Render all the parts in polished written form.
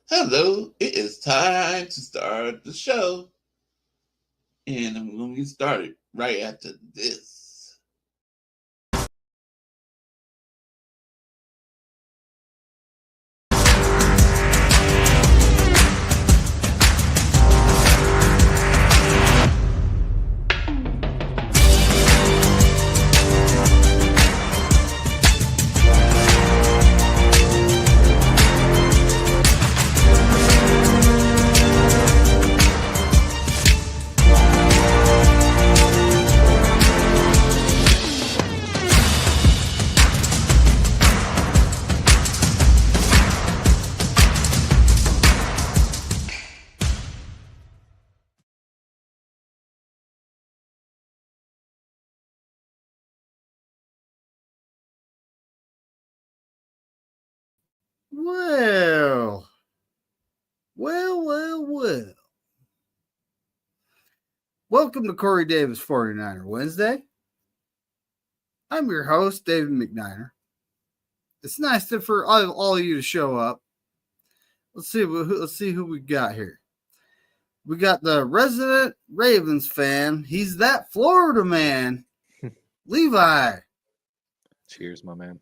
Hello, it is time to start the show. And I'm going to get started right after this. Well. Welcome to Korey Davis 49er Wednesday. I'm your host, David McNiner. It's nice for all of you to show up. Let's see who we got here. We got the resident Ravens fan. He's that Florida man, Levi. Cheers, my man.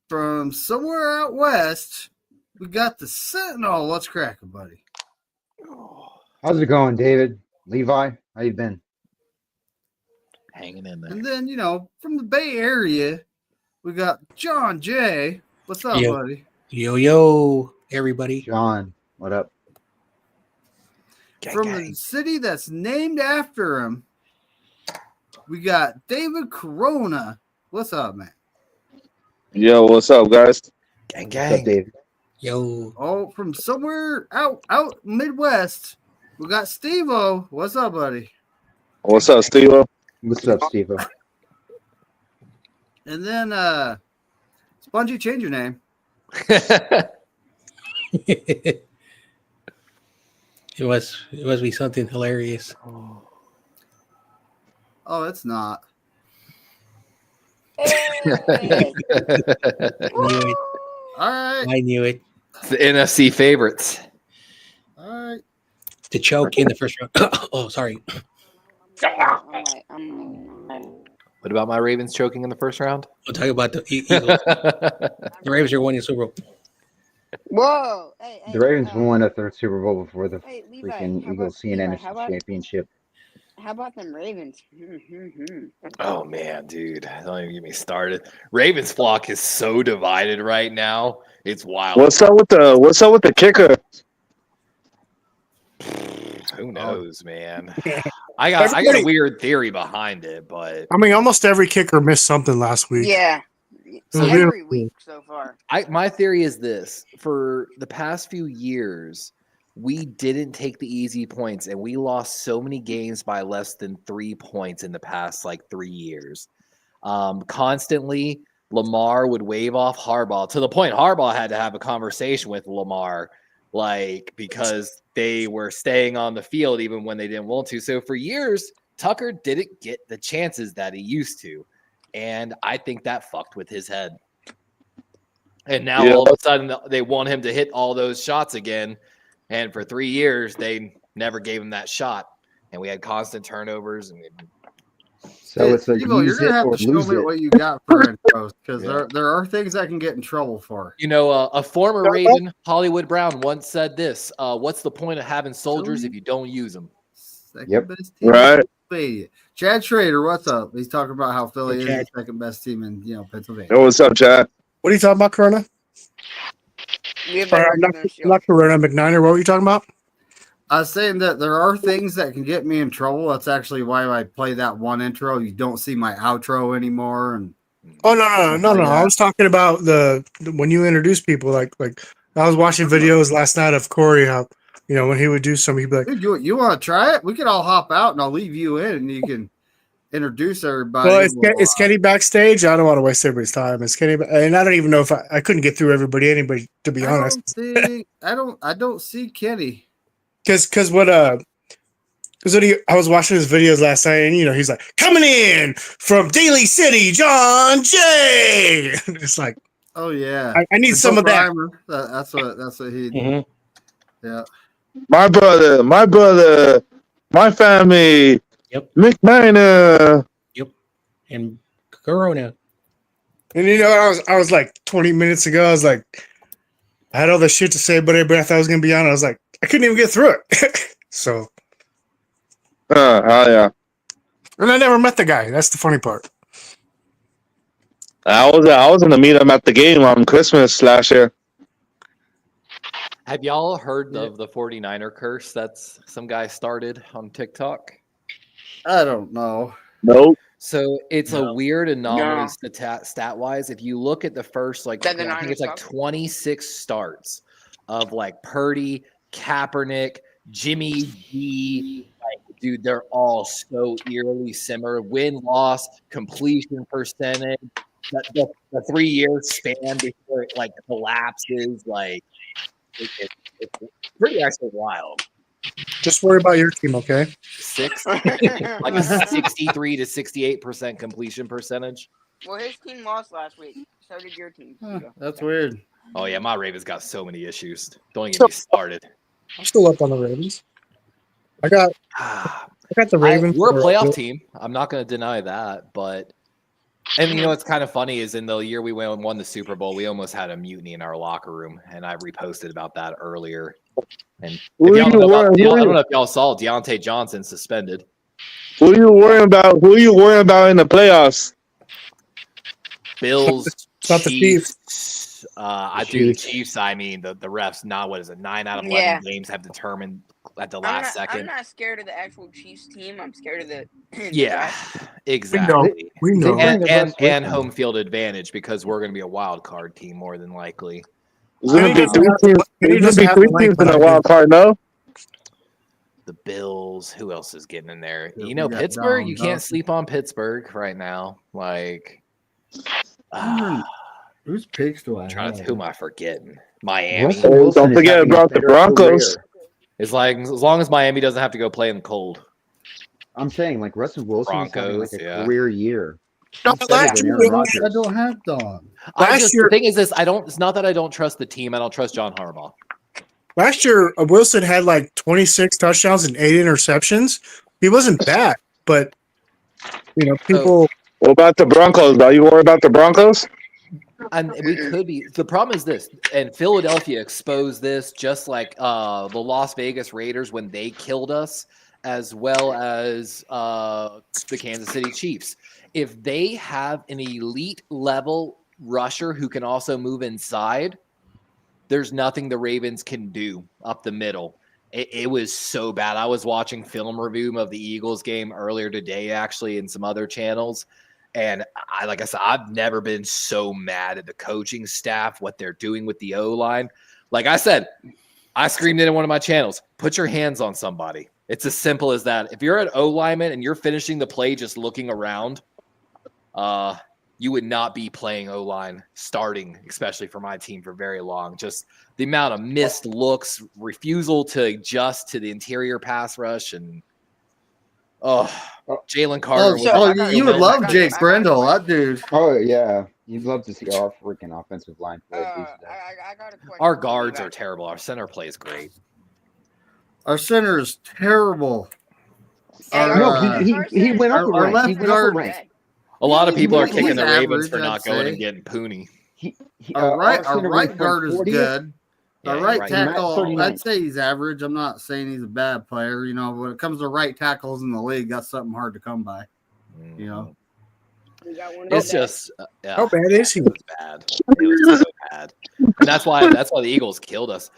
From somewhere out west, we got the Sentinel. What's cracking, buddy? How's it going, David? Levi, how you been? Hanging in there. And then, from the Bay Area, we got John J. What's up, buddy? Yo, everybody. John, what up? From the city that's named after him, we got David Corona. What's up, man? Yo, what's up, guys? Gang, What's up, David? Yo. Oh, from somewhere out Midwest, we got Steve-O. What's up, buddy? What's up, Steve? What's up, Steve? And then, Spongy, change your name. It must be something hilarious. Oh, it's not. I knew it. All right. I knew it. It's the NFC favorites. All right. To choke in the first round. Oh, sorry. What about my Ravens choking in the first round? I'll talk about the Eagles. The Ravens are winning the Super Bowl. Whoa! The Ravens won a third Super Bowl before the Levi, freaking Eagles CNN championship. How about them Ravens? Oh man, dude! Don't even get me started. Ravens flock is so divided right now. It's wild. What's up with the kicker? Who knows, man? I got a weird theory behind it, but I mean, almost every kicker missed something last week. Yeah, every week so far. My theory is this: for the past few years, we didn't take the easy points, and we lost so many games by less than 3 points in the past 3 years. Constantly, Lamar would wave off Harbaugh to the point Harbaugh had to have a conversation with Lamar, because they were staying on the field even when they didn't want to. So for years, Tucker didn't get the chances that he used to, and I think that fucked with his head. And now all of a sudden, they want him to hit all those shots again. And for 3 years, they never gave him that shot. And we had constant turnovers. So it's like you're going to have to show me what you got for intros, because there are things I can get in trouble for. A former Raven, Hollywood Brown, once said this: what's the point of having soldiers if you don't use them? Yep. Right. Chad Schrader, what's up? He's talking about how Philly is the second best team in Pennsylvania. Yo, what's up, Chad? What are you talking about, Corona? Not Corona, McNiner. What were you talking about? I was saying that there are things that can get me in trouble. That's actually why I play that one intro. You don't see my outro anymore. And no. I was talking about the when you introduce people. Like I was watching videos last night of Korey, how when he would do something, he'd be like, "Dude, you want to try it? We could all hop out, and I'll leave you in, and you can introduce everybody." Well, is Kenny backstage? I don't want to waste everybody's time. Is Kenny? And I don't even know if I couldn't get through anybody, to be honest. I don't see Kenny. Because I was watching his videos last night, and he's like, coming in from Daly City, John J. It's like, Oh yeah. I need The some of that. primer. That's what he. Mhm. Yeah. My brother, my family. Yep. McMiner. Yep. And Corona. And you know, I was like 20 minutes ago. I was like, I had all the shit to say, but every breath I was gonna be on, I was like, I couldn't even get through it. So, Oh yeah. and I never met the guy. That's the funny part. I was gonna meet him at the game on Christmas last year. Have y'all heard of the 49er curse that's some guy started on TikTok? I don't know. Nope. So it's a weird anomaly No. stat wise. If you look at the first, like, That the I think Niners it's like suck? 26 starts of like Purdy, Kaepernick, Jimmy G. Like, dude, they're all so eerily similar. Win loss, completion percentage, the 3 year span before it like collapses. Like, it's pretty actually wild. Just worry about your team, okay? Like a 63 to 68% completion percentage. Well, his team lost last week. So did your team. Huh, that's weird. Oh yeah, my Ravens got so many issues. Don't even get me started. I'm still up on the Ravens. I got the Ravens. We're a playoff team. I'm not going to deny that, but and you know what's kind of funny is in the year we won the Super Bowl, we almost had a mutiny in our locker room, and I reposted about that earlier. And if y'all don't know about, I don't know if y'all saw Deontay Johnson suspended. Who are you worrying about? Who are you worrying about in the playoffs? Bills, Not the Chiefs. I do the Chiefs. I mean the refs. Not what is it? 9 out of 11 games have determined at the last second. I'm not scared of the actual Chiefs team. I'm scared of the yeah, exactly. We know. And home field advantage because we're going to be a wild card team more than likely. There's going to be three teams. There's going to be 3 teams in the wild card, no? The Bills. Who else is getting in there? Yeah, you know, Pittsburgh. You can't sleep on Pittsburgh right now. Like, whose picks do I have? Who am I forgetting? Miami. Don't forget about the Broncos. It's like as long as Miami doesn't have to go play in the cold. I'm saying like Russell Wilson is having like a career year. Last year, I don't have Don. The thing is this: it's not that I don't trust the team. I don't trust John Harbaugh. Last year, Wilson had like 26 touchdowns and 8 interceptions. He wasn't bad, but you know, people. What about the Broncos? Are you worried about the Broncos? And we could be. The problem is this, and Philadelphia exposed this, just like the Las Vegas Raiders when they killed us, as well as the Kansas City Chiefs. If they have an elite level rusher who can also move inside, there's nothing the Ravens can do up the middle. It was so bad. I was watching film review of the Eagles game earlier today, actually, in some other channels. And like I said, I've never been so mad at the coaching staff, what they're doing with the O-line. Like I said, I screamed it in one of my channels, put your hands on somebody. It's as simple as that. If you're an O-lineman and you're finishing the play just looking around, you would not be playing O-line starting, especially for my team, for very long. Just the amount of missed looks, refusal to adjust to the interior pass rush, and Jalen Carter. You would love Jake Brendel, that dude. Oh yeah, you'd love to see our freaking offensive line play. I got a question. Our guards are terrible. Our center plays great. Our center is terrible. He went up a rank. left He went guard. up a rank. A lot of people are kicking he's the Ravens average, for not I'd going say. and getting Pooney. Our right went guard is 40th. good. Our right tackle, 39th. I'd say he's average. I'm not saying he's a bad player. You know, when it comes to right tackles in the league, that's something hard to come by. You know, it's just how bad is he? It was bad. It was so bad, and that's why the Eagles killed us.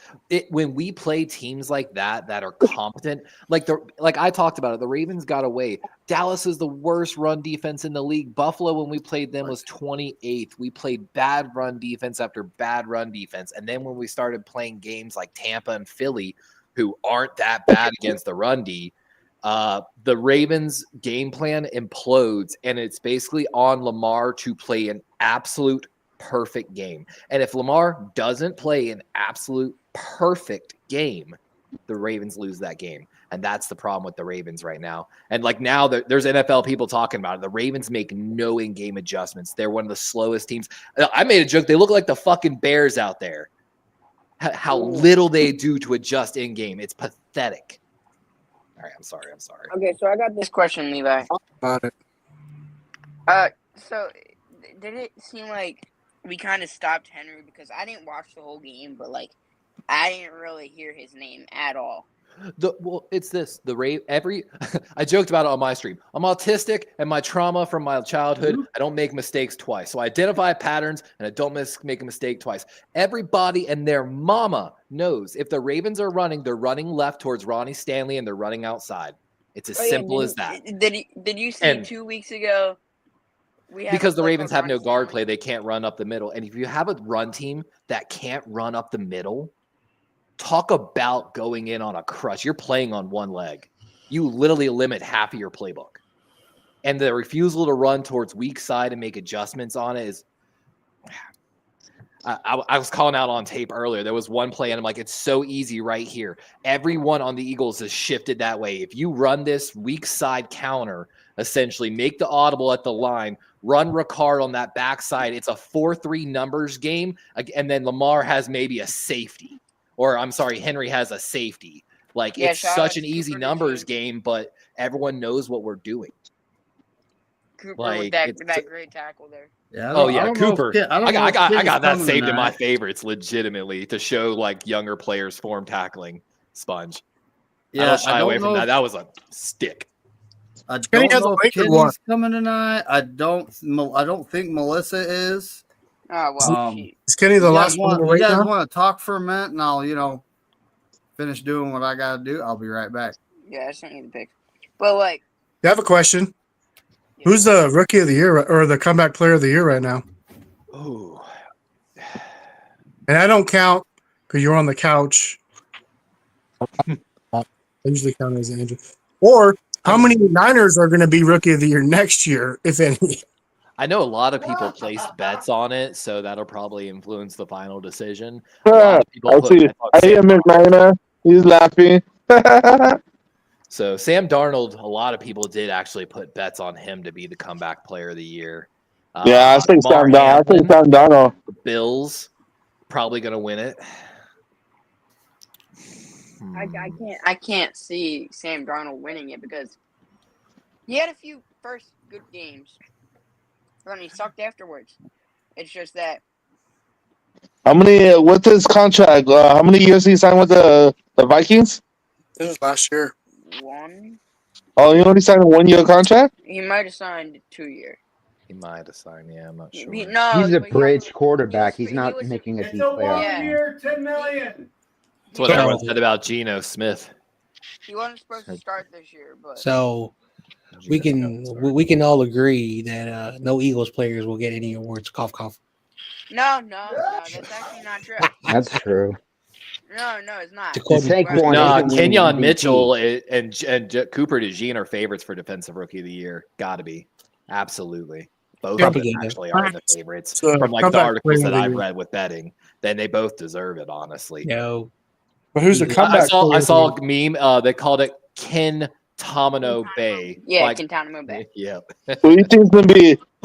When we play teams like that are competent, like I talked about it, the Ravens got away. Dallas is the worst run defense in the league. Buffalo, when we played them, was 28th. We played bad run defense after bad run defense, and then when we started playing games like Tampa and Philly, who aren't that bad against the run D. The Ravens game plan implodes, and it's basically on Lamar to play an absolute perfect game. And if Lamar doesn't play an absolute perfect game, the Ravens lose that game. And that's the problem with the Ravens right now. And like now there's NFL people talking about it. The Ravens make no in-game adjustments. They're one of the slowest teams. I made a joke. They look like the fucking Bears out there. How little they do to adjust in-game. It's pathetic. All right, I'm sorry. Okay, so I got this question, Levi. About it. So did it seem like we kind of stopped Henry because I didn't watch the whole game, but like I didn't really hear his name at all. It's this. I joked about it on my stream. I'm autistic, and my trauma from my childhood, I don't make mistakes twice. So I identify patterns, and I don't make a mistake twice. Everybody and their mama knows if the Ravens are running, they're running left towards Ronnie Stanley, and they're running outside. It's as simple as that. Did you see 2 weeks ago? Because the Ravens have no guard play, they can't run up the middle. And if you have a run team that can't run up the middle, talk about going in on a crutch. You're playing on one leg. You literally limit half of your playbook. And the refusal to run towards weak side and make adjustments on it is I was calling out on tape earlier. There was one play, and I'm like, it's so easy right here. Everyone on the Eagles has shifted that way. If you run this weak side counter, essentially make the audible at the line, run Ricard on that backside, it's a 4-3 numbers game, and then Lamar has maybe a safety. Or I'm sorry, Henry has a safety. Like it's such an easy numbers game, but everyone knows what we're doing. Cooper with that great tackle there. Yeah. Cooper. I got that saved in my favorites legitimately to show like younger players form tackling. Sponge. Yeah, I don't shy away from that. That was a stick. I don't know if Kenny's coming tonight. I don't think Melissa is. Oh well, is Kenny the last one? You guys want to talk for a minute, and I'll finish doing what I got to do. I'll be right back. Yeah, I sent you the pic. But like, you have a question. Yeah. Who's the rookie of the year or the comeback player of the year right now? Oh, and I don't count because you're on the couch. I usually count as Andrew. Or how many Niners are going to be rookie of the year next year, if any? I know a lot of people placed bets on it, so that'll probably influence the final decision. I see Miss Nina. He's laughing. So Sam Darnold, a lot of people did actually put bets on him to be the comeback player of the year. Yeah, I think Sam Darnold. The Bills probably going to win it. I can't see Sam Darnold winning it because he had a few first good games. And he sucked afterwards. It's just that. What's his contract? How many years he signed with the Vikings? This was last year. 1. Oh, he only signed a 1-year contract? He might have signed 2 years. He might have signed, yeah, I'm not sure. He's a bridge quarterback. He's not making a deep playoff. It's a 1-year, $10 million. That's what everyone said about Geno Smith. He wasn't supposed to start this year, but so we can all agree that no Eagles players will get any awards. Cough, cough. No, that's actually not true. That's true. No, it's not. Kenyon Mitchell and Cooper DeJean are favorites for Defensive Rookie of the Year. Got to be. Absolutely. Both of them actually are the favorites from like the articles that I've read with betting. Then they both deserve it, honestly. No. But who's the comeback? I saw a meme. They called it Ken Tomino Bay. Yeah, like, Ken Tomino Bay. Yeah. Who do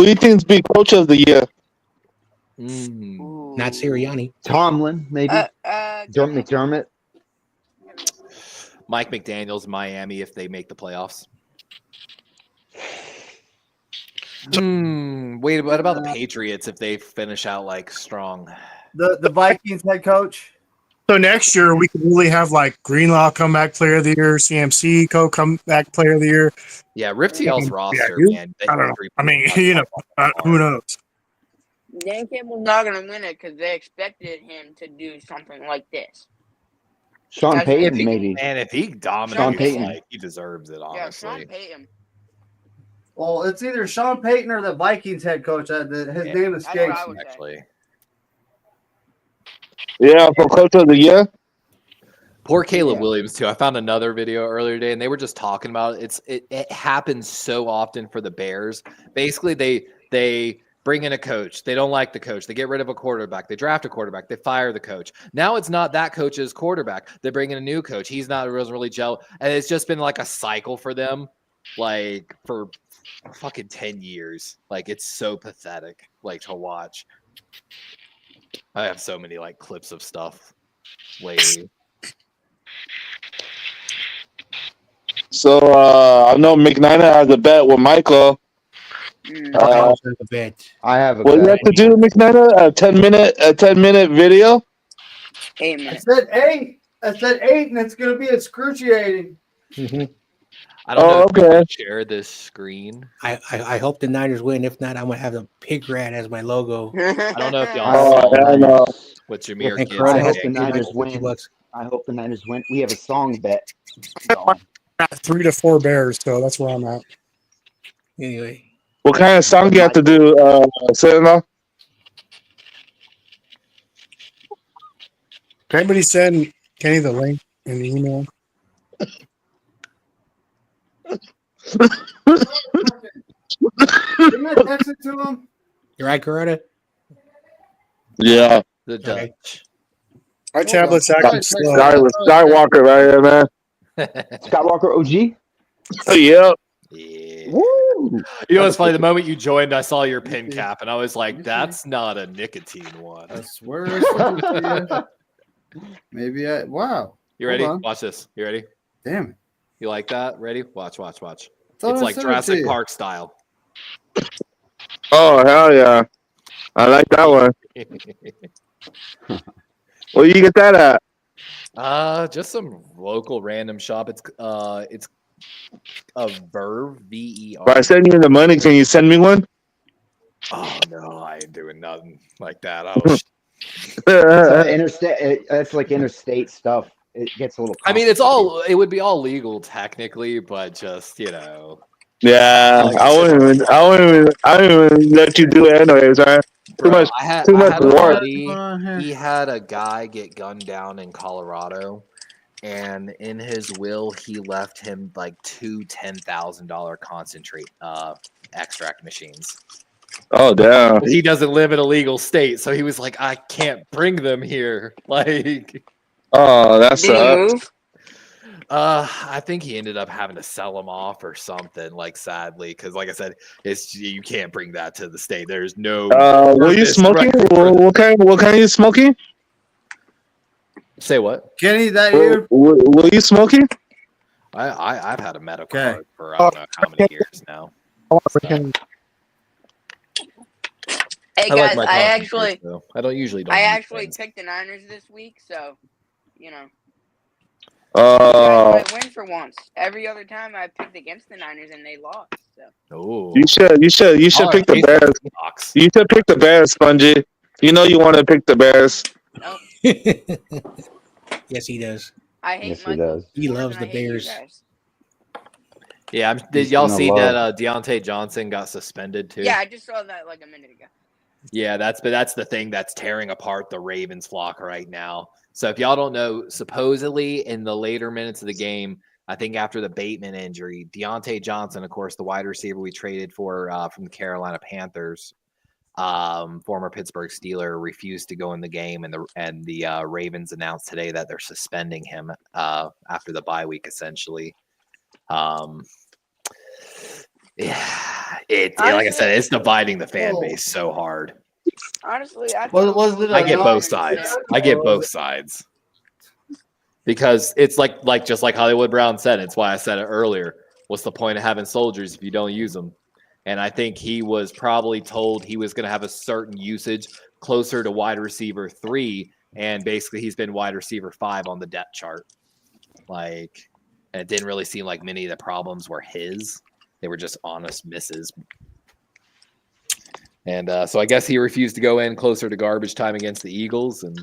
you think's be coach of the year? Not Sirianni. Tomlin, maybe. McDermott. Mike McDaniels, Miami, if they make the playoffs. Wait, what about the Patriots if they finish out like strong? The Vikings head coach. So next year we could really have like Greenlaw comeback player of the year, CMC comeback player of the year. Yeah, rip TL's roster, man. I don't know. I mean, who knows? Dan Campbell's not going to win it because they expected him to do something like this. Sean Payton, maybe. And if he dominates, like, he deserves it, honestly. Yeah, Sean Payton. Well, it's either Sean Payton or the Vikings head coach. His name escapes me. Actually. Yeah, for coach of the year. Poor Caleb Williams too. I found another video earlier today, and they were just talking about it. It happens so often for the Bears. Basically, they bring in a coach. They don't like the coach. They get rid of a quarterback. They draft a quarterback. They fire the coach. Now it's not that coach's quarterback. They bring in a new coach. He's not really gel. And it's just been like a cycle for them, like for fucking 10 years. Like it's so pathetic, like to watch. I have so many like clips of stuff lately. So I know McNiner has a bet with Michael. I also have a bet. I have a What do you bet. have to do, McNiner? A 10-minute video? 8 I minutes. said 8. I said 8, and it's going to be excruciating. I don't know if you okay. can share this screen. I hope the Niners win. If not, I'm gonna have the pig rat as my logo. I don't know if y'all Oh, saw yeah, no. what Jameer And Gibbs I Corona hope has the to pay Niners like win. $50. I hope the Niners win. We have a song bet going. Got 3 to 4 Bears, so that's where I'm at. Anyway, What kind of song you have to do, Sentinel? Can anybody send Kenny the link in the email? Didn't I text it to him? you're right, Corona. Yeah. the Okay. Dutch. My tablet's acting slow. Skywalker right here, man. Skywalker OG. Yep. Yeah. Woo! You know what's funny? The moment you joined, I saw your pin cap, and I was like, "That's not a nicotine one." I swear I sent it to you. Maybe I. Wow. You Hold ready? on. Watch this. You ready? Damn it. You like that? Ready? Watch. Thought It's I like sent it to Jurassic you. Park style. Oh, hell yeah. I like that one. Where you get that at? Just some local random shop. It's a Verve, If I VER. send you the money, can you send me one? Oh no, I ain't doing nothing like that. Oh, Interstate. That's like interstate stuff. It gets a little. I mean, it would be all legal technically, but just Yeah, Like I wouldn't even let you do it anyways, right? bro, I had a work. buddy. He had a guy get gunned down in Colorado, and in his will, he left him like 2 $10,000 concentrate extract machines. Oh damn. He doesn't live in a legal state, so he was like, I can't bring them here. Like, Oh, that's Did he move? I think he ended up having to sell them off or something. Like, sadly, because like I said, you can't bring that to the state. There's no. Were you smoking? What kind are you smoking? Say what? Kenny, that you? Were you smoking? I've had a medical Okay. card for I don't know how many years now. Hey I like guys, my I concentrators, actually, though. I don't usually. I use actually things. picked the Niners this week, so you know. Oh, You guys might win for once. Every other time I picked against the Niners and they lost. So Oh, you should pick the Bears. You should pick the Bears, Spongy. You know you want to pick the Bears. no, Yes, he does. I hate Yes, he Michael does. He more loves than the I hate you Bears. guys. Yeah, did He's y'all gonna see love- that Deontay Johnson got suspended too? Yeah, I just saw that like a minute ago. Yeah, that's the thing that's tearing apart the Ravens flock right now. So if y'all don't know, supposedly in the later minutes of the game, I think after the Bateman injury, Deontay Johnson, of course, the wide receiver we traded for from the Carolina Panthers, former Pittsburgh Steeler, refused to go in the game, and the Ravens announced today that they're suspending him after the bye week, essentially. Yeah, like I said, it's dividing the fan base so hard. Honestly, I get both sides. I get both sides because it's like just like Hollywood Brown said. It's why I said it earlier. What's the point of having soldiers if you don't use them? And I think he was probably told he was going to have a certain usage closer to wide receiver 3, and basically he's been wide receiver 5 on the depth chart. And it didn't really seem like many of the problems were his. They were just honest misses. And so I guess he refused to go in closer to garbage time against the Eagles, and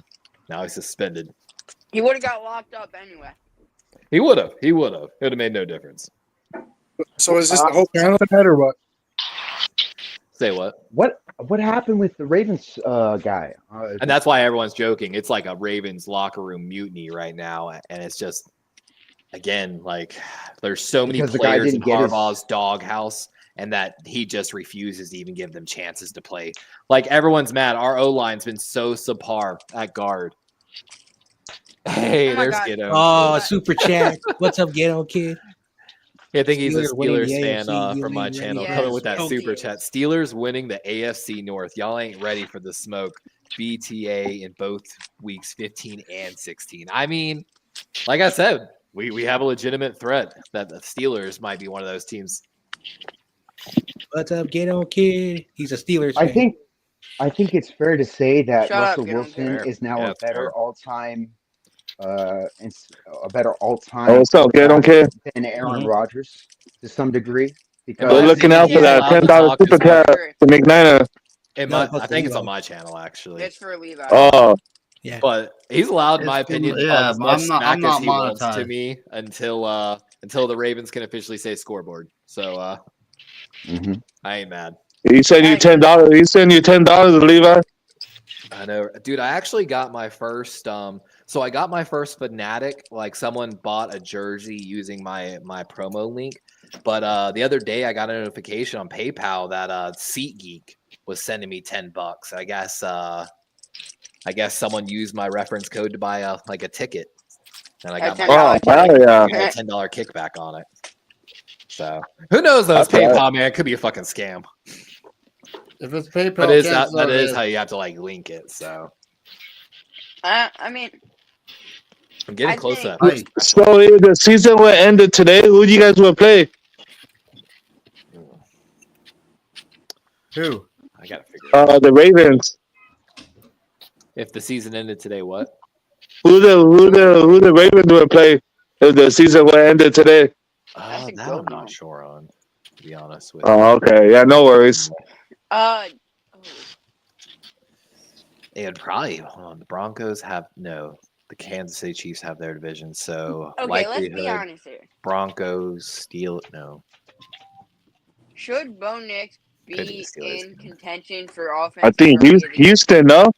now he's suspended. He would have got locked up anyway. He would have. It would have made no difference. So is this the whole panel head or what? Say what? What happened with the Ravens guy? And that's why everyone's joking. It's like a Ravens locker room mutiny right now, and it's just, again, like there's so many Because the guy players in didn't get his- Harbaugh's doghouse, and that he just refuses to even give them chances to play. Like everyone's mad. Our O-line's been so subpar at guard. Hey, Oh my there's God. Get-O. Oh, super chat. What's up, Ghetto Kid? I think he's a Steelers winning the Steelers fan AFC, from you my ain't channel. ready for Coming the with that smoke. super chat. Steelers winning the AFC North. Y'all ain't ready for the smoke. BTA in both weeks 15 and 16. I mean, like I said, we have a legitimate threat that the Steelers might be one of those teams. What's up, Ghetto Kid? He's a Steelers I fan. think it's fair to say that Shut up, Russell get on Wilson Fair. is now Yeah, a it's better fair. all-time a better Oh, all-time what's up? Get on, quarterback kid. than Aaron Mhm. Rodgers to some degree In We're my because looking opinion, out for he's that Yeah, allowed to $10 talk super as that's chat much. true. to McNiner. No, that's I think it's on Levi. my channel actually. It's for Levi. Oh, Yeah. But he's allowed, in my It's opinion, to yeah, talk as but much I'm smack not as he wants to monetized. me until the Ravens can officially say scoreboard. So Mhm. I ain't mad. he sent you Hey, $10. He sent you $10, Levi. I know, dude. I actually got my first. So I got my first Fanatic. Like someone bought a jersey using my promo link. But the other day I got a notification on PayPal that SeatGeek was sending me $10. I guess someone used my reference code to buy a ticket, and I a got my Oh, $10 hell ticket. yeah. a $10 kickback on it. So who knows? Those That's right. PayPal, man, it could be a fucking scam. If it's PayPal, But is chances that are is it how you have to link it. So I mean, I'm getting I close to think- that. Hey, So if the season will ended today, who do you guys will play? who? I gotta figure it out. The Ravens. If the season ended today, what? Who the Ravens will play if the season will ended today? That's a That good I'm not one. sure on, to be honest with you. Oh, okay. Yeah, no worries. Oh, It would probably hold on. The Broncos have no. The Kansas City Chiefs have their division, so okay, let's be likelihood honest here. Broncos steal. No, Should Bo Nix Could be be the Steelers in game. contention for I offensive think rookie of the year? Houston, no?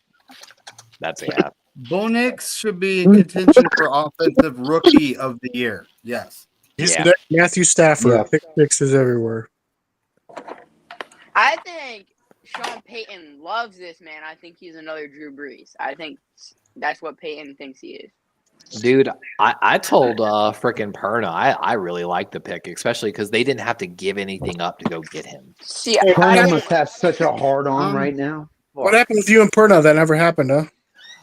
that's a gap. Bo Nix should be in contention for offensive rookie of the year. Yes. He's Yeah. the Matthew Stafford. Yeah. Pick sixes everywhere. I think Sean Payton loves this man. I think he's another Drew Brees. I think that's what Payton thinks he is. Dude, I told freaking Perna I really like the pick, especially because they didn't have to give anything up to go get him. See, Hey, I Perna don't. must have such a hard on right now. What happened with you and Perna? That never happened,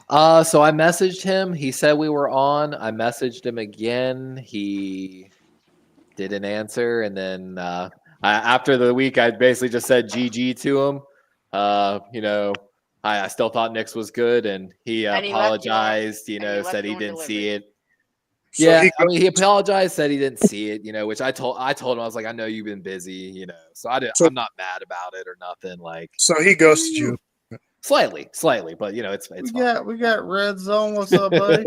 huh? So I messaged him. He said we were on. I messaged him again. He didn't answer, and then after the week, I basically just said GG to him. I still thought Nick's was good, and he And he left you off. apologized. And he left Said he you didn't see undelivered. it. So Yeah, he I mean, he apologized, said he didn't see it. Which I told him I was like, I know you've been busy. So So- I'm not mad about it or nothing. Like So he ghosted you. slightly, but it's We fine. got Red Zone. What's up, buddy?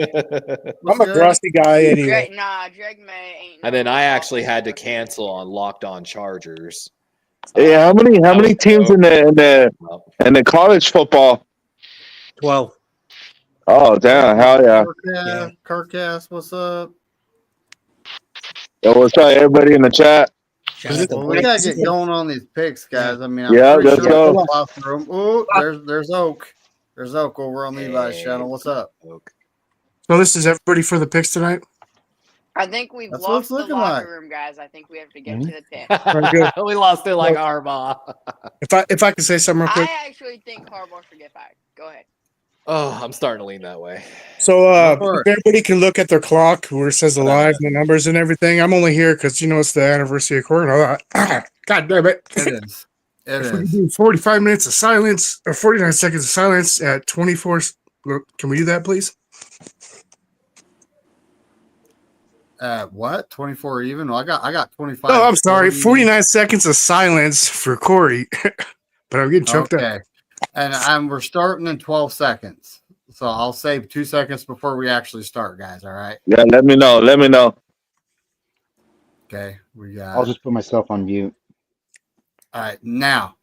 What's I'm a good? grassy guy anyway. Drake May ain't. And then no I actually offensive had to rookie. cancel on Locked On Chargers. Yeah, how many teams in the college football? 12. Oh, damn, hell yeah. Carcass, what's up? Yo, what's up, everybody in the chat? Shout out to Well, we Blake. gotta get going on these picks, guys. I mean, I'm Yeah, pretty let's sure go. we'll plow through 'em. Oh, there's Oak. There's Oak over on Levi's Hey. channel. What's up? So this is everybody for the picks tonight. I think we've That's what lost it's the looking locker like. room, guys. I think we have to get Mhm. to the pit. Very good. We lost it like Harbaugh. If I can say something real quick. I actually think Harbaugh should get fired. Go ahead. Oh, I'm starting to lean that way. So Go for if everybody can look at their clock where it says the Whatever. live and the numbers and everything. I'm only here because it's the anniversary of Korey. God damn it. It is. It If we can is. do 45 minutes of silence or 49 seconds of silence at 24. Can we do that, please? What? 24 even? Well, I got 25. Oh, I'm sorry. 40. 49 seconds of silence for Korey. But I'm getting choked up. Okay. And we're starting in 12 seconds. So I'll save 2 seconds before we actually start, guys. All right. Yeah, let me know. Okay. We got I'll just put myself on mute. all right now.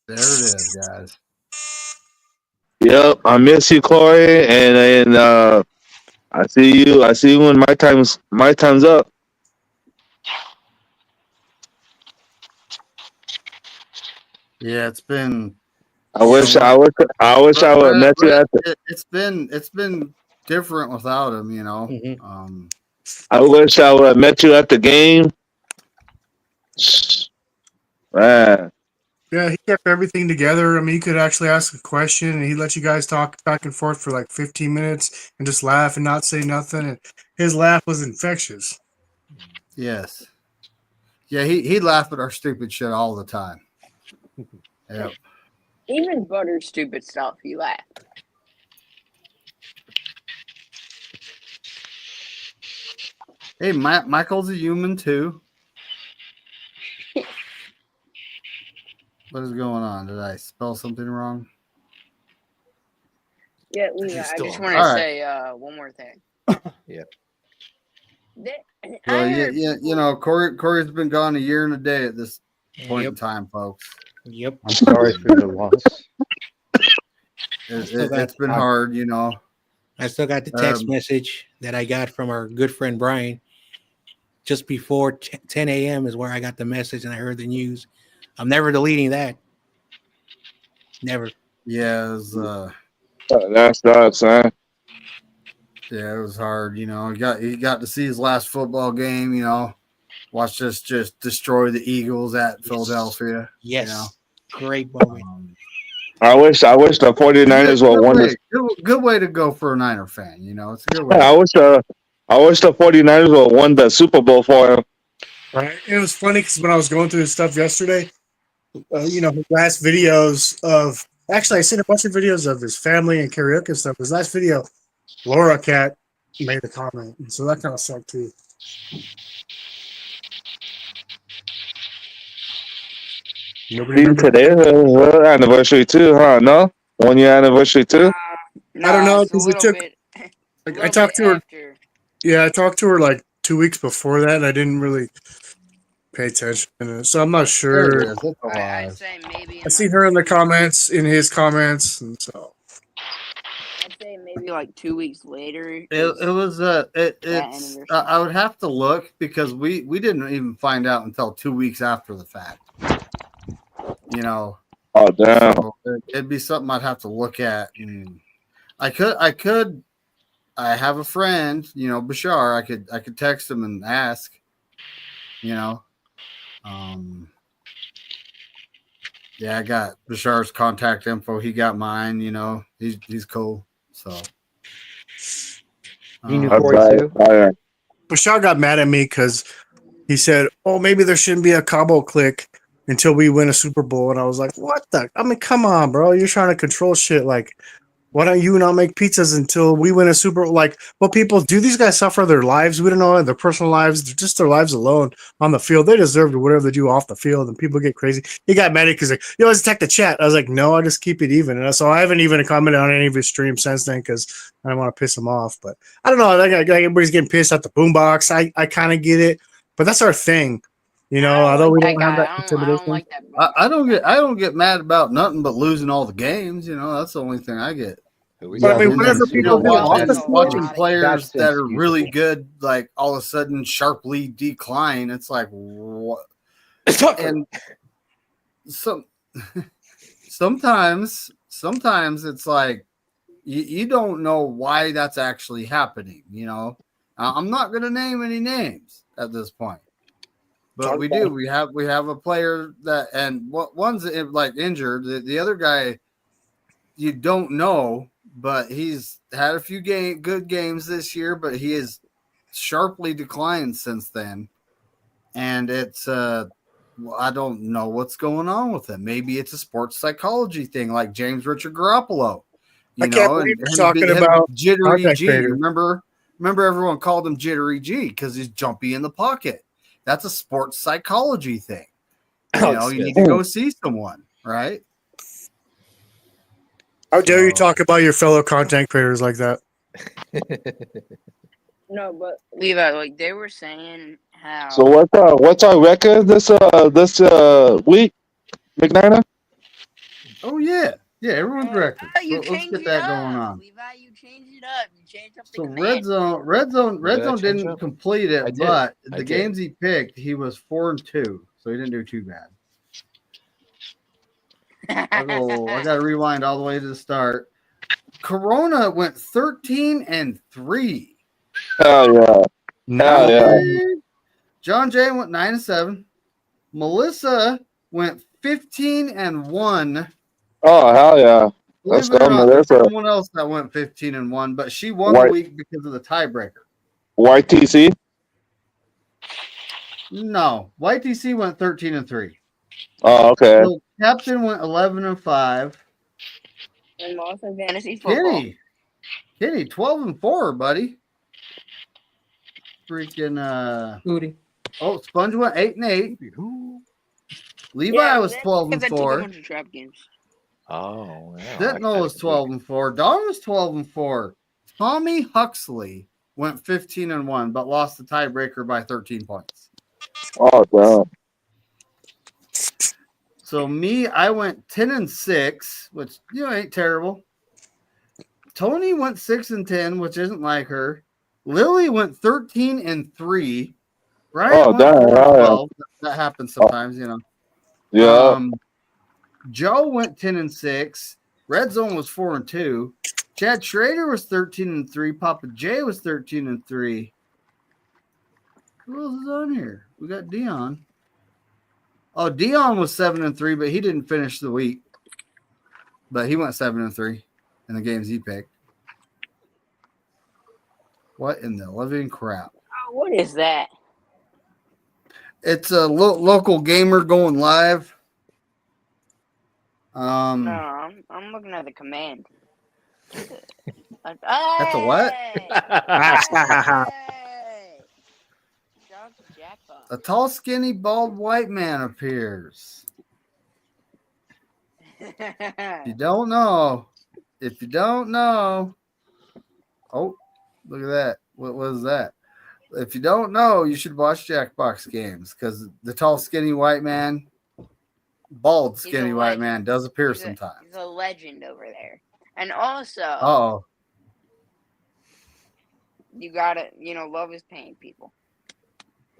There it is, guys. Yep, I miss you, Korey, and I see you. I see you when my time's up. Yeah, it's been. I You wish know, I would. I wish I would have met you at. it's been different without him. You know. Mhm. I wish I would have met you at the game. Man, Yeah, he kept everything together. I mean, he could actually ask a question and he'd let you guys talk back and forth for like 15 minutes and just laugh and not say nothing. And his laugh was infectious. Yes. Yeah, he laughed at our stupid shit all the time. Yeah. Even Butter's stupid stuff, he laughed. Hey, Michael's a human too. What is going on? Did I spell something wrong? Yeah, Levi, He's I still just on. want to All right. say one more thing. Yeah. Well, I yeah, heard you people- know, Korey's been gone a year and a day at this point in Yep. time, folks. Yep. I'm sorry for your loss. It's been hard, you know. I still got the text message that I got from our good friend Brian just before 10 a.m. is where I got the message and I heard the news. I'm never deleting that. Never. Yeah, it was, that sucks, man. yeah, it was hard, you know. He got to see his last football game, you know. Watch us just destroy the Eagles at Philadelphia. Yes. You know? Great moment. I wish the 49ers would won this. Good way to go for a Niner fan, you know. It's a good way. I wish the 49ers would won the Super Bowl for him. Right. It was funny because when I was going through his stuff yesterday, you know, his last videos of actually, I seen a bunch of videos of his family and karaoke and stuff. His last video, Laura Cat made a comment, and so that kind of sucked too. Nobody See, today is her anniversary too, huh? No, 1 year anniversary too. No, I don't know it's a because it little took. bit. I talked to her. After. Yeah, I talked to her like 2 weeks before that, and I didn't really pay attention to it, so I'm not sure. I'd say maybe. I see her in the comments, in his comments, and so. I'd say maybe like 2 weeks later. It was it's I would have to look because we didn't even find out until 2 weeks after the fact. You know. Oh damn! So it'd be something I'd have to look at. And I have a friend, you know, Bashar. I could text him and ask. You know. Yeah, I got Bashar's contact info. He got mine. You know, he's cool. So. You knew Korey too? Bashar got mad at me because he said, "Oh, maybe there shouldn't be a Cabo click until we win a Super Bowl." And I was like, "What the? I mean, come on, bro! You're trying to control shit. Like, why don't you not make pizzas until we win a Super Bowl? Like, what people do? These guys suffer their lives. We don't know their personal lives. They're just their lives alone on the field. They deserve to whatever they do off the field." And people get crazy. He got mad because like, you always attack the chat. I was like, "No, I just keep it even." And so I haven't even commented on any of his streams since then because I don't want to piss him off. But I don't know. Like everybody's getting pissed at the boombox. I kind of get it, but that's our thing. You know, although we don't have that intimidation. I don't get mad about nothing but losing all the games. You know, that's the only thing I get. But I mean, whatever people do off the field, watching players that are really good, like all of a sudden sharply decline. It's like what? And sometimes it's like you don't know why that's actually happening. You know, I'm not going to name any names at this point. But we do. We have a player that, and one's like injured. The other guy, you don't know, but he's had a few good games this year, but he has sharply declined since then. And it's I don't know what's going on with him. Maybe it's a sports psychology thing, like James Richard Garoppolo. You know, and talking about Jittery G. Remember everyone called him Jittery G because he's jumpy in the pocket. That's a sports psychology thing. You know, you need to go see someone, right? How dare you talk about your fellow content creators like that? No, but Levi, like they were saying how. So what's our record this week, McNiner? Oh yeah, everyone's records. You Let's changed get it that up. going on. Levi, you changed it up. You changed up the So command. red zone Did I change didn't up? complete I it, did. but I the did. games he picked, he was 4-2, so he didn't do too bad. I got to rewind all the way to the start. Corona went 13-3. Hell yeah. Hell yeah. John Jay went 9-7. Melissa went 15-1. Oh, hell yeah. Believe Let's it or go, not, there's Melissa. someone else that went 15-1, but she won the week because of the tiebreaker. YTC? No, YTC went 13-3. Oh, okay. So Captain went 11-5. And also fantasy football. Kenny, 12-4, buddy. Freaking Booty. Oh, Sponge went 8-8. Levi was 12-4. Because I took a bunch of trap games. Oh, yeah. Sentinel was 12-4. Don was 12-4. Tommy Huxley went 15-1, but lost the tiebreaker by 13 points. Oh, damn. So me, I went 10-6, which ain't terrible. Tony went 6-10, which isn't like her. Lily went 13-3. Brian went 4-12. That happens sometimes, Yeah. Joe went 10-6. Red Zone was 4-2. Chad Schrader was 13-3. Papa J was 13-3. Who else is on here? We got Dion. Oh, Dion was 7-3, but he didn't finish the week. But he went 7-3 in the games he picked. What in the living crap? Oh, what is that? It's a local gamer going live. No, I'm looking at the command. That's a what? A tall, skinny, bald white man appears. If you don't know, oh, look at that. What was that? If you don't know, you should watch Jackbox Games because the tall, skinny white man, bald, skinny white man does appear sometimes. He's a legend over there. And also, you gotta, love his pain, people.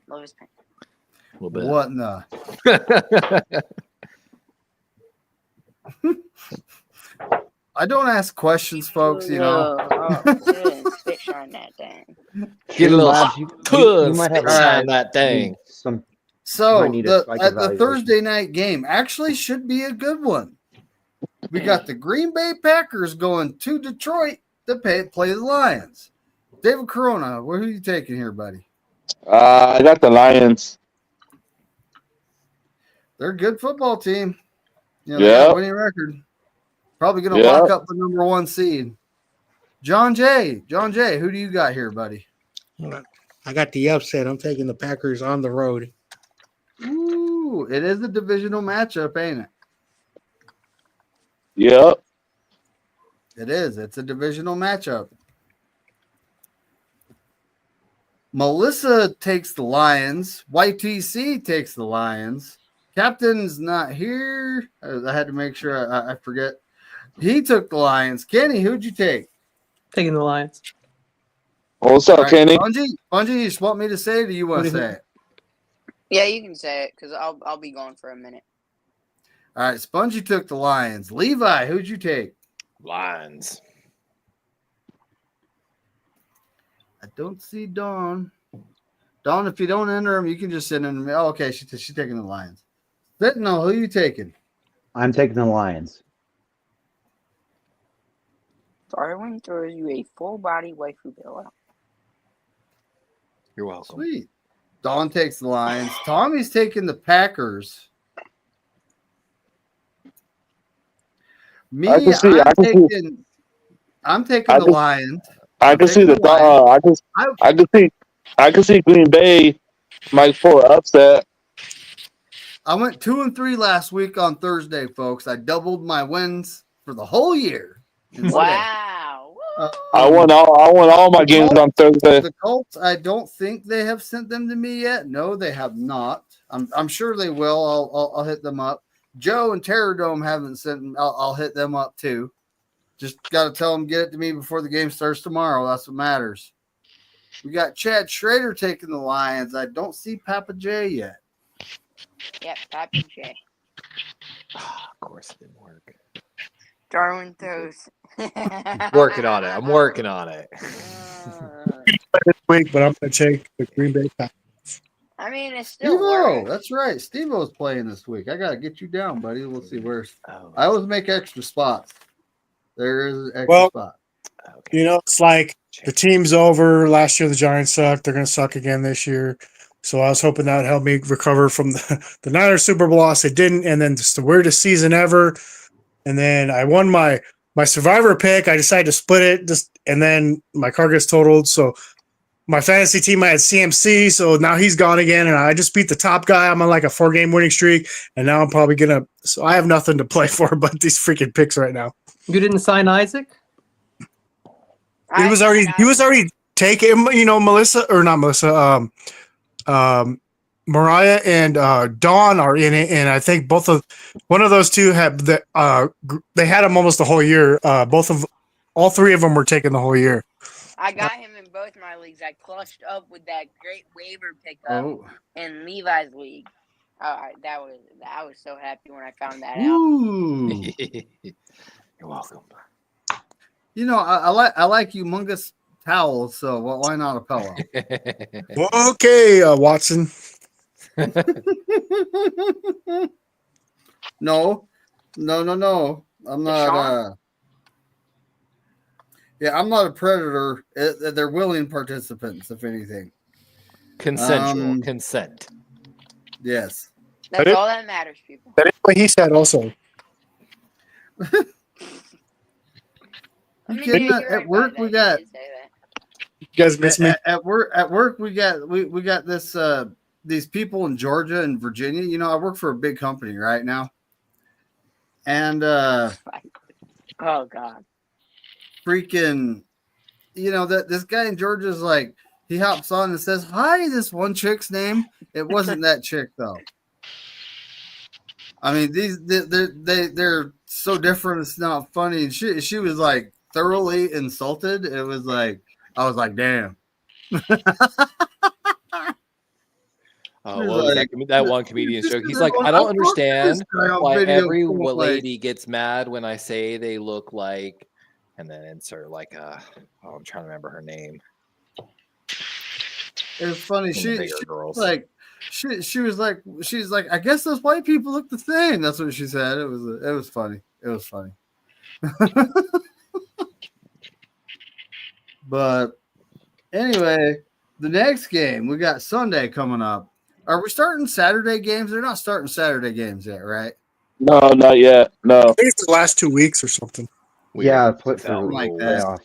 Love his pain. A little bit. What in the? I don't ask questions, folks. Spit on that thing. Get a little Labs, you might have on that thing. So the Thursday night game actually should be a good one. We got the Green Bay Packers going to Detroit to play the Lions. David Corona, who are you taking here, buddy? I got the Lions. They're a good football team. They Yeah. got a winning record. Probably going to lock up the number 1 seed. John Jay, who do you got here, buddy? I got the upset. I'm taking the Packers on the road. Ooh, it is a divisional matchup, ain't it? Yep. It is. It's a divisional matchup. Melissa takes the Lions. YTC takes the Lions. Captain's not here. I had to make sure I forget. He took the Lions. Kenny, who'd you take? Taking the Lions. What's up, Kenny? Bungie, you just want me to say it or you want to say it? Yeah, you can say it because I'll be gone for a minute. All right, Spongy took the Lions. Levi, who'd you take? Lions. I don't see Dawn. Dawn, if you don't enter him, you can just send him. Oh, okay, she's taking the Lions. No, who are you taking? I'm taking the Lions. Darwin throws you a full-body waifu pillow. You're welcome. Sweet. Dawn takes the Lions. Tommy's taking the Packers. Me, I'm taking the Lions. I can see I can see Green Bay might pull an upset. I went 2-3 last week on Thursday, folks. I doubled my wins for the whole year. Wow. I won all my games on Thursday. The Colts, I don't think they have sent them to me yet. No, they have not. I'm sure they will. I'll hit them up. Joe and Terror Dome haven't sent. I'll hit them up too. Just got to tell them get it to me before the game starts tomorrow. That's what matters. We got Chad Schrader taking the Lions. I don't see Papa J yet. Yep, Papa J. Of course, it didn't work. Darwin throws. Working on it. I'm working on it. This week, but I'm going to take the Green Bay Packers. I mean, it's still Steve-O, works. that's right. Steve-O's playing this week. I got to get you down, buddy. We'll see where's. Oh, I always make extra spots. There is an extra spot. okay. You know, it's like the team's over. Last year, the Giants sucked. They're going to suck again this year. So I was hoping that would help me recover from the Niners Super Bowl loss. It didn't. And then just the weirdest season ever. And then I won my Survivor pick. I decided to split it. And then my car gets totaled. So my fantasy team, I had CMC. So now he's gone again. And I just beat the top guy. I'm on like a 4-game winning streak. And now I'm probably going to. So I have nothing to play for but these freaking picks right now. You didn't sign Isaac? He was already taken, you know, Mariah and Dawn are in it, and I think one of those two have they had him almost the whole year. All three of them were taken the whole year. I got him in both my leagues. I clutched up with that great waiver pickup in Levi's league. I was so happy when I found that out. Ooh. You're welcome. You know, I like humongous towels, so why not a pillow? Okay, Watson. No. I'm not. I'm not a predator. They're willing participants, if anything. Consensual consent. Yes. That's all that matters, people. That's what he said also. At work we got. You guys miss me? At work we got this these people in Georgia and Virginia. You know, I work for a big company right now. And oh God. Freaking, you know, that this guy in Georgia is like, he hops on and says, "Hi, this one chick's name." It wasn't that chick though. I mean, they're so different. It's not funny. And she was like thoroughly insulted. It was like, I was like, damn. Oh, what was that one comedian's joke? He's like, I don't understand why every lady gets mad when I say they look like, and then insert like I'm trying to remember her name. It was funny. She was like, she's like, I guess those white people look the same. That's what she said. It was funny. It was funny. But anyway, the next game, we got Sunday coming up. Are we starting Saturday games? They're not starting Saturday games yet, right? No, not yet. No. I think it's the last 2 weeks or something. Yeah, put for like playoffs.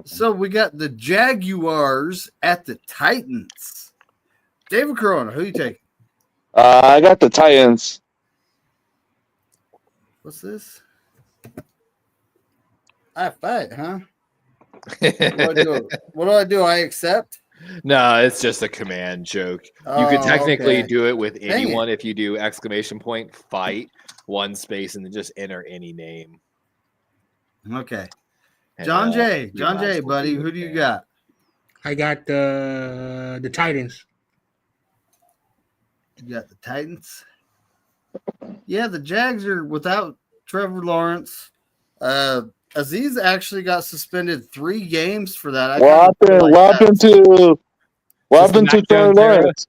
So we got the Jaguars at the Titans. David Corona, who you taking? I got the Titans. What's this? I fight, huh? What do I do? I accept? No, it's just a command joke. You could technically do it with anyone if you do !, fight, 1 space, and then just enter any name. Okay. And, John J, buddy, who do you got? I got the Titans. You got the Titans? Yeah, the Jags are without Trevor Lawrence. Aziz actually got suspended 3 games for that. What happened to Trevor Lawrence?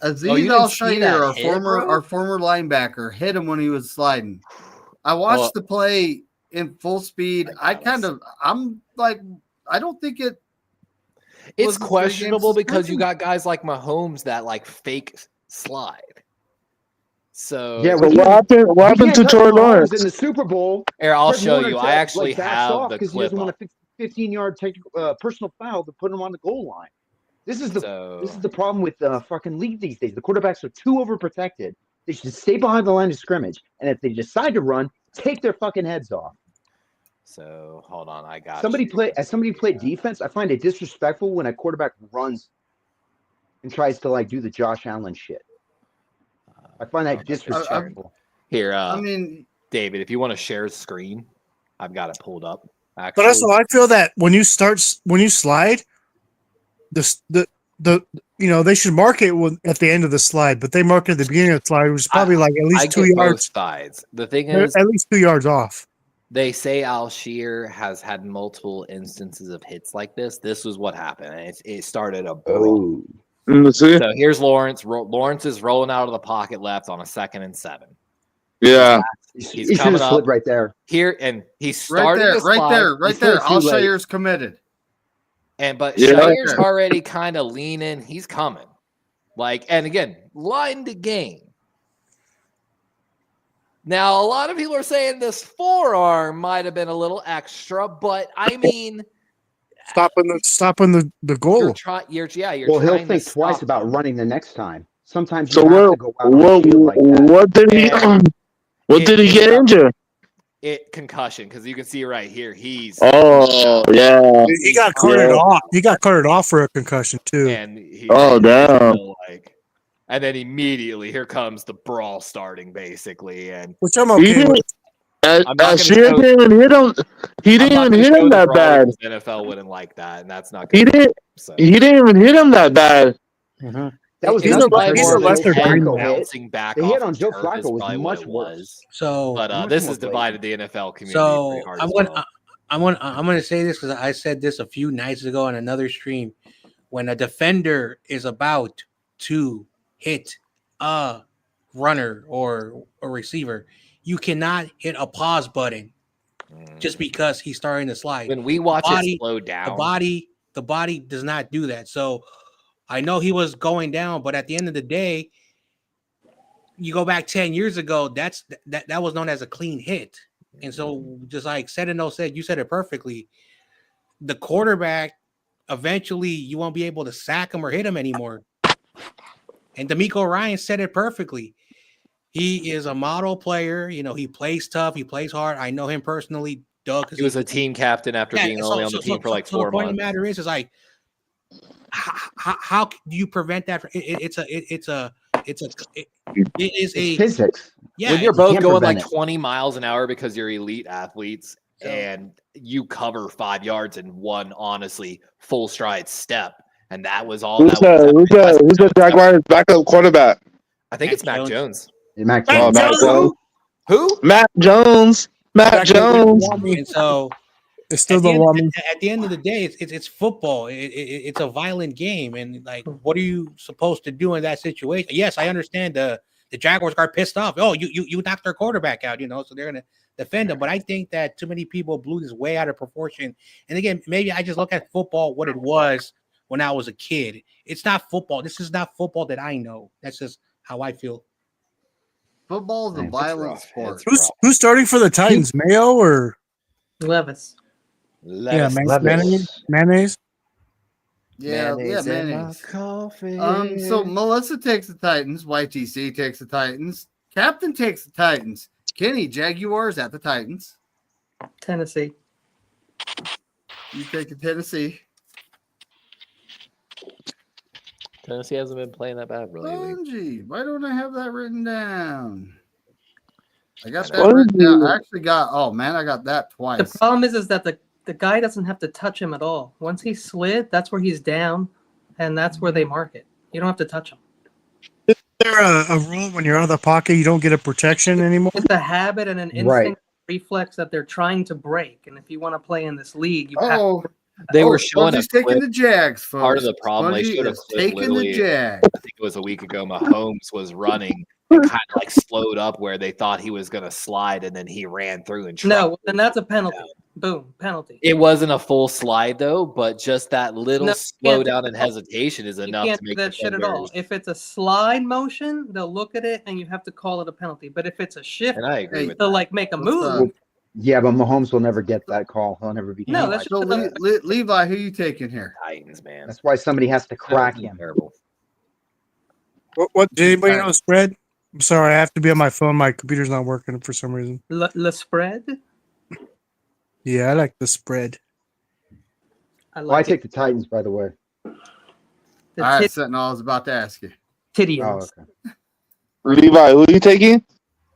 Aziz Al-Shaair, our former linebacker, hit him when he was sliding. I watched the play in full speed. I'm like, I don't think it's questionable because you got guys like Mahomes that like fake slide. So yeah, what happened to Trevor Lawrence in the Super Bowl? Here, I'll show you. I actually have the clip. He doesn't want a 15-yard personal foul to put him on the goal line. This is the problem with fucking league these days. The quarterbacks are too overprotected. They should stay behind the line of scrimmage, and if they decide to run, take their fucking heads off. So hold on, I got somebody play defense. I find it disrespectful when a quarterback runs and tries to like do the Josh Allen shit. I find that disrespectful. Here, I mean, David, if you want to share the screen, I've got it pulled up. Actually, But also, I feel that when you slide, the they should mark it at the end of the slide, but they mark it at the beginning of the slide, which is probably like at least I 2 get both yards. sides. The thing They're is, at least 2 yards off. they say Alshear has had multiple instances of hits like this. This was what happened. And it started a brawl. See? So here's Lawrence. Lawrence is rolling out of the pocket left on a 2nd and 7. Yeah. He's coming up right there. here, and he's right starting there, to slide. right there. Alshair's committed. But Yeah. Shire's already kind of leaning. He's coming. And again, line the game. Now, a lot of people are saying this forearm might have been a little extra, but I mean, stopping the goal. You're trying. Well, he'll think twice about running the next time. Sometimes So you have to go out on the field like that. What did he get injured? Concussion, because you can see right here, he's yeah. He got carted off. He got carted off for a concussion too. And damn. And then immediately here comes the brawl starting, basically. And which I'm okay with. Alshear didn't even hit him. He didn't even hit him that bad. NFL wouldn't like that, and that's not good. He didn't even hit him that bad. Mm-hmm. That was he's a lesser bouncing back. The off hit on Joe turf Flacco was much worse. So, but this has divided the NFL community. So I'm going to say this because I said this a few nights ago on another stream. When a defender is about to hit a runner or a receiver, you cannot hit a pause button just because he's starting to slide. When we watch it slow down, the body does not do that. So I know he was going down, but at the end of the day, you go back 10 years ago, that was known as a clean hit. And so just like Sedano said, you said it perfectly. The quarterback, eventually you won't be able to sack him or hit him anymore. And D'Amico Ryan said it perfectly. He is a model player. He plays tough. He plays hard. I know him personally, Doug. He was a team captain after being only on the team for 4 months. The point of the matter is like, how do you prevent that? It is physics. Yeah, when you're both going like 20 miles an hour because you're elite athletes, and you cover 5 yards in one honestly full stride step, and that was all. Who's the Jaguars' backup quarterback? I think it's Mac Jones. Mac Jones. Who? Mac Jones. And so. It's still at the end of the day, it's football. It's a violent game, and like, what are you supposed to do in that situation? Yes, I understand the Jaguars got pissed off. Oh, you knocked their quarterback out, so they're gonna defend him. But I think that too many people blew this way out of proportion. And again, maybe I just look at football what it was when I was a kid. It's not football. This is not football that I know. That's just how I feel. Football is a violent sport. Who's starting for the Titans? Mayo or Levis? Yeah, mayonnaise. Yeah, mayonnaise. So Melissa takes the Titans. YTC takes the Titans. Captain takes the Titans. Kenny, Jaguars at the Titans. Tennessee. You take the Tennessee. Tennessee hasn't been playing that bad, really. Bungie, why don't I have that written down? I got that written down. I actually got. Oh man, I got that twice. The problem is that the guy doesn't have to touch him at all. Once he slid, that's where he's down, and that's where they mark it. You don't have to touch him. Is there a rule when you're out of the pocket you don't get a protection anymore? It's a habit and an instinct reflex that they're trying to break. And if you want to play in this league, you have to. They were showing us taking the Jags. Folks. Part of the problem they showed us taking the Jags. I think it was a week ago. Mahomes was running and kind of like slowed up where they thought he was going to slide, and then he ran through and no, then that's a penalty. Boom, penalty. It wasn't a full slide though, but just that little slowdown and hesitation is enough to make that shit at all. If it's a slide motion, they'll look at it and you have to call it a penalty. But if it's a shift, and I agree with they'll like make a move. Yeah, but Mahomes will never get that call. He'll never be. No, that's so Levi. Who you taking here? Titans, man. That's why somebody has to crack him. Terrible. What? Did anybody know the spread? I'm sorry, I have to be on my phone. My computer's not working for some reason. The spread? Yeah, I like the spread. I take the Titans, by the way. All right, Sentinel, I was about to ask you. Tidians. Levi, who are you taking?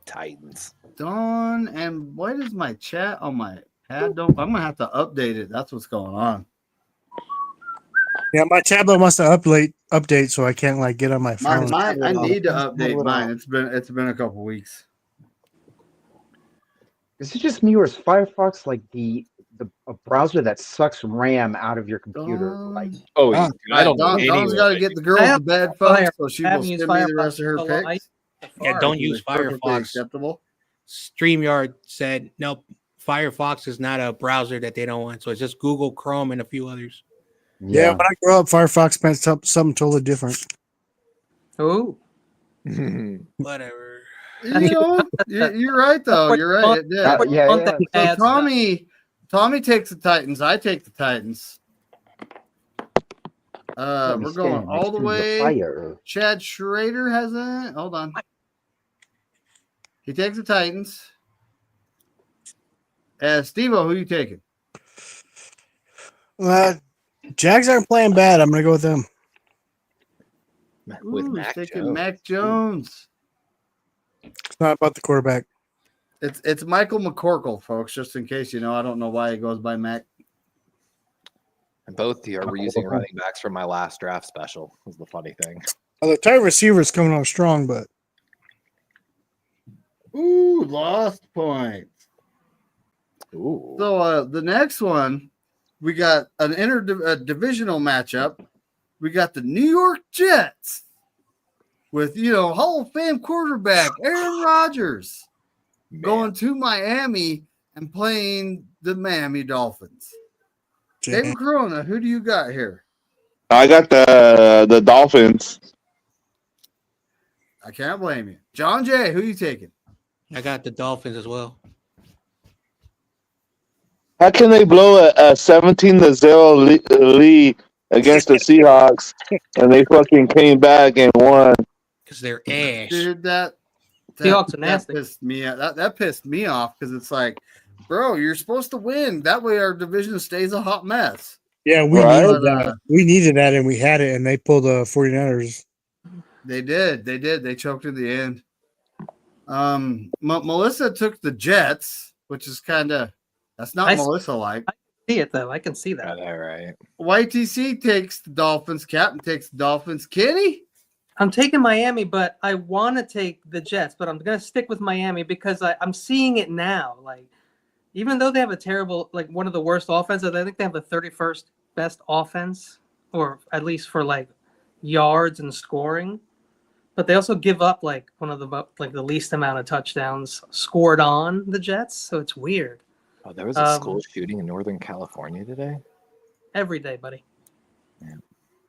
Titans. Dawn, and why does my chat on my pad don't? I'm gonna have to update it. That's what's going on. Yeah, my tablet wants to update, so I can't like get on my phone. I need to update mine. It's been a couple weeks. Is it just me, or is Firefox like a browser that sucks RAM out of your computer? Like, I don't know. Dawn's got to get the girl to bed, folks, so she will send me the rest of her Firefox picks. Yeah, don't use Perfectly Firefox. acceptable. StreamYard said nope. Firefox is not a browser that they don't want, so it's just Google, Chrome, and a few others. Yeah, when I grew up, Firefox meant something totally different. Oh, Whatever. You know, you're right though. You're right. It did. Yeah. So Tommy takes the Titans. I take the Titans. We're going all the way. Chad Schrader has it. Hold on. He takes the Titans. Steve-O, who are you taking? Jags aren't playing bad. I'm going to go with them. With Mac taking Mac Jones. It's not about the quarterback. It's Michael McCorkle, folks, just in case you know. I don't know why he goes by Mac. And both are using running backs from my last draft special, was the funny thing. Well, the tight receiver is coming on strong, but. Ooh, lost points. Ooh. So the next one, we got an divisional matchup. We got the New York Jets with, Hall of Fame quarterback Aaron Rodgers going to Miami and playing the Miami Dolphins. David Corona, who do you got here? I got the Dolphins. I can't blame you. John Jay, who you taking? I got the Dolphins as well. How can they blow a 17-0 lead against the Seahawks and they fucking came back and won? Because they're ass. Dude, that Seahawks are nasty. Pissed me off. That pissed me off because it's like, bro, you're supposed to win. That way our division stays a hot mess. Yeah, we needed that. We needed that, and we had it, and they pulled the 49ers. They did. They choked in the end. Melissa took the Jets, which is that's not Melissa-like. I see it, though. I can see that. All right. YTC takes the Dolphins. Captain takes the Dolphins. Kenny? I'm taking Miami, but I want to take the Jets, but I'm going to stick with Miami because I'm seeing it now. Like, even though they have a terrible, like one of the worst offenses, I think they have the 31st best offense, or at least for like yards and scoring. But they also give up like one of the least amount of touchdowns scored on the Jets. So it's weird. Oh, there was a school shooting in Northern California today? Every day, buddy. Yeah.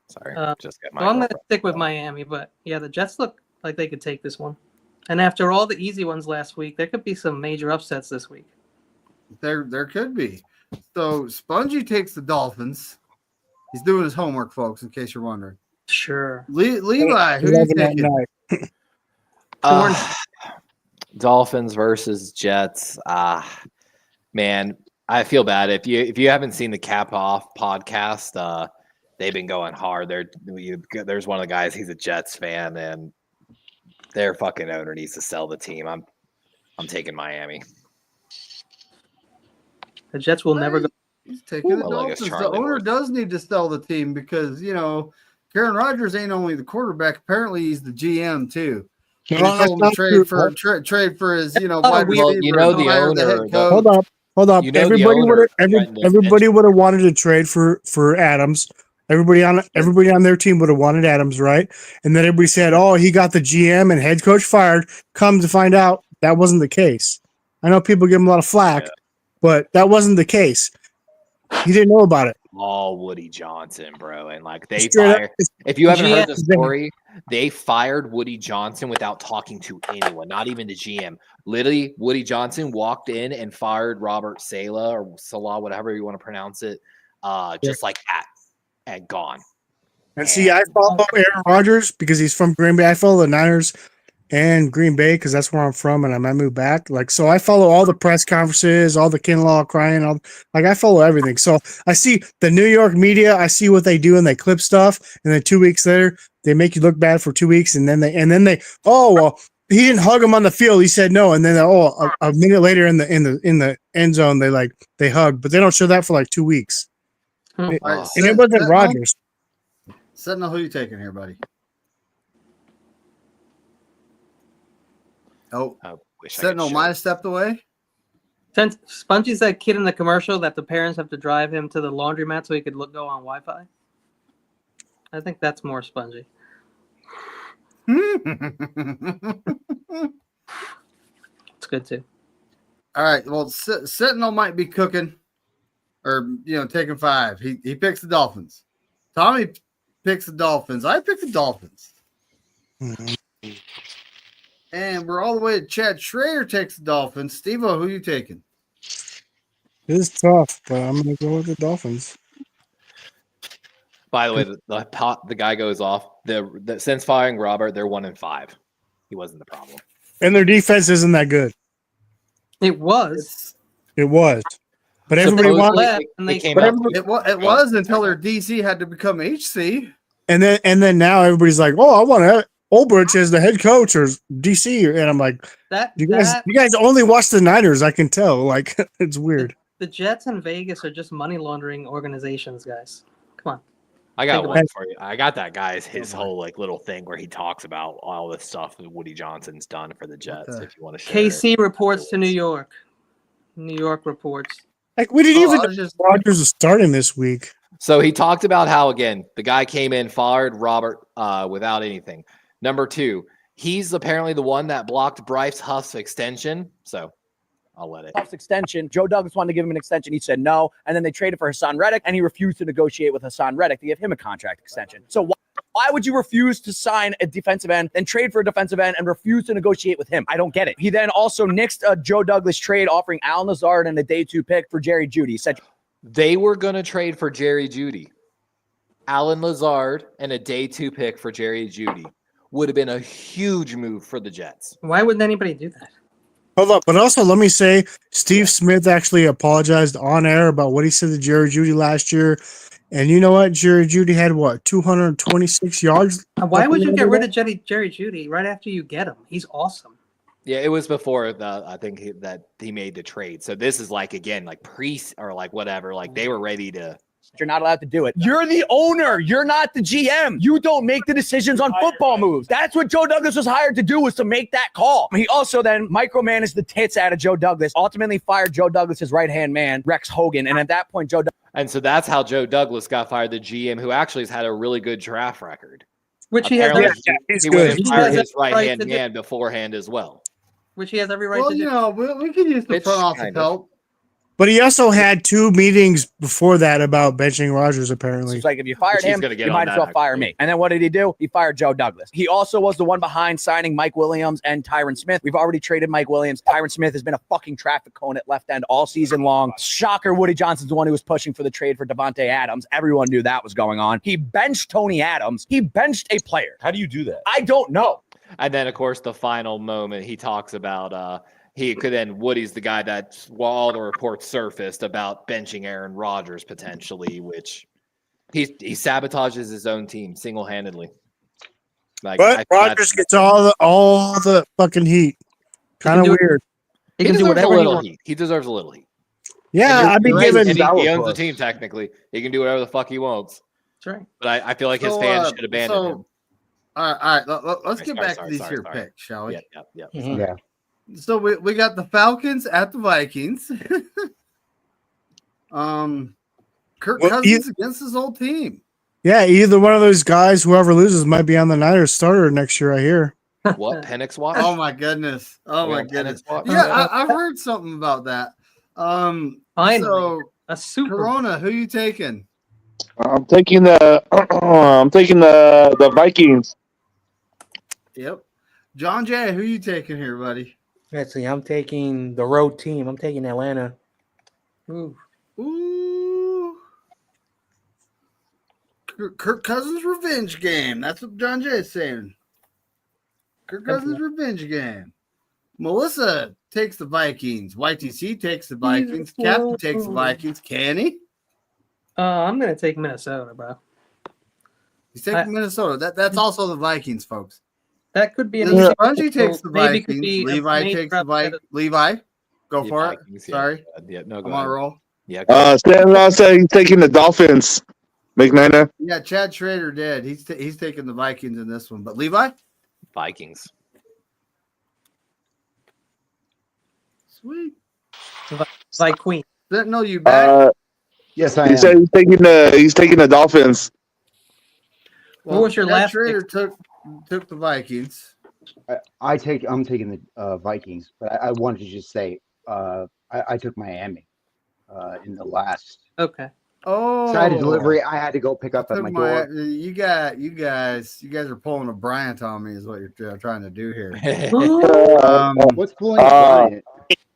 Sorry. Just get I'm going to stick with Miami, but yeah, the Jets look like they could take this one. And after all the easy ones last week, there could be some major upsets this week. There could be. So Spongy takes the Dolphins. He's doing his homework, folks, in case you're wondering. Sure. Levi, who do you taking? Dolphins versus Jets. Man, I feel bad. If you haven't seen the Cap Off podcast, they've been going hard. There's one of the guys, he's a Jets fan, and their fucking owner needs to sell the team. I'm taking Miami. The Jets will never go. He's taking the Dolphins. The owner does need to sell the team because, Aaron Rodgers ain't only the quarterback. Apparently, he's the GM, too. He told him to trade for his, wide receiver. The owner. Hold up. Everybody would have wanted to trade for Adams. Everybody on their team would have wanted Adams, right? And then everybody said, "Oh, he got the GM and head coach fired." Come to find out, that wasn't the case. I know people give him a lot of flack, but that wasn't the case. He didn't know about it. All Woody Johnson, bro, and like they fired. If you haven't heard the story, they fired Woody Johnson without talking to anyone, not even the GM. Literally, Woody Johnson walked in and fired Robert Saleh or Salah, whatever you want to pronounce it, just like that, and gone. And see, I follow Aaron Rodgers because he's from Green Bay. I follow the Niners and Green Bay because that's where I'm from, and I might move back. Like, so I follow all the press conferences, all the Kinlaw crying, I follow everything. So I see the New York media, I see what they do, and they clip stuff, and then 2 weeks later, they make you look bad for 2 weeks, and then they, oh well, he didn't hug him on the field. He said no, and then a minute later in the end zone they hugged, but they don't show that for like 2 weeks. All right, And it wasn't Rodgers. Sentinel, who you taking here, buddy? Oh, Sentinel might have stepped away. Since Spongy's that kid in the commercial that the parents have to drive him to the laundromat so he could go on Wi-Fi. I think that's more Spongy. It's good too. All right. Well, Sentinel might be cooking, or taking 5. He picks the Dolphins. Tommy picks the Dolphins. I pick the Dolphins. Mm-hmm. And we're all the way to Chad Schrader takes the Dolphins. Steve-O, who you taking? It's tough, but I'm going to go with the Dolphins. By the way, the guy goes off. Since firing Robert, they're 1-5. He wasn't the problem. And their defense isn't that good. It was. But everybody wanted it was until their DC had to become HC. And then now everybody's like, oh, I want Ulbrich as the head coach or DC. And I'm like, you guys only watch the Niners. I can tell. Like, it's weird. The Jets and Vegas are just money laundering organizations, guys. Come on. I got one for you. I got that guy's his whole little thing where he talks about all the stuff that Woody Johnson's done for the Jets. If you want to share KC reports to New York. New York reports. Like we didn't even know Rodgers was starting this week. So he talked about how again the guy came in, fired Robert without anything. Number 2, he's apparently the one that blocked Bryce Huff's extension. So I'll let it. Huff's extension. Joe Douglas wanted to give him an extension. He said no. And then they traded for Hassan Reddick, and he refused to negotiate with Hassan Reddick to give him a contract extension. So why would you refuse to sign a defensive end, then trade for a defensive end, and refuse to negotiate with him? I don't get it. He then also nixed a Joe Douglas trade offering Al Lazard and a day 2 pick for Jerry Jeudy. He said they were going to trade for Jerry Jeudy. Alan Lazard and a day 2 pick for Jerry Jeudy would have been a huge move for the Jets. Why wouldn't anybody do that? Hold up, but also let me say, Steve Smith actually apologized on air about what he said to Jerry Jeudy last year. And you know what? Jerry Jeudy had 226 yards. Why would you get rid of Jerry Jeudy right after you get him? He's awesome. Yeah, it was before I think he made the trade. So this is whatever. Like they were ready to. You're not allowed to do it. You're the owner. You're not the GM. You don't make the decisions on football moves. That's what Joe Douglas was hired to do, was to make that call. He also then micromanaged the tits out of Joe Douglas, ultimately fired Joe Douglas's right-hand man, Rex Hogan. And at that point, and so that's how Joe Douglas got fired, the GM, who actually has had a really good draft record. Which he has. He would have fired his right-hand man beforehand as well. Which he has every right to do. We could use the front office help. But he also had 2 meetings before that about benching Rodgers, apparently. It's like, if you fired him, you might as well fire me. And then what did he do? He fired Joe Douglas. He also was the one behind signing Mike Williams and Tyron Smith. We've already traded Mike Williams. Tyron Smith has been a fucking traffic cone at left end all season long. Shocker, Woody Johnson's the one who was pushing for the trade for Devontae Adams. Everyone knew that was going on. He benched Tony Adams. He benched a player. How do you do that? I don't know. And then, of course, the final moment, he talks about Woody's the guy that, all the reports surfaced about benching Aaron Rodgers potentially, which he sabotages his own team single-handedly. But Rodgers gets all the fucking heat. Kind of weird. He can do whatever he wants. He deserves a little heat. Yeah, I've been given. He owns the team technically. He can do whatever the fuck he wants. That's right. But I feel like his fans should abandon him. All right. Let's get back to these picks, shall we? Yeah. Mm-hmm. Yeah. So we got the Falcons at the Vikings. Kirk Cousins against his old team. Yeah, either one of those guys, whoever loses, might be on the Niners starter next year, I hear. What? Penix watch? Oh my goodness. Yeah, I've heard something about that. Finally, so a super Corona, who you taking? I'm taking the Vikings. Yep. John Jay, who you taking here, buddy? Let's see. I'm taking the road team. I'm taking Atlanta. Ooh. Kirk Cousins revenge game. That's what John Jay is saying. Kirk Cousins revenge game. Melissa takes the Vikings. YTC takes the Vikings. Captain takes the Vikings. Can he? I'm going to take Minnesota, bro. He's taking Minnesota. That's also the Vikings, folks. That could be an If easy. Spongy takes the Maybe Vikings, could be a Levi major takes the upset. Levi, go Yeah, for Vikings, it. Sorry, no, go I'm on a ahead. roll. Yeah, go ahead. Stan said he's taking the Dolphins. McNiner. Yeah, Chad Schrader did. He's taking the Vikings in this one, but Levi, Vikings. sweet. Like Queen. Didn't know you back. Yes, I He am. said he's taking the Dolphins. Well, What was your Chad last Schrader pick? took the Vikings. I'm taking the Vikings, but I wanted to just say I took Miami in the last. Okay. Oh, So I had a delivery. I had to go pick up at took my door. You guys are pulling a Bryant on me, is what you're trying to do here. What's pulling a Bryant?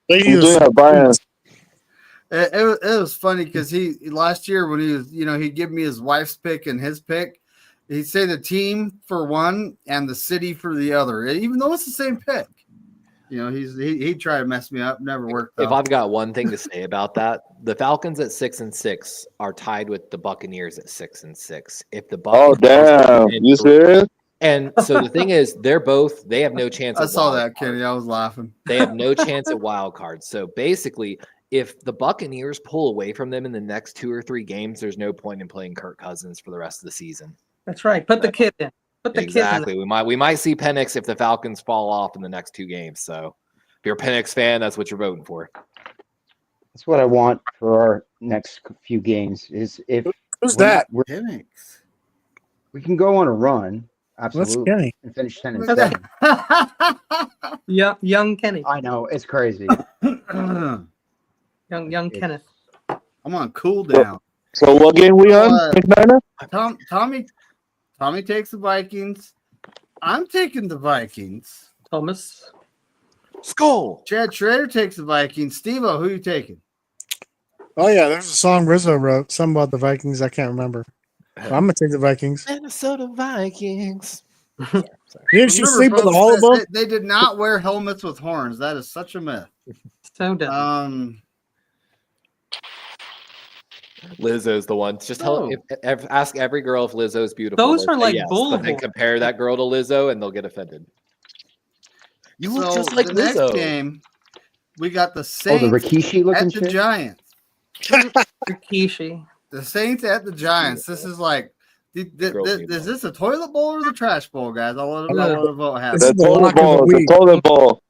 He's doing a Brian. It was funny because he last year when he was, he'd give me his wife's pick and his pick. He'd say the team for one and the city for the other, even though it's the same pick. He'd try to mess me up. Never worked. If I've got one thing to say about that, the Falcons at 6-6 are tied with the Buccaneers at 6-6. If the Buccaneers damn, you serious? And so the thing is, they have no chance. I saw that, Kenny. I was laughing. They have no chance at wild cards. So basically, if the Buccaneers pull away from them in the next 2 or 3 games, there's no point in playing Kirk Cousins for the rest of the season. That's right. Put the kid in. Exactly. We might see Penix if the Falcons fall off in the next 2 games. So if you're a Penix fan, that's what you're voting for. That's what I want for our next few games. Is if who's that? Penix. We can go on a run, absolutely, Kenny? and finish 10-7. Yeah, young Kenny. I know it's crazy. young Kenneth. I'm on cool down. So what game we on? Tommy takes the Vikings. I'm taking the Vikings. Thomas. Skull. Chad Schrader takes the Vikings. Steve-O, who you taking? Oh yeah, there's a song Rizzo wrote, something about the Vikings. I can't remember. But I'm gonna take the Vikings. Minnesota Vikings. Didn't you sleep with all of them? They did not wear helmets with horns. That is such a myth. So dumb. Lizzo's the one. Just ask every girl if Lizzo's beautiful. Those are like but then compare that girl to Lizzo, and they'll get offended. You look just like the Lizzo. Next game, we got the Saints the Rikishi looking at the shit? Giants. Rikishi. The Saints at the Giants. This is like, is this a toilet bowl or the trash bowl, guys? I want to vote. The toilet bowl. The toilet bowl.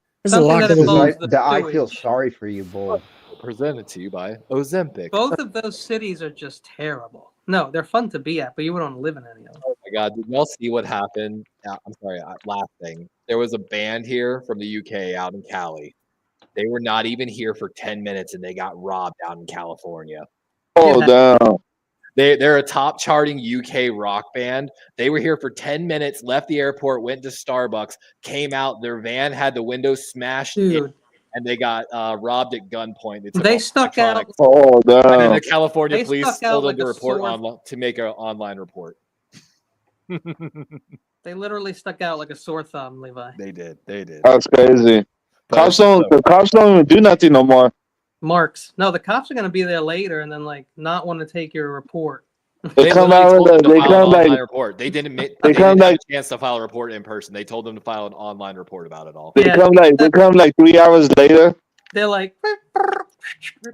I feel sorry for you, boy. Presented to you by Ozempic. Both of those cities are just terrible. No, they're fun to be at, but you wouldn't live in any of them. Oh my God. Did y'all see what happened? I'm sorry, last thing. There was a band here from the UK out in Cali. They were not even here for 10 minutes and they got robbed out in California. Oh, damn. They're a top charting UK rock band. They were here for 10 minutes, left the airport, went to Starbucks, came out. Their van had the windows smashed in, and they got robbed at gunpoint. They stuck out. Oh, damn. And then the California police told them to report to make an online report. They literally stuck out like a sore thumb, Levi. They did. That's crazy. The cops don't even do nothing no more. Marks. No, the cops are going to be there later and then not want to take your report. They come out with report. They didn't have a chance to file a report in person. They told them to file an online report about it all. They come 3 hours later. They're like,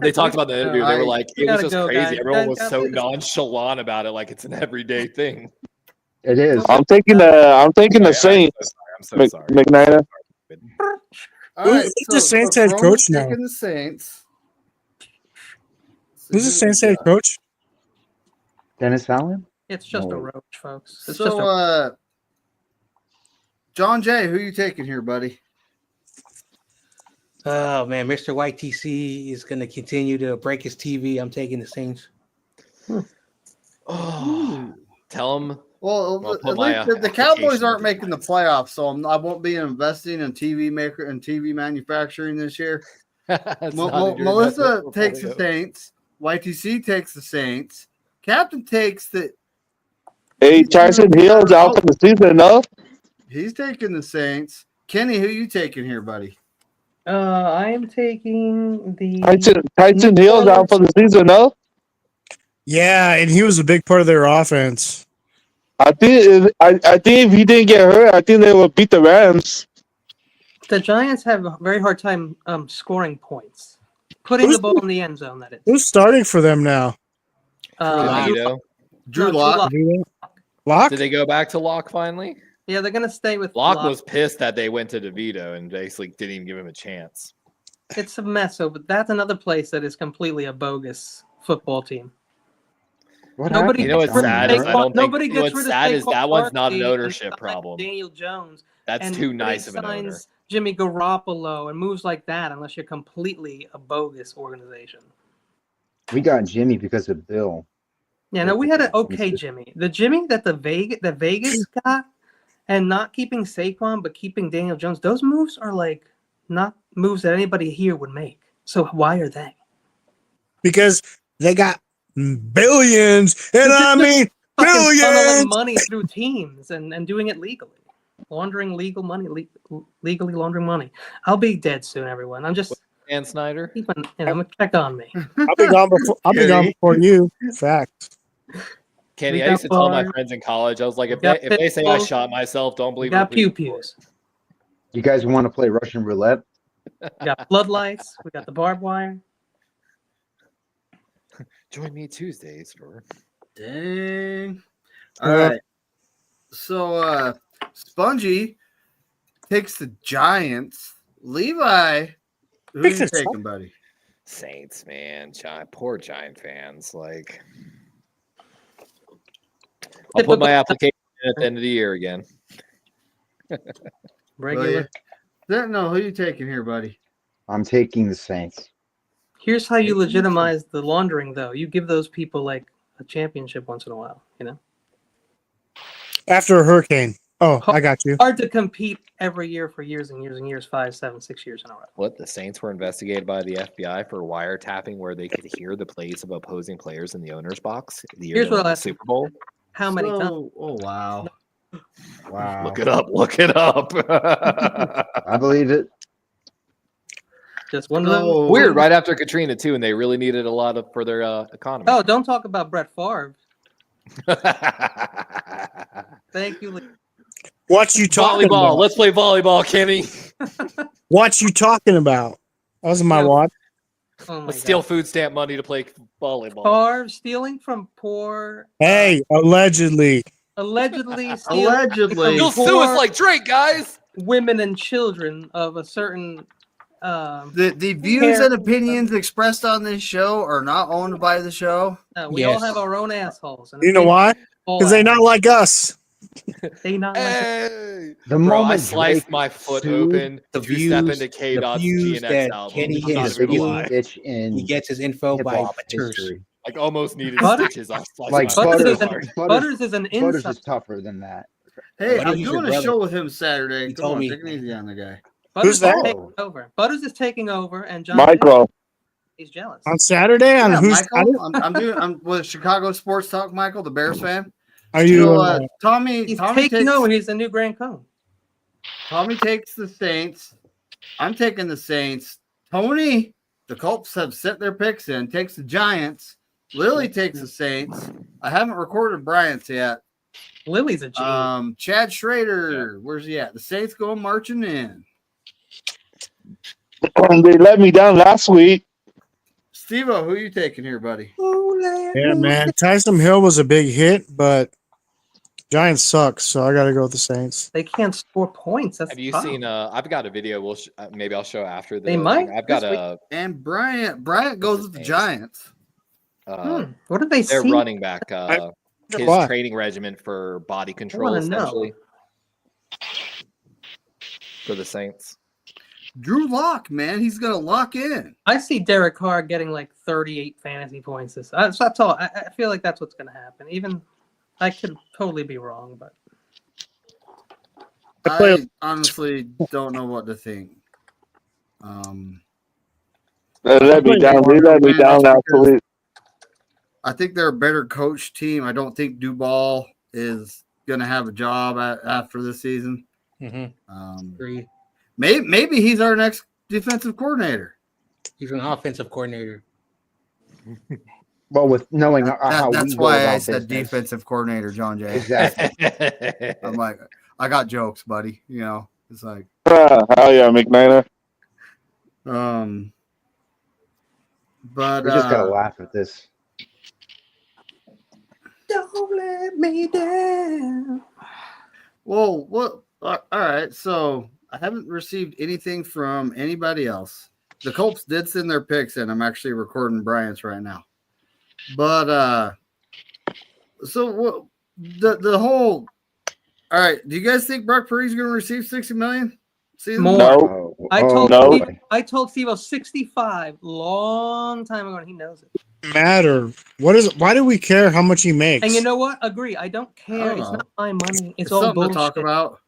they talked about the interview. They were like, it was just crazy. Guys. Everyone was so nonchalant about it, like it's an everyday thing. It is. I'm taking the Saints. I'm so sorry. McNiner. Who's the Saints head coach now? The Saints. Who's the Saints head coach? Dennis Allen? It's just a roach, folks. It's John Jay, who you taking here, buddy? Oh man, Mr. YTC is going to continue to break his TV. I'm taking the Saints. Oh, tell him. Well, the Cowboys aren't making the playoffs, so I won't be investing in TV maker and TV manufacturing this year. Melissa takes the Saints. YTC takes the Saints. Captain takes the. Hey, Tyson Hill's out for the season, no? He's taking the Saints. Kenny, who you taking here, buddy? I'm taking the Tyson Hill's out for the season, no? Yeah, and he was a big part of their offense. I think if he didn't get hurt, I think they would beat the Rams. The Giants have a very hard time scoring points. Putting the ball in the end zone, that is. Who's starting for them now? Drew Lock. Lock? Did they go back to Lock finally? Yeah, they're going to stay with Lock. Was pissed that they went to DeVito and basically didn't even give him a chance. It's a mess. So, but that's another place that is completely a bogus football team. Nobody. You know what's sad is nobody gets rid of that one's not an ownership problem. Daniel Jones. That's too nice of an owner. Jimmy Garoppolo and moves like that, unless you're completely a bogus organization. We got Jimmy because of Bill. Yeah, no, we had an okay Jimmy. The Jimmy that the Vegas got, and not keeping Saquon but keeping Daniel Jones. Those moves are like not moves that anybody here would make. So why are they? Because they got billions, and I mean billions. Funneling money through teams and doing it legally. Laundering legal money, legally laundering money. I'll be dead soon, everyone. I'm just Dan Snyder. Keeping, check on me. I'll be gone before you. Fact. Kenny, I used to tell my friends in college, I was like, if they say I shot myself, don't believe it. Got pew-pews. You guys want to play Russian roulette? We got floodlights. We got the barbed wire. Join me Tuesdays for. Dang. All right. So, Spongy takes the Giants. Levi, who are you taking, buddy? Saints, man. Poor Giant fans. Like, I'll put my application in at the end of the year again. Regular. No, who are you taking here, buddy? I'm taking the Saints. Here's how you legitimize the laundering, though. You give those people like a championship once in a while, you know? After a hurricane. Oh, I got you. Hard to compete every year for years and years and years, 5, 7, 6 years in a row. What? The Saints were investigated by the FBI for wiretapping where they could hear the plays of opposing players in the owner's box the year of the Super Bowl? How many times? Oh, wow. Wow. Look it up. Look it up. I believe it. Just one of those. Weird, right after Katrina, too, and they really needed a lot for their economy. Oh, don't talk about Brett Favre. Thank you. What you talking volleyball. about? Let's play volleyball, Kenny. What you talking about? That was my watch. Let's steal food stamp money to play volleyball. Favre stealing from poor. Hey, allegedly. Allegedly. You'll sue us like Drake, guys. Women and children of a certain. The views and opinions expressed on this show are not owned by the show. We all have our own assholes. You know why? Because they're not like us. They not hey. The moment I sliced my foot open to step into K.Dot's GNX album. Kenny he gets his info by history. Like almost needed stitches off. Like Butters is an insider. Butters is tougher than that. Hey, I'm doing a show with him Saturday. Come on, take it easy on the guy. Who's that? Butters is taking over, and John Michael. He's jealous. On Saturday? On who's Michael? I'm with Chicago Sports Talk, Michael, the Bears fan. Are you Tommy? He's Tommy taking over. He's the new Grand Cone. Tommy takes the Saints. I'm taking the Saints. Tony, the Colts have sent their picks in. Takes the Giants. Lily takes the Saints. I haven't recorded Bryant's yet. Lily's a G. Chad Schrader, where's he at? The Saints going marching in. They let me down last week. Steve-O, who are you taking here, buddy? Yeah, man. Tyson Hill was a big hit, but Giants suck, so I got to go with the Saints. They can't score points. Have you seen? I've got a video. Maybe I'll show after the. They might. I've got a. And Bryant goes with the Giants. What did they see? Their running back. His training regimen for body control, essentially. For the Saints. Drew Lock, man, he's gonna lock in. I see Derek Carr getting like 38 fantasy points. That's all. I feel like that's what's gonna happen. Even I could totally be wrong, but I honestly don't know what to think. They let me down. They let me down last week. I think they're a better coach team. I don't think Duval is gonna have a job after this season. Agree. Maybe he's our next defensive coordinator. He's an offensive coordinator. Well, with knowing how that's we go why about I said business. defensive coordinator John Jay. Exactly. I'm like, I got jokes, buddy. You know, it's like, Hell yeah, McNiner. but We just gotta laugh at this. Don't let me down. Well, what? All right. So I haven't received anything from anybody else. The Colts did send their picks in. I'm actually recording Bryant's right now. But so what? The whole. All right. Do you guys think Brock Purdy's going to receive $60 million? More. No. I told no. Steve 65 long time ago, and he knows it. Matter. What is? Why do we care how much he makes? And you know what? Agree. I don't care. I don't It's know. not my money. It's It's all something bullshit. to talk about.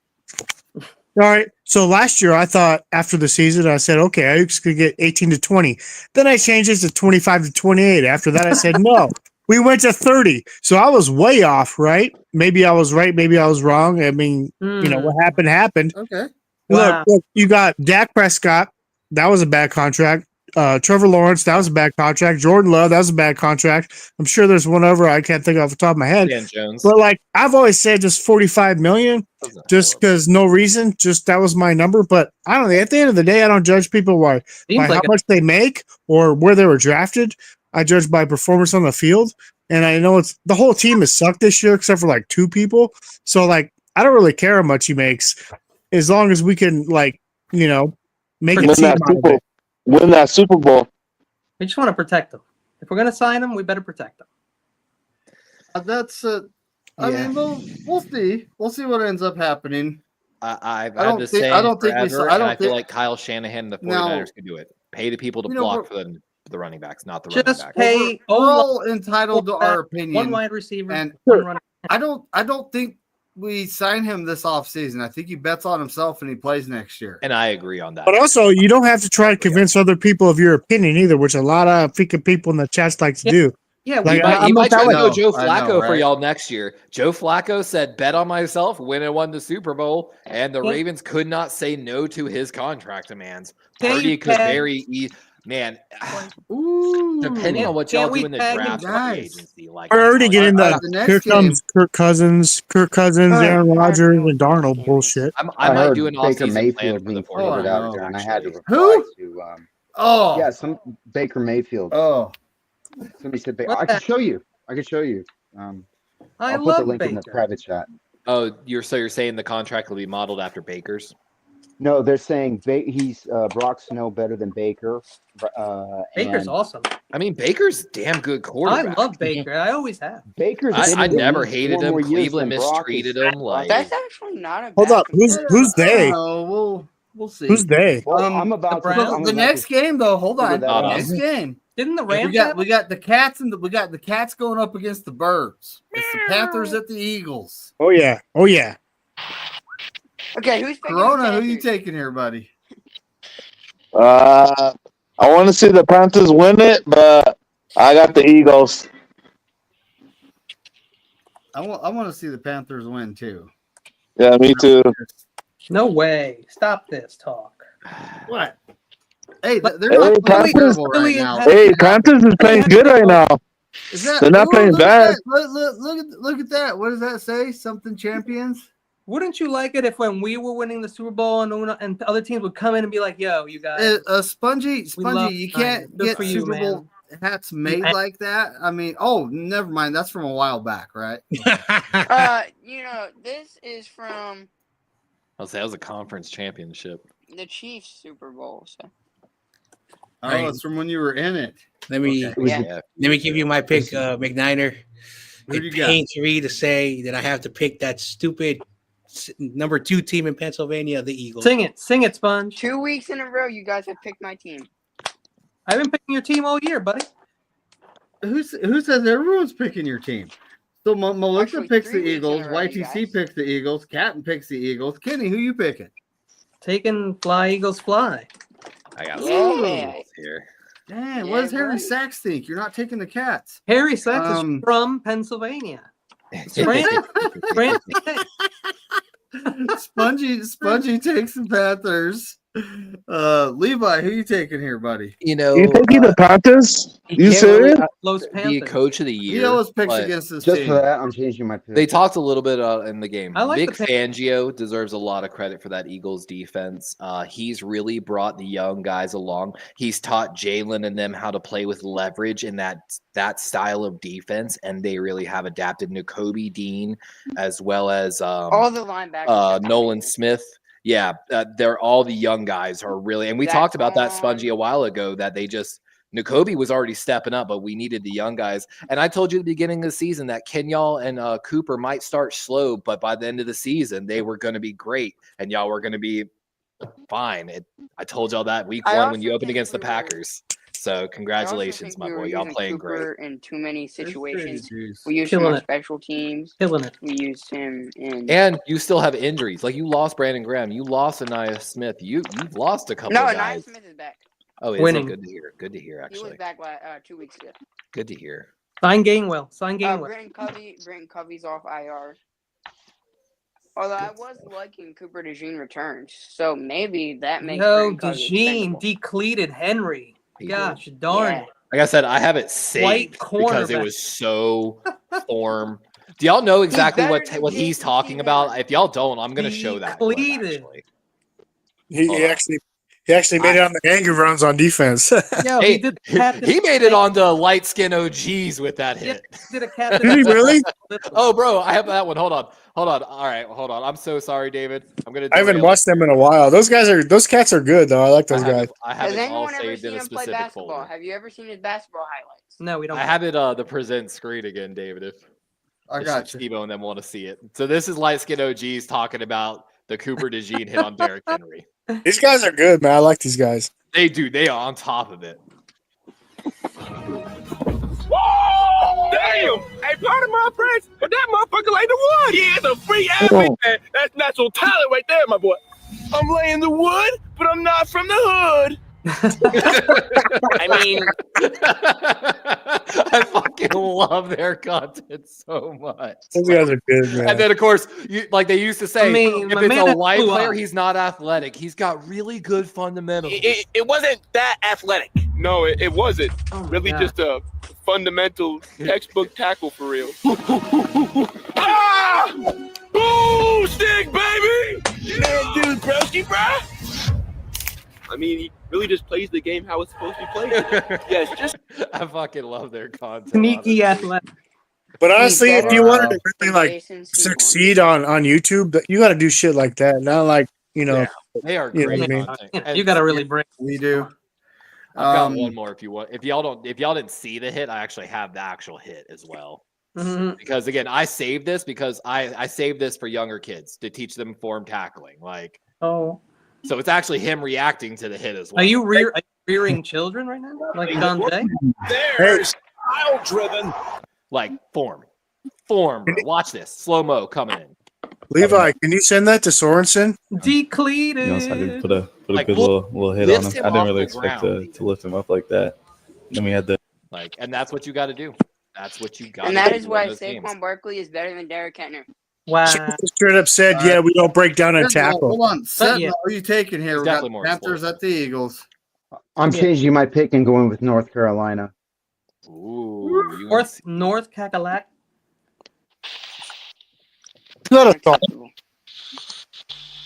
All right. So last year I thought after the season I said, okay, Ayuk's could get 18 to 20. Then I changed it to 25 to 28. After that I said no. We went to 30. So I was way off, right? Maybe I was right, maybe I was wrong. I mean, you know, what happened. Okay. Wow. Look, you got Dak Prescott. That was a bad contract. Trevor Lawrence, that was a bad contract. Jordan Love, that was a bad contract. I'm sure there's one over I can't think off the top of my head. Dan Jones. But like I've always said, just $45 million, just because no reason. Just that was my number. But I don't know. At the end of the day, I don't judge people by how much they make or where they were drafted. I judge by performance on the field. And I know it's the whole team has sucked this year except for like 2 people. So like I don't really care how much he makes, as long as we can like make a team out of it. Win that Super Bowl. We just want to protect them. If we're gonna sign them, we better protect them. That's I mean, we'll see. We'll see what ends up happening. I've I had don't this think- saying I don't think we forever, saw- I and don't I feel think- like Kyle Shanahan and the 49ers could do it. Pay the people to You know, block for the running backs, not the Just running backs. pay We're all entitled to our opinion. one wide receiver, And one running. I don't think we sign him this offseason. I think he bets on himself and he plays next year. And I agree on that. But also, you don't have to try to convince other people of your opinion either, which a lot of freaking people in the chats like to do. Yeah, Like, He might try to go Joe I know, Flacco for right? y'all next year. Joe Flacco said, bet on myself, win and won the Super Bowl, and the Yeah. Ravens could not say no to his contract demands. Can't Purdy you could tag- very man, Ooh. depending on what Can't y'all we do in the tag him, draft guys? free agency. Like, We're already I'm getting telling the the next here game. comes Kirk Cousins, Aaron Rodgers, and Darnold bullshit. I I might heard do an Baker offseason plan Mayfield for the being 49ers. floated out there, and I had to actually. reply Who? to Oh. yeah, some Baker Mayfield. Oh. Somebody said What I the- can show you. I I I'll put love the link in the Baker. private chat. Oh, you're saying the contract will be modeled after Baker's? No, they're saying he's Brock's no better than Baker. Baker's and awesome. I mean, Baker's damn good quarterback. I love Baker. I always have. Baker's I been in the never league hated 4 him. more years Cleveland than Brock mistreated is- him. Like, That's actually not a Hold bad up, who's they? No, we'll see. Who's they? Well, I'm about to. Browns? I'm The about next to game though, hold figure on. that The out. next game. Didn't the We Rams got have? we got the Cats and we got the Cats going up against the Birds. It's the Panthers at the Eagles. Oh yeah. Okay, who's picking Corona, the who you Panthers? taking here, buddy? I want to see the Panthers win it, but I got the Eagles. I want to see the Panthers win too. Yeah, me too. No way. Stop this talk. What? Hey, they're Hey, not playing Panthers- terrible right now. Hey, Panthers is playing good right now. Is that, They're not playing look bad. At that. Look at that. What does that say? Something champions? Wouldn't you like it if when we were winning the Super Bowl and other teams would come in and be like, "Yo, you guys, Spongy, love you China. can't Good get for you, Super Bowl hats made like that. I mean, oh, never mind. That's from a while back, right? This is from I'll say that was a conference championship. the Chiefs Super Bowl. So. Oh, Right. it's from when you were in it. Let me Okay. Yeah. let me give you my pick, McNiner. Who do It you got? pains me to say that I have to pick that stupid number 2 team in Pennsylvania, the Eagles. sing it, Sponge." 2 weeks in a row, you guys have picked my team. I've been picking your team all year, buddy. Who says everyone's picking your team? So Melissa Actually, picks 3 the weeks in Eagles, a row, you YTC guys. picks the Eagles, Captain picks the Eagles. Kenny, who you picking? Taking Fly Eagles Fly. I got Yeah. some here. Dang, Yeah, what does Harry right. Sachs think? You're not taking the Cats. Harry Sachs Um, is from Pennsylvania. Brand- Spongy takes the Panthers. Levi, who you taking here, buddy? You know, You taking the Panthers? You can't really serious? Los be Panthers. coach of the year. He always picks but against his Just team. for that, I'm changing my pick. They talked a little bit in the game. I like Vic the Fangio deserves a lot of credit for that Eagles defense. He's really brought the young guys along. He's taught Jalen and them how to play with leverage in that style of defense, and they really have adapted. Nakobe Dean, as well as All the linebackers. Nolan Smith. Yeah, they're all the young guys are really, and we Zach talked about that, Bond. Spongy, a while ago, that they just Nakobe was already stepping up, but we needed the young guys. And I told you at the beginning of the season that Kenyal and Cooper might start slow, but by the end of the season, they were going to be great, and y'all were going to be fine. I told y'all that week one when you opened against the Packers. So congratulations, my boy. Y'all playing Cooper great. in too many situations. Jeez. We used him Killing on it. special teams. Killing it. We used him in. And you still have injuries. Like you lost Brandon Graham. You lost Anaya Smith. You've lost a couple No, of Anaya guys. Smith is back. Oh, is Winning. it? Good to hear. Good to hear, He was actually. back 2 weeks ago. Good to hear. Sign Gainwell. Sign Gainwell. Britton Covey's off IR. Although I was liking Cooper DeJean returns, so maybe that makes No, Britton Covey DeJean expendable. depleted Henry. He Gosh darn Yeah. it. Like I said, I have it saved because it cornerback. was so form. Do y'all know exactly better what than he's JCC talking about? Warren. If y'all don't, I'm going to show that clip, Depleted. actually. He Hold on. actually made it on the angry runs on defense. Yo, Hey, he did captain. he made it on the light skin OGs with that Yeah, hit. he did a captain. Did he really? Oh, bro, I have that one. Hold on. All right, hold on. I'm so sorry, David. I'm gonna. I haven't derail watched it them in here. a while. Those cats are good though. I like those guys. I have Has it all anyone ever saved seen in a him play specific basketball? folder. Have you ever seen his basketball highlights? No, we don't. I have it the present screen again, David. If I got you. Steve-O and them want to see it. So this is light skin OGs talking about the Cooper DeJean hit on Derrick Henry. These guys are good, man. I like these guys. They do. They are on top of it. Damn! Hey, pardon my French, but that motherfucker laid the wood. Yeah, it's a free athlete, man. That's natural talent right there, my boy. I'm laying the wood, but I'm not from the hood. I mean, I fucking love their content so much. Those guys are good, man. And then, of course, like they used to say, I mean, if my it's man a has white blue player, eyes. he's not athletic. He's got really good fundamentals. it wasn't that athletic. No, it wasn't. Oh my Really God. just a fundamental textbook tackle for real. Ah! Boo, stick, baby! Yeah, dude, broski, bruh. I mean, he really just plays the game how it's supposed to be played. Yes, just I fucking love their content. Sneaky honestly. athletic. But honestly, if you wanted to really like Jason Seahorn. succeed on YouTube, you got to do shit like that. Not like They are You know great what I mean? content. You got to really bring. We do. I've got one more if you want. If y'all didn't see the hit, I actually have the actual hit as well. Mhm. Because again, I saved this because I saved this for younger kids to teach them form tackling. Like, Oh, so it's actually him reacting to the hit as well. are you rearing children right now? Like John Jay? there's style driven. Like form, bro. Watch this slow mo coming in. Levi, can you send that to Sorensen? Depleted. You know, so I could put a Like, good look, little hit on lift him. him I didn't off really the expect ground. to lift him up like that. Then we had the Like, and that's what you got to do. That's what you got. And that is why Saquon Barkley is better than Derrick Henry. Wow. Straight up said, "Yeah, we don't break down and Sentinel, tackle." hold on. Sentinel, yeah. who are you taking here? He's We got definitely the more Panthers explosive. at the Eagles. I'm Yeah. changing my pick and going with North Carolina. Ooh, North Cackalack. Not a thought. Unacceptable.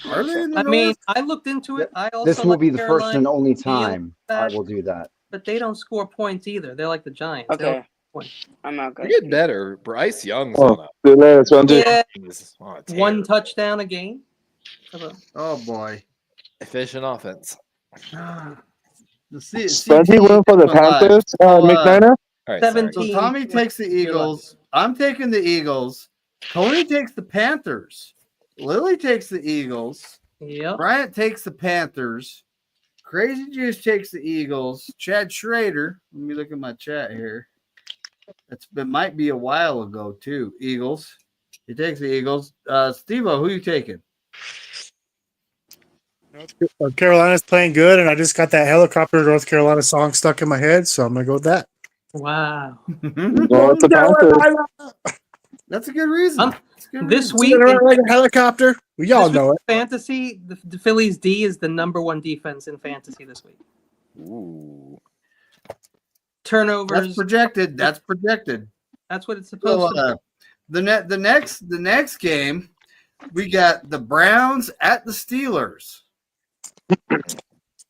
Are they in the I mean, North? I looked into it. I also This will like be the first Carolina, and only time I back, will do that. but they don't score points either. They're like the Giants. They don't Okay. score points. I'm not good. You're getting better. Bryce Young's Oh, on see you later, Spongy. Yeah, a tear. one touchdown a game. Oh boy. Efficient offense. The C- Spongy CT went for the went live. Panthers, McNiner. All right, sorry. 17. So Tommy takes the Eagles. I'm taking the Eagles. Tony takes the Panthers. Lily takes the Eagles. Yep. Bryant takes the Panthers. Crazy Juice takes the Eagles. Chad Schrader. Let me look at my chat here. It might be a while ago too. Eagles. He takes the Eagles. Steve-O, who you taking? Carolina's playing good, and I just got that helicopter North Carolina song stuck in my head, so I'm gonna go with that. Wow. Well, it's the Panthers. That's a good reason. That's a good This reason. week, Like a helicopter. Well, y'all This know week it. in fantasy, the Phillies D is the #1 defense in fantasy this week. Ooh. Turnovers. That's projected. That's projected. That's what it's supposed to be. The next game, we got the Browns at the Steelers.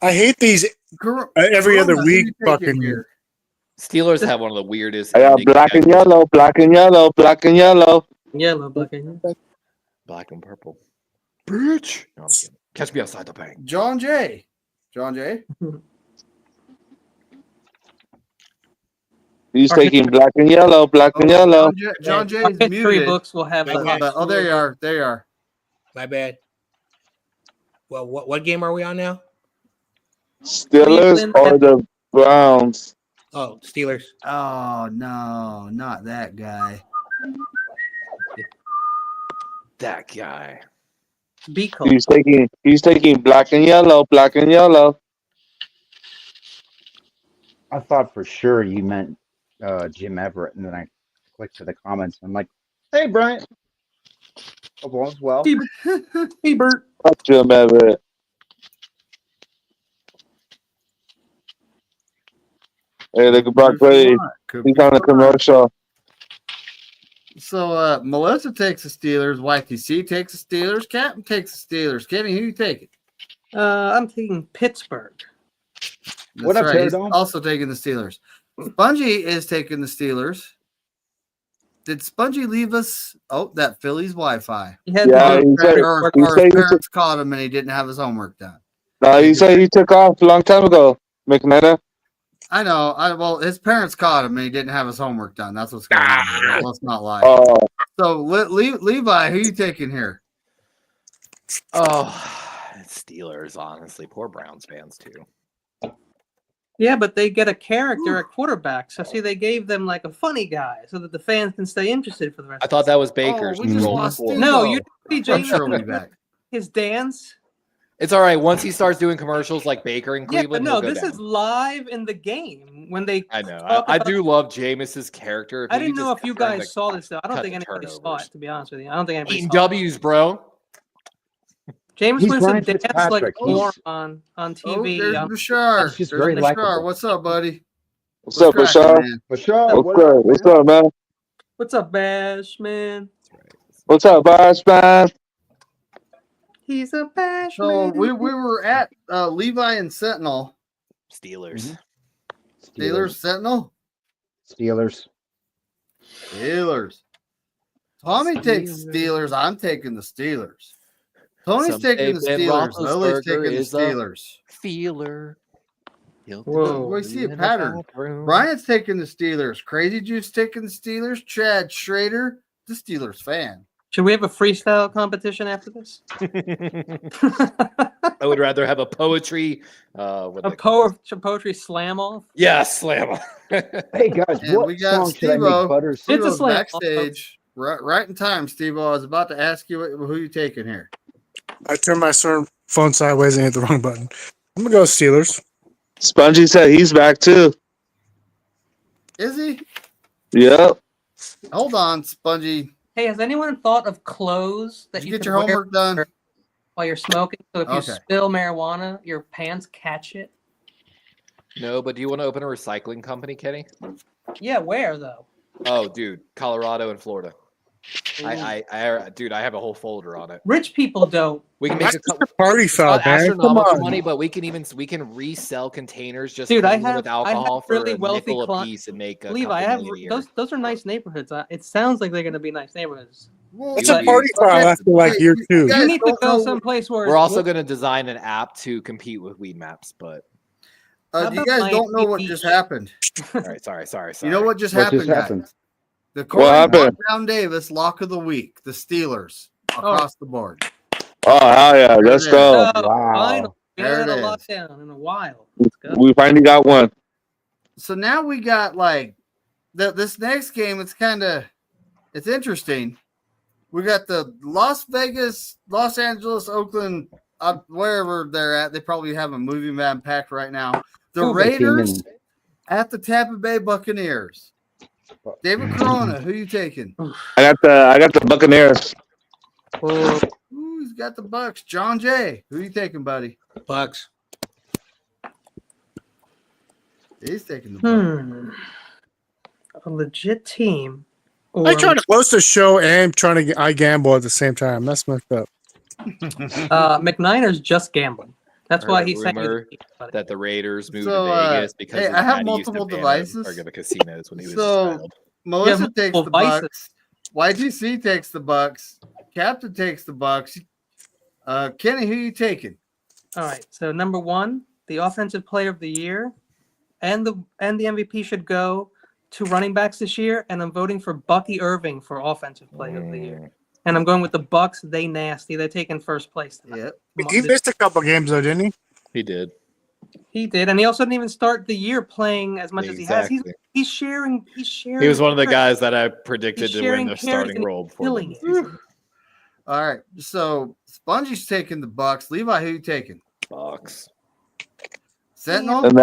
I hate these every other Corona, who week you taking fucking. here? Steelers have one of the weirdest. I got black and yellow, black and yellow, black and yellow. Yellow, black and yellow. Black and purple. Bitch. No, I'm kidding. Catch me outside the bank. John Jay. He's taking black and yellow, black and yellow. John Jay is History muted. books will have Oh, there you are. There you are. My bad. Well, what game are we on now? Steelers or the Browns? Oh, Steelers. Oh no, not that guy. That guy. Be cool. He's taking black and yellow, black and yellow. I thought for sure you meant Jim Everett, and then I clicked to the comments. I'm like, hey, Brian. Hope all's well. Hey, Bert. Fuck Jim Everett. Hey, look at Brock Brady. He's on a commercial. So Melissa takes the Steelers. YTC takes the Steelers. Captain takes the Steelers. Kenny, who you taking? I'm taking Pittsburgh. That's What up, right. He's Pterodome? also taking the Steelers. Spongy is taking the Steelers. Did Spongy leave us? Oh, that Philly's Wi-Fi. Yeah, he said His parents caught him and he didn't have his homework done. no, he said he took off a long time ago, McNair. I know. Well, his parents caught him and he didn't have his homework done. That's what's going on. Let's not lie. Oh. So, Levi, who you taking here? Oh, Steelers, honestly. Poor Browns fans, too. Yeah, but they get a character at quarterback. So, see, they gave them like a funny guy so that the fans can stay interested for the rest I thought that was Baker's. we just lost No, you didn't see I'm sure James we'll be back. his dance. It's all right. Once he starts doing commercials like Baker in Yeah, Cleveland, but no, he'll go this down. is live in the game when they. I know. talk I about- do love Jameis's character. I didn't know if you guys saw this though. I don't cut think the anybody saw turnovers. it. To be honest with you, I don't think anybody Eating saw it. W's, bro. James He's Winston Ryan dance like Fitzpatrick. more He's- on Oh, TV. there's on- Bashar. He's just There's very Bashar. likable. What's up, buddy? What's up, cracking, Bashar? man? Bashar, What's up? What's up, man? What's up, Bash man? What's up, Bash man? He's a Bash So man. we were at Levi and Sentinel. Steelers. Steelers, Sentinel. Steelers. Steelers. Tommy takes the Steelers. I'm taking the Steelers. Tony's Someday taking the Ben Steelers. Lily's Roethlisberger taking the is a Steelers. Feeler. Whoa. We see a pattern. Brian's taking the Steelers. Crazy Juice taking the Steelers. Chad Schrader, the Steelers fan. Should we have a freestyle competition after this? I would rather have a poetry. Poetry slam off. Yeah, slam. Hey guys, And what we got song should I Steve-O. make Butters? It's a Steve-O's slam. backstage. Right in time, Steve-O. I was about to ask you who you taking here. I turned my phone sideways and hit the wrong button. I'm gonna go Steelers. Spongy said he's back too. Is he? Yep. Hold on, Spongy. Hey, has anyone thought of clothes that Did you you get can your wear homework done? while you're smoking? So if you Okay. spill marijuana, your pants catch it. No, but do you want to open a recycling company, Kenny? Yeah, where though? Oh, dude, Colorado and Florida. I have a whole folder on it. Rich people don't. We can make That's a just a party foul, not man. Come astronomical on. money, but we can resell containers just Dude, I filled have- with I alcohol have for really a wealthy nickel a cli- piece and make a Levi, I couple have million a year. those are nice neighborhoods. It sounds like they're going to be nice neighborhoods. Well, That's But- a party foul after like year two. guys You need to don't go know- someplace where We're also going to design an app to compete with Weed Maps, but How you about guys Miami don't know what Beach? just happened. all right, sorry. You know what just What happened, just guys? happened? The What Korey happened? Lockdown Davis lock of the week. The Steelers across the board. Oh, hell yeah. Let's it go. Oh, Wow. finally. We There haven't it had a is. lockdown in a while. Let's go. We finally got one. So now we got like this next game. It's interesting. We got the Las Vegas, Los Angeles, Oakland, wherever they're at. They probably have a movie map packed right now. The Ooh, they came Raiders in. at the Tampa Bay Buccaneers. David Corona, who you taking? I got the Buccaneers. Oh, Ooh, Ooh, he's got the Bucks. John Jay, who you taking, buddy? Bucks. He's taking the Bucks. A legit team. I'm trying to host a show and trying to I gamble at the same time. That's messed up. McNiner's just gambling. That's why he's saying that the Raiders moved to Vegas because I have multiple devices. Or the casinos when he was so a child. Melissa takes the Bucks. YTC takes the Bucks. Captain takes the Bucks. Kenny, who you taking? All right. So number 1, the offensive player of the year, and the MVP should go to running backs this year. And I'm voting for Bucky Irving for offensive player of the year. And I'm going with the Bucks. They nasty. They're taking first place tonight. Yep. He missed a couple games though, didn't he? He did. He did, and he also didn't even start the year playing as much as he has. He's sharing. He was one of the guys that I predicted to win the starting role before. All right, so Spongey's taking the Bucks. Levi, who you taking? Bucks. Sentinel. And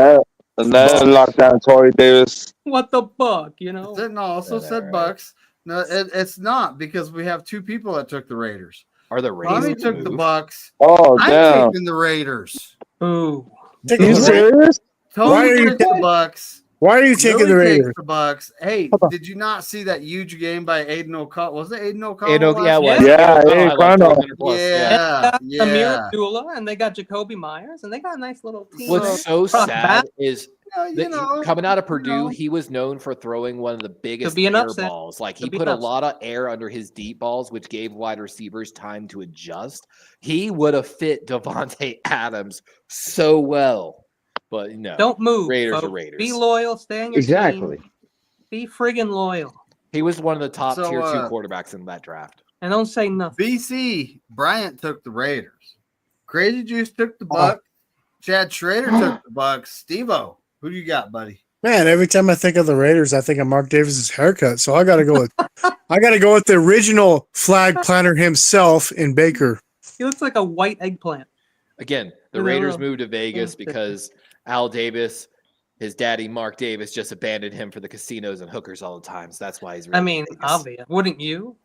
that lockdown Korey Davis. What the fuck, you know? Sentinel also said Bucks. No, it's not because we have 2 people that took the Raiders. Are the Raiders? Tommy took the Bucks. Oh, I'm damn. taking the Raiders. Ooh. Are you serious? Tony took the Bucks. Why are you taking the Raiders? The Bucks. Hey, did you not see that huge game by Aiden O'Connell? Was it Aiden O'Connell? Yeah. Amir Abdullah, and they got Jacoby Myers, and they got a nice little team. What's so sad is coming out of Purdue, he was known for throwing one of the biggest air balls. Like he put a lot of air under his deep balls, which gave wide receivers time to adjust. He would have fit Devontae Adams so well. But no, don't move. Raiders folks. are Raiders. Be loyal. Stay on your team. Be friggin' loyal. He was one of the top tier 2 quarterbacks in that draft. And don't say nothing. BC Bryant took the Raiders. Crazy Juice took the Bucks. Chad Schrader took the Bucks. Steve-O, who do you got, buddy? Man, every time I think of the Raiders, I think of Mark Davis's haircut. So I got to go with the original flag planter himself in Baker. He looks like a white eggplant. Again, the Raiders moved to Vegas because Al Davis, his daddy Mark Davis, just abandoned him for the casinos and hookers all the time. So that's why he's. Really Obvious. Wouldn't you?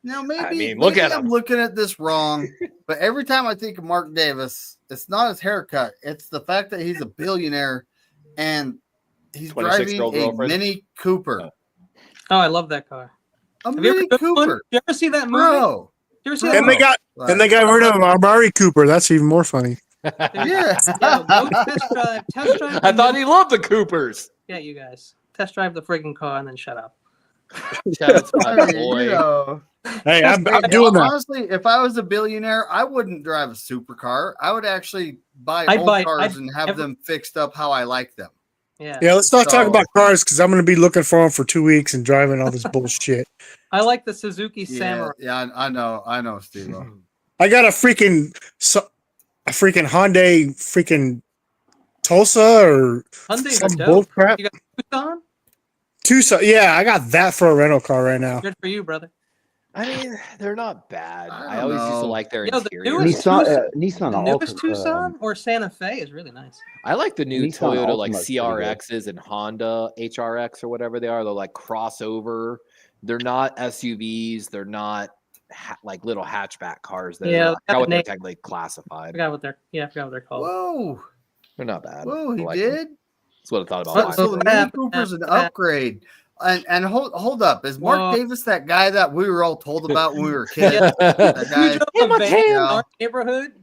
Now maybe I'm looking at this wrong, but every time I think of Mark Davis, it's not his haircut; it's the fact that he's a billionaire and he's driving a Mini Cooper. Oh, I love that car. A Mini Cooper. You ever see that movie? Bro. You ever see that movie? They got rid of Amari Cooper. That's even more funny. Yeah. Test drive. I thought he loved the Coopers. Yeah, you guys. Test drive the friggin' car and then shut up. Shout out to my boy. You know, hey, I'm doing that. Honestly, if I was a billionaire, I wouldn't drive a supercar. I would actually buy old cars and have them fixed up how I like them. Yeah. Let's not talk about cars because I'm going to be looking for them for 2 weeks and driving all this bullshit. I like the Suzuki Samurai. Yeah, I know, Steve. I got a freaking Hyundai freaking Tulsa or some bull crap. You got Tucson? Tucson, yeah, I got that for a rental car right now. Good for you, brother. I mean, they're not bad. I always used to like their interior. Nissan the newest Tucson or Santa Fe is really nice. I like the new Toyota like CRXs and Honda HRX or whatever they are. They're like crossover. They're not SUVs. They're not like little hatchback cars. They're what they're technically classified. I forgot what they're called. Whoa. They're not bad. Whoa, he did? That's what I thought about. So the Mini Cooper's an upgrade. And hold up, is Mark Davis that guy that we were all told about when we were kids? That guy, our neighborhood,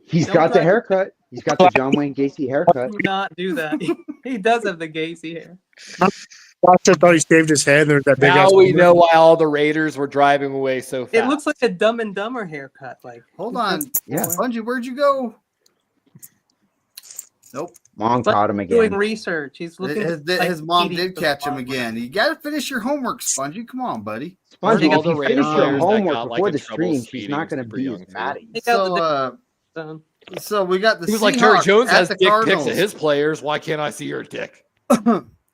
he's got the haircut. He's got the John Wayne Gacy haircut. Do not do that. He does have the Gacy hair. I thought he shaved his head. There's that big. Now we know why all the Raiders were driving away so fast. It looks like a Dumb and Dumber haircut. Like, hold on, Bungie, where'd you go? Nope. Mom caught him again. Doing research. He's looking. His mom did catch him again. You got to finish your homework, Spongy. Come on, buddy. Spongy, if you finish your homework before the stream, she's not going to be as mad at you. So we got the. He was like, Jerry Jones has dick pics of his players. Why can't I see your dick?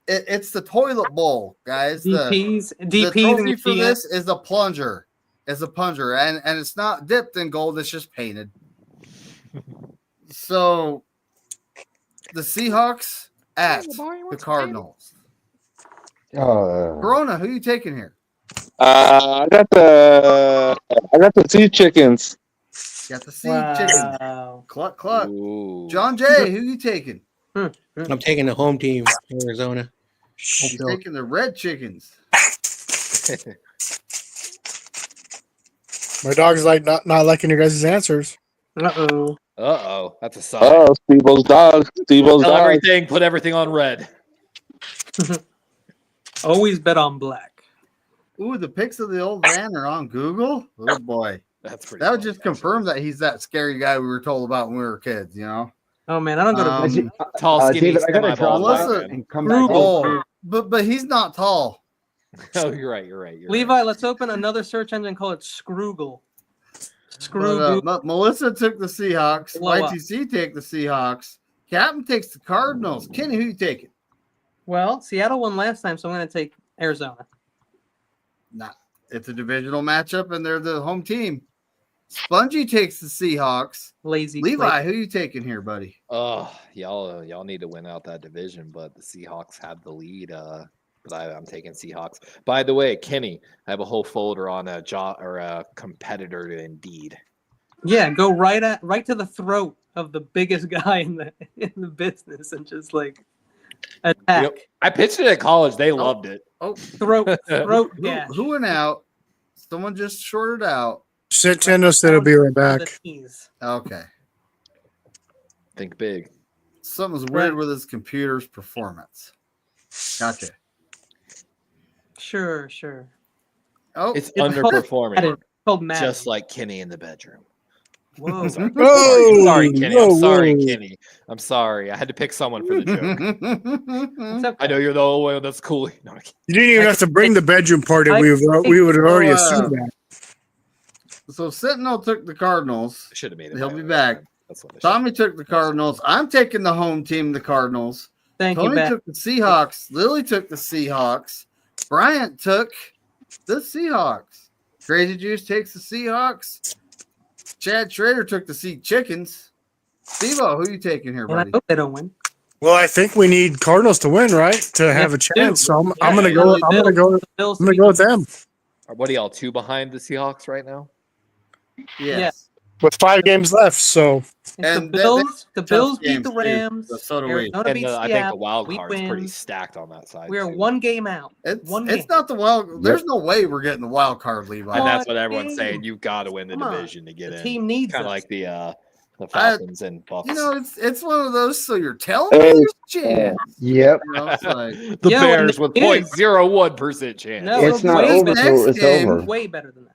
It's the toilet bowl, guys. DPs the trophy for this is a plunger. It's a plunger, and it's not dipped in gold. It's just painted. So. The Seahawks at the Cardinals. Corona, who you taking here? I got the Sea Chickens. Got the chicken. Wow. Cluck, cluck. Ooh. John Jay, who you taking? I'm taking the home team, Arizona. You're taking the red chickens. My dog's like not liking your guys' answers. Uh-oh. That's a sign. Oh, Steve-O's dog. Steve-O's Tell dog. put everything on red. Always bet on black. Ooh, the pics of the old van are on Google. Oh boy. That's pretty That would funny, just confirm that he's that scary guy we were told about when we were kids, you know? Oh man, I don't go to Google. Tall, skinny, David, I gotta drop semi-bald that man. and come back. Oh, but he's not tall. Oh, you're right. You're Levi, let's open another search engine. Call it Scroogle. But, Melissa took the Seahawks. Blow up. YTC take the Seahawks. Captain takes the Cardinals. Kenny, who you taking? Well, Seattle won last time, so I'm going to take Arizona. Nah, it's a divisional matchup, and they're the home team. Spongy takes the Seahawks. Lazy Levi, who you taking here, buddy? Oh, y'all need to win out that division, but the Seahawks have the lead. But I'm taking Seahawks. By the way, Kenny, I have a whole folder on a competitor to Indeed. Yeah, go right to the throat of the biggest guy in the business and just like attack. Yep. I pitched it at college. They loved it. Oh, throat gash. Who went out? Someone just shorted out. Nintendo said it'll be right back. Okay. Think big. Something's weird with his computer's performance. Gotcha. Sure. Oh, it's underperforming. Called just like Kenny in the bedroom. Whoa. Sorry, Kenny. I'm sorry, Kenny. I'm sorry. I had to pick someone for the joke. Okay. I know you're the only one that's cool. No, You didn't even have to bring the bedroom part in. We would have already assumed that. So Sentinel took the Cardinals. Should have made it. He'll be back. That's what Tommy took the Cardinals. I'm taking the home team, the Cardinals. Thank you, Tony Matt. took the Seahawks. Lily took the Seahawks. Bryant took the Seahawks. Crazy Juice takes the Seahawks. Chad Schrader took the Sea Chickens. Steve-O, who you taking here, And I buddy? hope they don't win. Well, I think we need Cardinals to win, right, to have a chance. So I'm gonna go. I'm gonna go with them. What are y'all 2 behind the Seahawks right now? Yes. With 5 games left, so And the Bills beat the Rams. So do we. Arizona beats I think the Seattle. wild We card's pretty win. stacked on that side. We are too. 1 game out. It's not the wild. There's no way we're getting the wild card, Levi. And that's what everyone's saying. You got to win the Come on. division to get The in. team needs kind of us. like the Falcons and Bucks. You know, it's one of those. So you're telling me there's a chance. Yep. You know, it's like, the Yo, Bears and with it is. 0.01% chance. No, It's not over till it's over. Way better than that.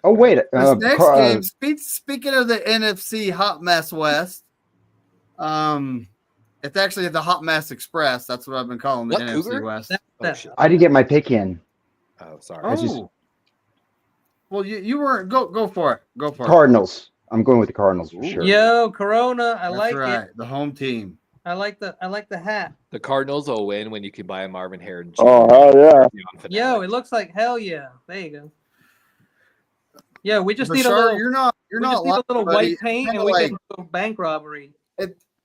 Oh wait, this next game. Speaking of the NFC Hot Mess West, it's actually the Hot Mess Express. That's what I've been calling the What, NFC Cougar? West. I didn't get my pick in. Oh, sorry. Oh, well, you weren't. Go for it. Go for it. Cardinals. I'm going with the Cardinals for sure. Yo, Corona, I That's like right. it. The home team. I like the hat. The Cardinals will win when you can buy a Marvin Harris. Oh, hell yeah. Yo, it looks like hell yeah. There you go. Yeah, we just need a Bashar, little. You're not we just need lying, a little buddy. white paint, Kinda and we like- can do a bank robbery.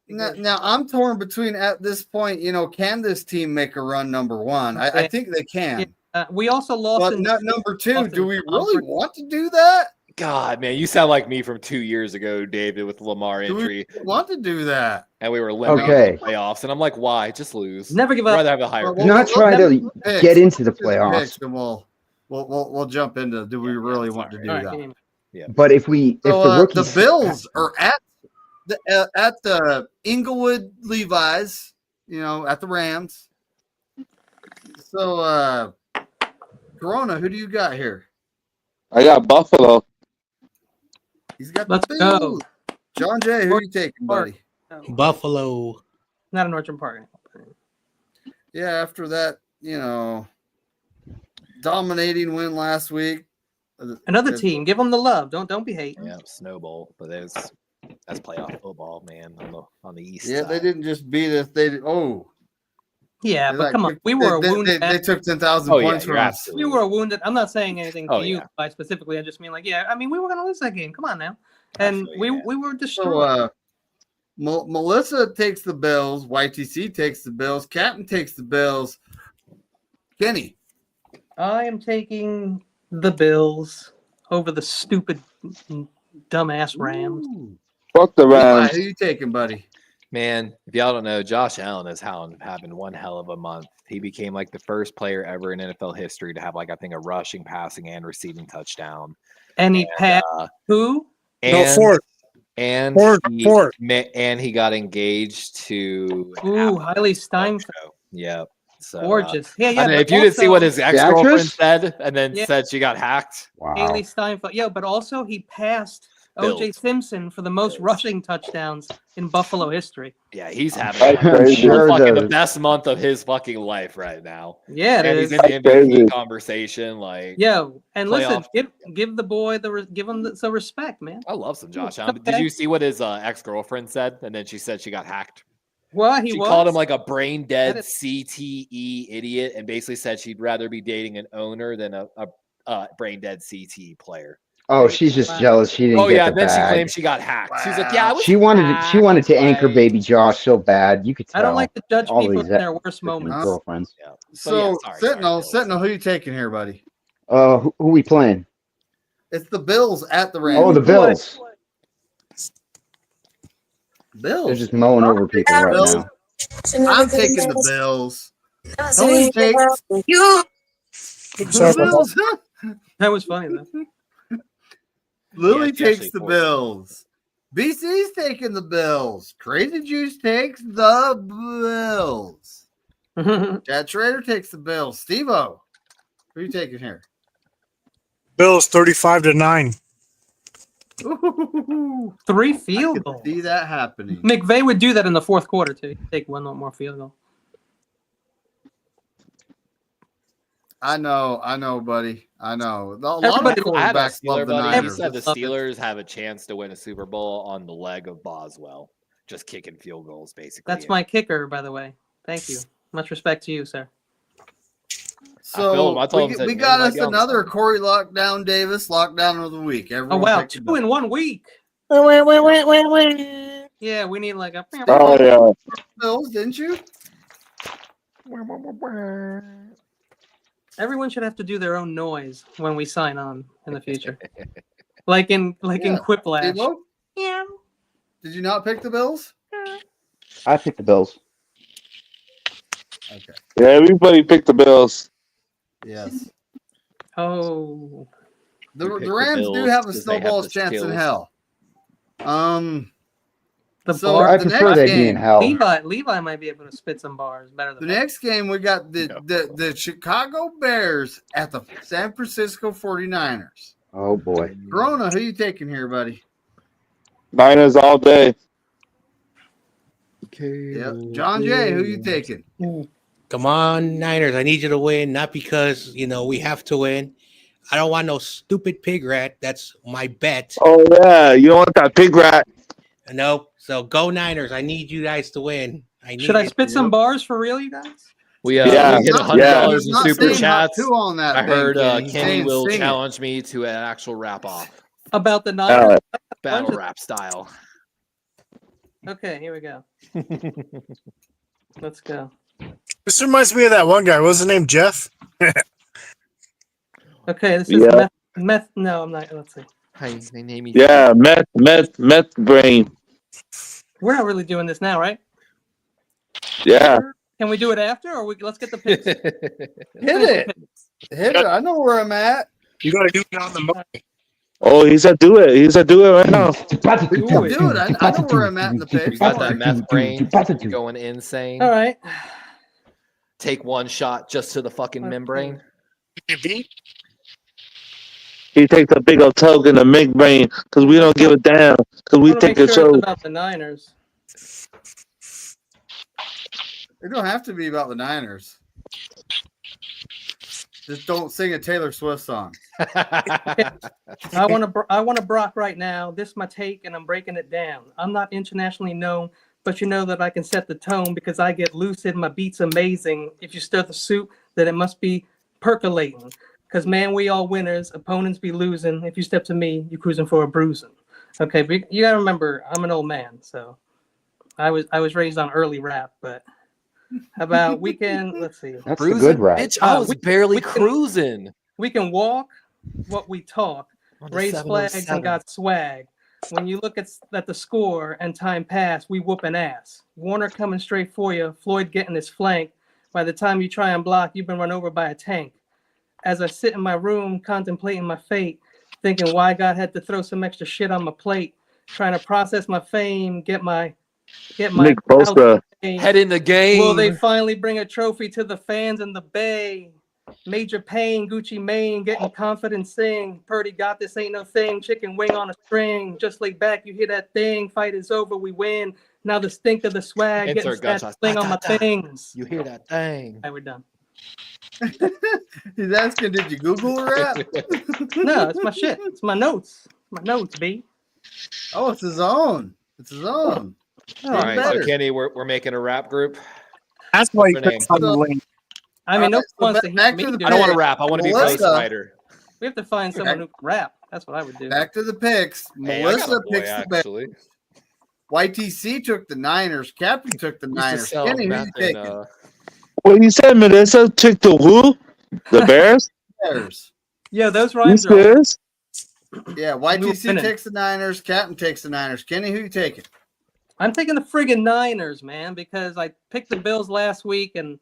Now I'm torn between at this point. You know, can this team make a run? Number one, I think they can. We also lost. But in number two, lost do in we the really conference. want to do that? God, man, you sound like me from 2 years ago, David, with Lamar Do injury. we want to do that? And we were limited Okay. in the playoffs. And I'm like, why? Just lose. Never give I'd up. rather have a higher Well, Not trying to picks. get into the Picks, playoffs. and we'll jump into. Do we really want to do All right, that? game. Yeah. But if the So rookies, the Bills are at the Inglewood Levi's, you know, at the Rams. So Corona, who do you got here? I got Buffalo. He's got Let's the go. Bills. John Jay, who are you taking, buddy? Buffalo. Not in Orchard Park. Yeah, after that, you know, dominating win last week. Another team. Give them the love. Don't be hating. Yeah, snowball. But that's playoff football, man, on the East Yeah, side. they didn't just beat us. Yeah, They but like- come on. We were a wounded. They took 10,000 Oh, yeah, points you're from us. absolutely We were wounded. I'm not saying anything to Oh, you yeah. by specifically. I just mean like, yeah. I mean, we were gonna lose that game. Come on now. And Absolutely, we were destroyed. So Melissa takes the Bills. YTC takes the Bills. Captain takes the Bills. Kenny. I am taking the Bills over the stupid dumbass Rams. Fuck the Levi, Rams. who you taking, buddy? Man, if y'all don't know, Josh Allen is having one hell of a month. He became like the first player ever in NFL history to have like I think a rushing, passing, and receiving touchdown. And he passed who? Ford. And Ford. And he got engaged to Hailey Steinfeld. Yep. So, gorgeous. Yeah. I don't know, if you didn't see what his ex-girlfriend said and then Yeah. said she got hacked. Wow. Hailey Steinfeld. Yeah, but also he passed Bills. O.J. Simpson for the most rushing touchdowns in Buffalo history. Yeah, he's having the best month of his fucking life right now. Yeah, it and is. he's in the MVP conversation. Like, yo, and playoff. listen, give the boy give him some respect, man. I love some Josh Allen. Did you see what his ex-girlfriend said? And then she said she got hacked. Well, she called him like a brain dead CTE idiot, and basically said she'd rather be dating an owner than a brain dead CTE player. Oh, she's just jealous. She didn't. Get the then bag. she claimed she got hacked. She's like, yeah, I was She wanted to anchor baby Josh so bad. You could tell. I don't like to judge all people these in their worst moments. Girlfriends. Yeah. So, Sentinel, who you taking here, buddy? Who we playing? It's the Bills at the Rams. Oh, the Bills. Bills. They're just mowing over people right now. I'm taking the Bills. Tony takes the Bills. That was funny though. Lily takes the Bills. BC's taking the Bills. Crazy Juice takes the Bills. Chad Schrader takes the Bills. Steve-O, who are you taking here? Bills 35-9. Ooh, 3 field goals. See that happening. McVay would do that in the fourth quarter too. Take one more field goal. I know, buddy. I know. A lot of quarterbacks love the He Niners. said the Steelers have a chance to win a Super Bowl on the leg of Boswell, just kicking field goals, basically. That's my kicker, by the way. Thank you. Much respect to you, sir. So we got us another Korey Lockdown Davis lockdown of the week. Everyone oh wow, 2 in 1 week. Yeah, we need like a. Oh yeah. Bills, didn't you? Everyone should have to do their own noise when we sign on in the future, like in Quiplash. Yeah. Did you not pick the Bills? I picked the Bills. Okay. Yeah, everybody picked the Bills. Yes. Oh. The Rams do have a snowball's chance in hell. I prefer they be in hell. Levi might be able to spit some bars better than the next game. We got the Chicago Bears at the San Francisco 49ers. Oh boy. Corona, who you taking here, buddy? Niners all day. Okay. Yep. John Jay, who you taking? Come on, Niners. I need you to win, not because, we have to win. I don't want no stupid pig rat. That's my bet. Oh, yeah. You don't want that pig rat. Nope. So go Niners. I need you guys to win. Should I spit some bars for real, you guys? We hit $100 in super chats. I heard Kenny will challenge me to an actual rap off. About the Niners? Battle rap style. Okay, here we go. Let's go. This reminds me of that one guy. What was his name? Jeff? Okay, this is meth. No, I'm not. Let's see. Hi, my name is. Yeah, meth brain. We're not really doing this now, right? Yeah. Can we do it after, or let's get the picks? Hit it. I know where I'm at. You gotta do it on the mic. Oh, he said do it. He said do it right now. Do it. I know where I'm at in the picks. You got that meth brain going insane. All right. Take one shot just to the fucking membrane. He takes a big old tug in the big brain because we don't give a damn because we think it's so. About the Niners. It don't have to be about the Niners. Just don't sing a Taylor Swift song. I want to Brock right now. This is my take, and I'm breaking it down. I'm not internationally known, but you know that I can set the tone because I get lucid. My beat's amazing. If you stir the soup, then it must be percolating. Because, man, we all winners. Opponents be losing. If you step to me, you're cruising for a bruising. Okay, but you got to remember, I'm an old man, so I was raised on early rap, but how about weekend? Let's see. That's a good rap. Bitch, I was barely cruising. We can walk what we talk, raise flags and got swag. when you look at the score and time pass, we whooping ass. Warner coming straight for you. Floyd getting his flank. By the time you try and block, you've been run over by a tank. As I sit in my room contemplating my fate, thinking why God had to throw some extra shit on my plate, trying to process my fame, get my Nick Bosa. Head in the game. Will they finally bring a trophy to the fans in the Bay? Major Pain, Gucci Mane, getting confident, sing. Purdy got this, ain't no thing. Chicken wing on a string. Just lay back, you hear that thing. Fight is over, we win. Now the stink of the swag, getting that sling on my things. You hear that thing? All right, we're done. He's asking, did you Google rap? No, it's my shit. It's my notes. My notes, B. Oh, it's his own. It's his own. All right, so Kenny, we're making a rap group. That's why you What's her name? put on the link. I mean, no one wants to hear me. I don't want to rap. I want to be Ghost Rider. We have to find someone who can rap. That's what I would do. Back to the picks. Hey, Melissa boy, picks the actually. Bears. YTC took the Niners. Captain took the Niners. Kenny, who you taking? Well, you said Melissa took the who? The Bears? Bears. Yeah, those rhymes are. Yeah, YTC takes the Niners. Captain takes the Niners. Kenny, who you taking? I'm taking the friggin' Niners, man, because I picked the Bills last week and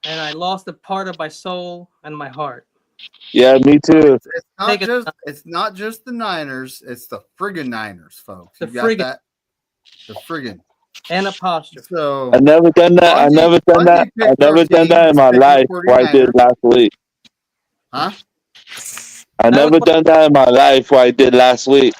I lost a part of my soul and my heart. Yeah, me too. It's not just the Niners. It's the friggin' Niners, folks. The you got that? The friggin'. And apostrophe. So I never done that. I never done that. I never done that in my life. What I did last week. Huh? I never done that in my life. What I did last week.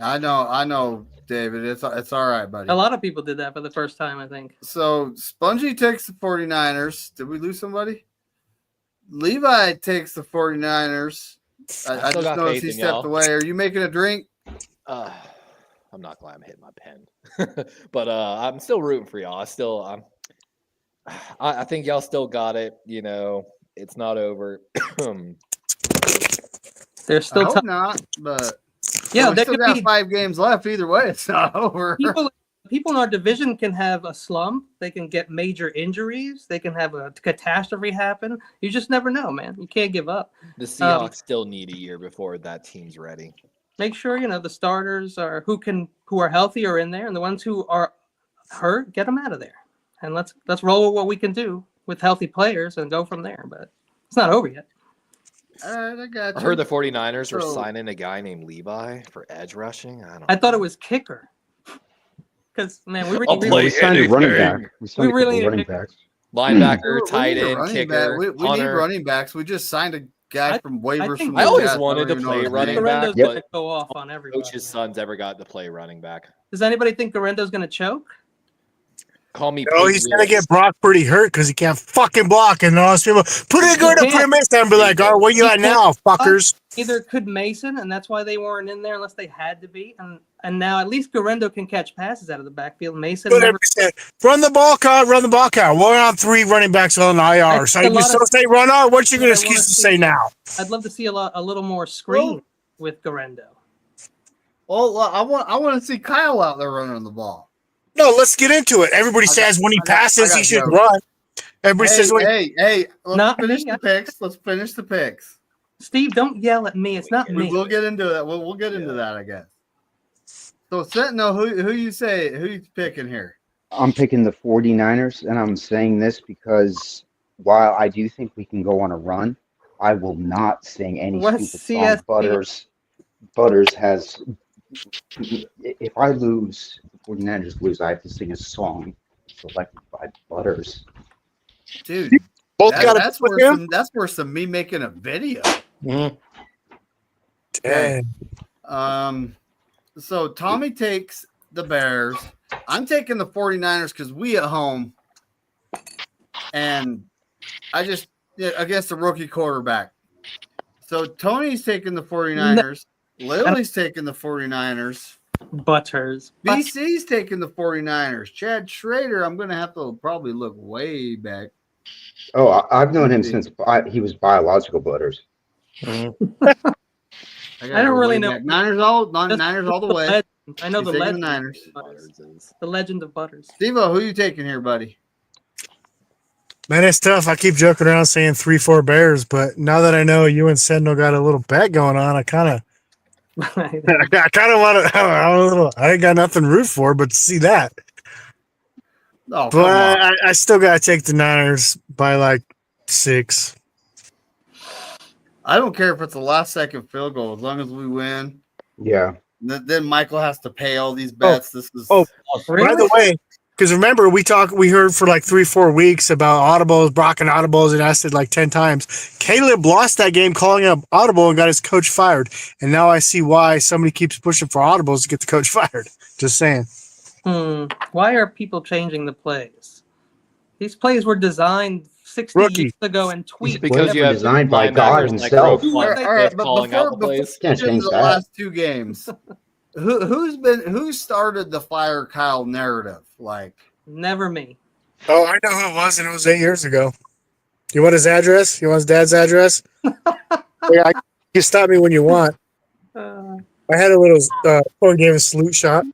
I know, David. It's all right, buddy. A lot of people did that for the first time, I think. So Spongy takes the 49ers. Did we lose somebody? Levi takes the 49ers. I just noticed he stepped away. Are you making a drink? I'm not glad I'm hitting my pen. But I'm still rooting for y'all. I think y'all still got it. You know, it's not over. There's still time. Not, but yeah, we still got 5 games left. Either way, it's not over. People in our division can have a slump. They can get major injuries. They can have a catastrophe happen. You just never know, man. You can't give up. The Seahawks still need a year before that team's ready. Make sure the starters are who are healthy are in there, and the ones who are hurt, get them out of there. And let's roll with what we can do with healthy players and go from there. But it's not over yet. All right, I got you. I heard the 49ers were signing a guy named Levi for edge rushing. I thought it was kicker. Because, man, we signed a running back. We really running backs. Linebacker, tight end, kicker, we need running backs. We just signed a guy from waivers. I always wanted to play running back, but go off on everybody. Coach's son's ever got to play running back. Does anybody think Garendo's going to choke? Call me. No, he's going to get Brock pretty hurt because he can't fucking block. And all those people put it good up for Mason and be like, "Oh, where you at now, fuckers?" Either could Mason, and that's why they weren't in there unless they had to be. And now at least Garendo can catch passes out of the backfield. Mason run the ball count. We're on 3 running backs on IR. So you still say run on? What's your excuse to say now? I'd love to see a little more screen with Garendo. Well, I want to see Kyle out there running the ball. No, let's get into it. Everybody says when he passes, he should run. Everybody says, "Hey, let's finish the picks. Let's finish the picks." Steve, don't yell at me. It's not me. We'll get into that. We'll get into that, I guess. So, Sentinel, who you picking here? I'm picking the 49ers, and I'm saying this because while I do think we can go on a run, I will not sing any stupid song. Butters has. If I lose, 49ers lose, I have to sing a song selected by Butters. Dude, that's worse than me making a video. Mm-hmm. Okay. So Tommy takes the Bears. I'm taking the 49ers because we at home. And against the rookie quarterback. So Tony's taking the 49ers. Lily's taking the 49ers. Butters. BC's taking the 49ers. Chad Schrader, I'm going to have to probably look way back. Oh, I've known him since he was biological Butters. I don't really know. Niners all the way. I know the legend. The Niners. The legend of Butters. Steve-O, who you taking here, buddy? Man, it's tough. I keep joking around saying 3-4 Bears, but now that I know you and Sentinel got a little bet going on, I kind of I kind of want to. I ain't got nothing to root for, but to see that. Oh, but I still got to take the Niners by like 6. I don't care if it's a last second field goal as long as we win. Yeah. Then Michael has to pay all these bets. This is by the way, because remember we heard for like 3-4 weeks about audibles, Brock and audibles, and I said like 10 times. Caleb lost that game calling up audible and got his coach fired, and now I see why somebody keeps pushing for audibles to get the coach fired. Just saying. Why are people changing the plays? These plays were designed 60 years ago and tweaked. Because you have designed by God himself. All right, but calling out the before plays. we get into the last 2 games, who started the fire Kyle narrative? Like, never me. Oh, I know who it was, and it was 8 years ago. You want his address? You want his dad's address? You can stop me when you want. I had a little Korey Davis salute shot.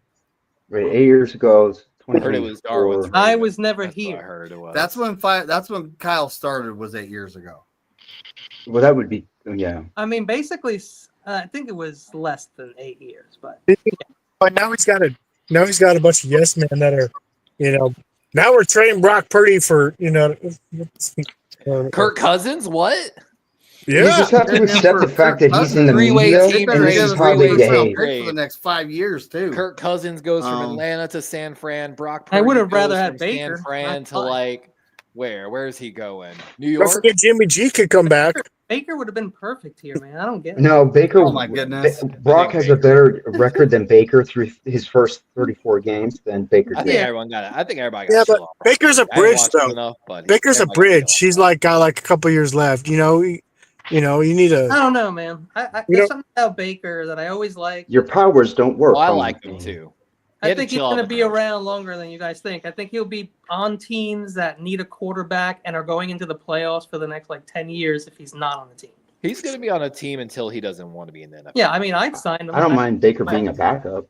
Right, 8 years ago. I heard it was Darwin's. I was never here. I heard it was. that's when Kyle started. Was 8 years ago. Well, that would be yeah. I mean, basically, I think it was less than 8 years, but But now he's got a bunch of yes men that are, now we're trading Brock Purdy for Kirk Cousins. What? You just have to accept the fact that he's in the media, and this is how they behave. For the next 5 years too. Kirk Cousins goes from Atlanta to San Fran. Brock Purdy I would have goes rather had from Baker. San Fran to like where? Where is he going? New Don't York. forget Jimmy G could come back. Baker would have been perfect here, man. I don't get it. No, Baker. Oh my goodness. Brock has a better record than Baker through his first 34 games than Baker I did. think everyone got it. I think everybody got Yeah, it. but Baker's a bridge though. Baker's a bridge. She's got like a couple years left. You need to. I don't know, man. There's something about Baker that I always like. Your powers don't work. I like him too. I think he's going to be around longer than you guys think. I think he'll be on teams that need a quarterback and are going into the playoffs for the next 10 years if he's not on the team. He's going to be on a team until he doesn't want to be in the NFL. Yeah, I mean, I'd sign him. I don't mind Baker being a backup.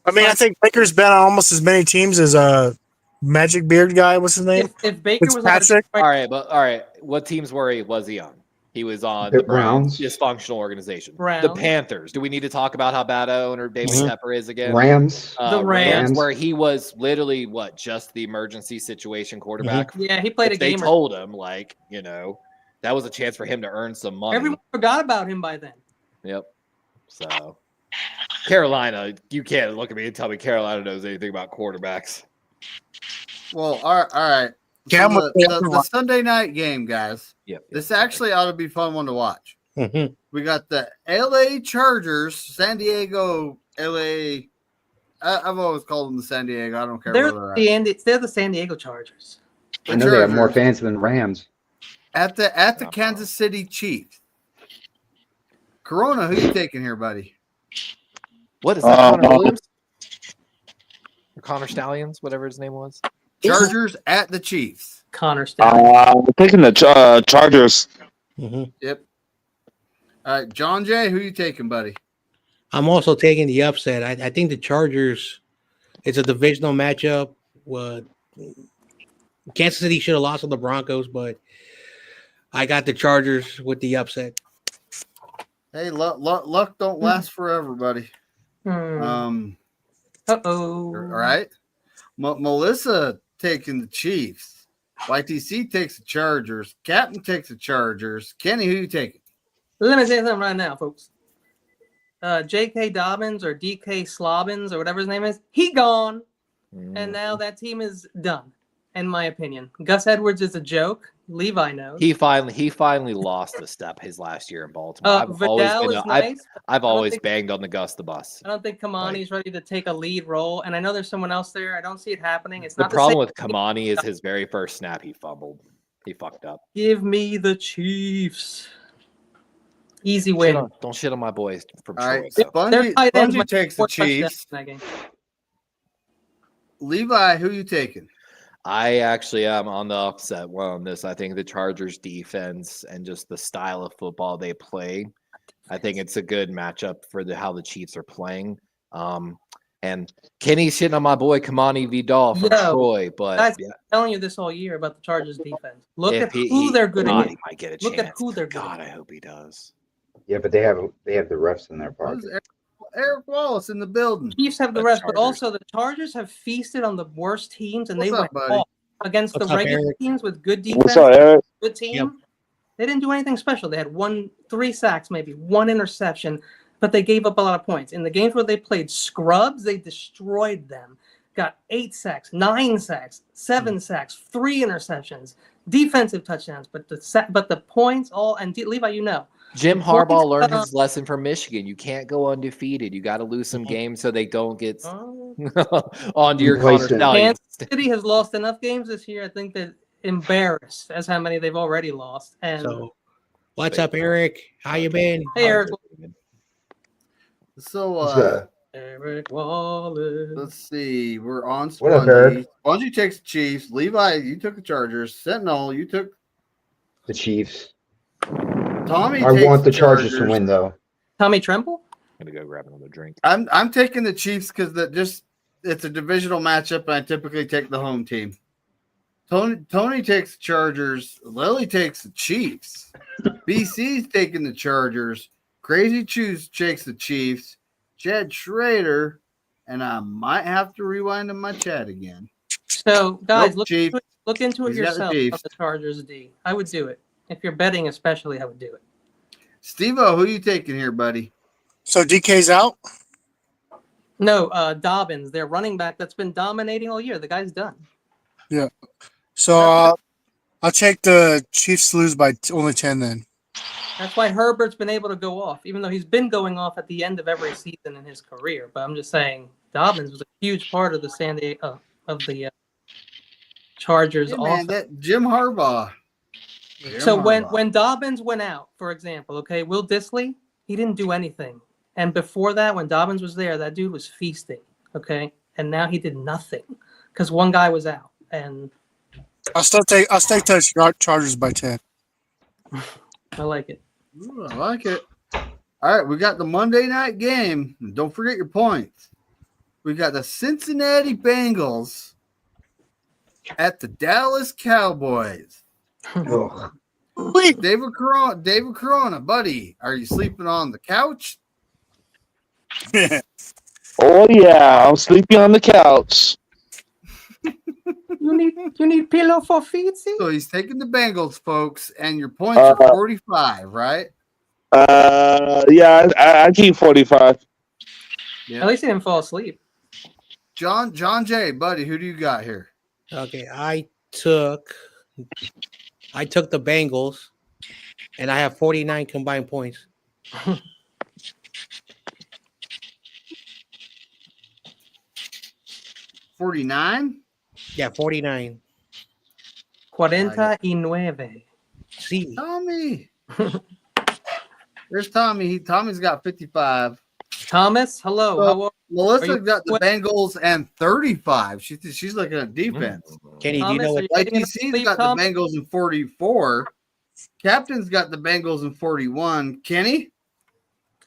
I mean, I think Baker's been on almost as many teams as a Magic Beard guy. What's his name? If Baker was Patrick. All right. What teams was he on? He was on The the Browns, Browns. dysfunctional organization. Browns. The Panthers. Do we need to talk about how bad owner David Tepper is again? Rams. The Rams. where he was literally just the emergency situation quarterback. Yeah, he played a They game. told him that was a chance for him to earn some money. Everyone forgot about him by then. Yep. So Carolina, you can't look at me and tell me Carolina knows anything about quarterbacks. Well, all right. Yeah, So the Sunday night game, guys. Yep. This actually ought to be a fun one to watch. Mm-hmm. We got the LA Chargers, San Diego, LA. I've always called them the San Diego. I don't care They're where they're at. they're the San Diego Chargers. I know they have more fans than Rams. At the Kansas City Chiefs. Corona, who you taking here, buddy? What is that? Connor Williams? Or Connor Stallions, whatever his name was. Chargers at the Chiefs. Connor Stallions. I'm taking the Chargers. Mm-hmm. Yep. All right, John Jay, who you taking, buddy? I'm also taking the upset. I think the Chargers, it's a divisional matchup. Kansas City should have lost to the Broncos, but I got the Chargers with the upset. Hey, luck don't last forever, buddy. Uh-oh. All right. Melissa taking the Chiefs. YTC takes the Chargers. Captain takes the Chargers. Kenny, who you taking? Let me say something right now, folks. J.K. Dobbins or D.K. Slobbins or whatever his name is, he gone. And now that team is done, in my opinion. Gus Edwards is a joke. Levi knows. He finally lost a step his last year in Baltimore. I've always banged on the Gus the bus. I don't think Kamani's ready to take a lead role, and I know there's someone else there. I don't see it happening. It's The not problem same with Kamani is his very first snap he fumbled. He fucked up. Give me the Chiefs. Easy win. Don't shit on my boys from All right. Troy. Spongy takes the Chiefs. Levi, who you taking? I actually am on the upset one on this. I think the Chargers defense and just the style of football they play, I think it's a good matchup for how the Chiefs are playing. And Kenny's shitting on my boy Kamani Vidal from Troy, but guys, I'm telling you this all year about the Chargers defense. Look at who they're good God, at. he might get a Look chance. at who they're good God, at. I hope he does. Yeah, but they have the refs in their pocket. Eric Wallace in the building. Chiefs have the rest, but also the Chargers have feasted on the worst teams, and they went off against the regular teams with good defense. What's up, Eric? Good team. They didn't do anything special. They had 3 sacks, maybe 1 interception, but they gave up a lot of points. In the games where they played scrubs, they destroyed them. Got 8 sacks, 9 sacks, 7 sacks, 3 interceptions, defensive touchdowns, but the points all and Levi, you know. Jim Harbaugh learned his lesson from Michigan. You can't go undefeated. You got to lose some games so they don't get onto your Connor Stallions. Kansas City has lost enough games this year. I think they're embarrassed as how many they've already lost. And so, what's up, Eric? How you been? Hey, Eric. So, Eric Wallace. Let's see. We're on What up, Eric? Spongy. Spongy takes the Chiefs. Levi, you took the Chargers. Sentinel, you took the Chiefs. Tommy, I want the Chargers to win, though. Tommy Tremble? I'm gonna go grab another drink. I'm taking the Chiefs because it's a divisional matchup, and I typically take the home team. Tony takes the Chargers. Lily takes the Chiefs. BC's taking the Chargers. Crazy Chews takes the Chiefs. Chad Schrader, and I might have to rewind to my chat again. So, guys, Nope, look into it He's got the yourself Chiefs. on the Chargers D. I would do it. If you're betting especially, I would do it. Steve-O, who you taking here, buddy? So DK's out? No, Dobbins, their running back that's been dominating all year. The guy's done. Yeah. So I'll take the Chiefs to lose by only 10 then. That's why Herbert's been able to go off, even though he's been going off at the end of every season in his career. But I'm just saying, Dobbins was a huge part of the Chargers Yeah, offense. man, that Jim Harbaugh. So when Dobbins went out, for example, okay, Will Dissly, he didn't do anything. And before that, when Dobbins was there, that dude was feasting, okay? And now he did nothing because one guy was out. And I'll take the Chargers by 10. I like it. Ooh, I like it. All right, we got the Monday night game. Don't forget your points. We got the Cincinnati Bengals at the Dallas Cowboys. David Corona, buddy, are you sleeping on the couch? Oh yeah, I'm sleeping on the couch. You need pillow for feet? So he's taking the Bengals, folks, and your points are 45, right? Yeah, I keep 45. Yeah. At least he didn't fall asleep. John J, buddy, who do you got here? Okay, I took the Bengals, and I have 49 combined points. 49? Yeah, 49. 49. See, Tommy. There's Tommy. Tommy's got 55. Thomas, hello. Melissa got the Bengals and 35. She's looking at defense. Kenny, do you know what? ITC's got the Bengals in 44. Captain's got the Bengals in 41. Kenny?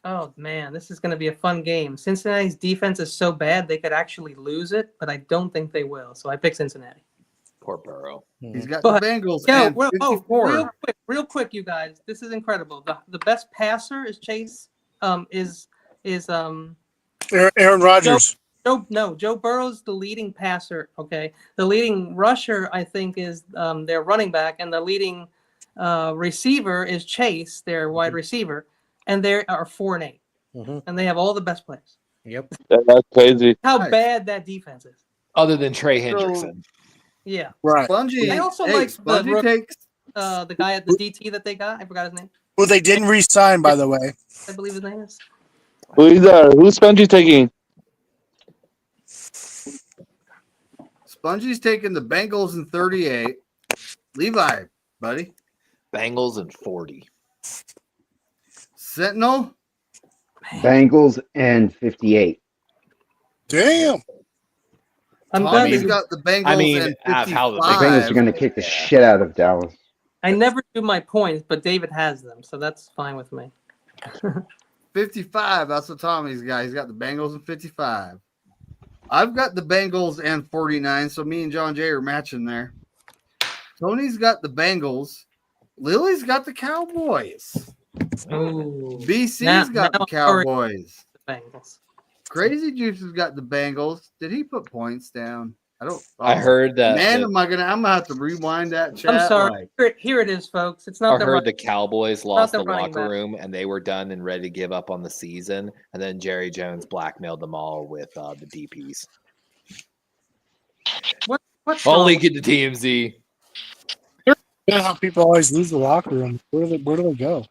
Oh, man, this is going to be a fun game. Cincinnati's defense is so bad they could actually lose it, but I don't think they will. So I pick Cincinnati. Poor Burrow. He's got the Bengals and 54. Real quick, you guys. This is incredible. The best passer is Chase. Is Aaron Rodgers. Joe Burrow's the leading passer. Okay, the leading rusher I think is their running back, and the leading receiver is Chase, their wide receiver, and they are 4-8, and they have all the best players. Yep, that's crazy. How bad that defense is. Other than Trey Hendrickson. Yeah, right. Spongy. I also like the guy at the DT that they got. I forgot his name. Well, they didn't re-sign, by the way. I believe his name is. Who's Spongy taking? Spongy's taking the Bengals in 38. Levi, buddy. Bengals in 40. Sentinel. Bengals and 58. Damn. Tommy's got the Bengals and 55. The Bengals are going to kick the shit out of Dallas. I never do my points, but David has them, so that's fine with me. 55. That's what Tommy's got. He's got the Bengals and 55. I've got the Bengals and 49, so me and John Jay are matching there. Tony's got the Bengals. Lily's got the Cowboys. Ooh. BC's got the Cowboys. Bengals. Crazy Juice has got the Bengals. Did he put points down? I don't. I heard that. Man, I'm gonna have to rewind that chat. I'm sorry. Here it is, folks. It's not. I heard the Cowboys lost the running locker back. room and they were done and ready to give up on the season. And then Jerry Jones blackmailed them all with the DPs. What's Only wrong? get the TMZ. Yeah, how people always lose the locker room. Where do they go?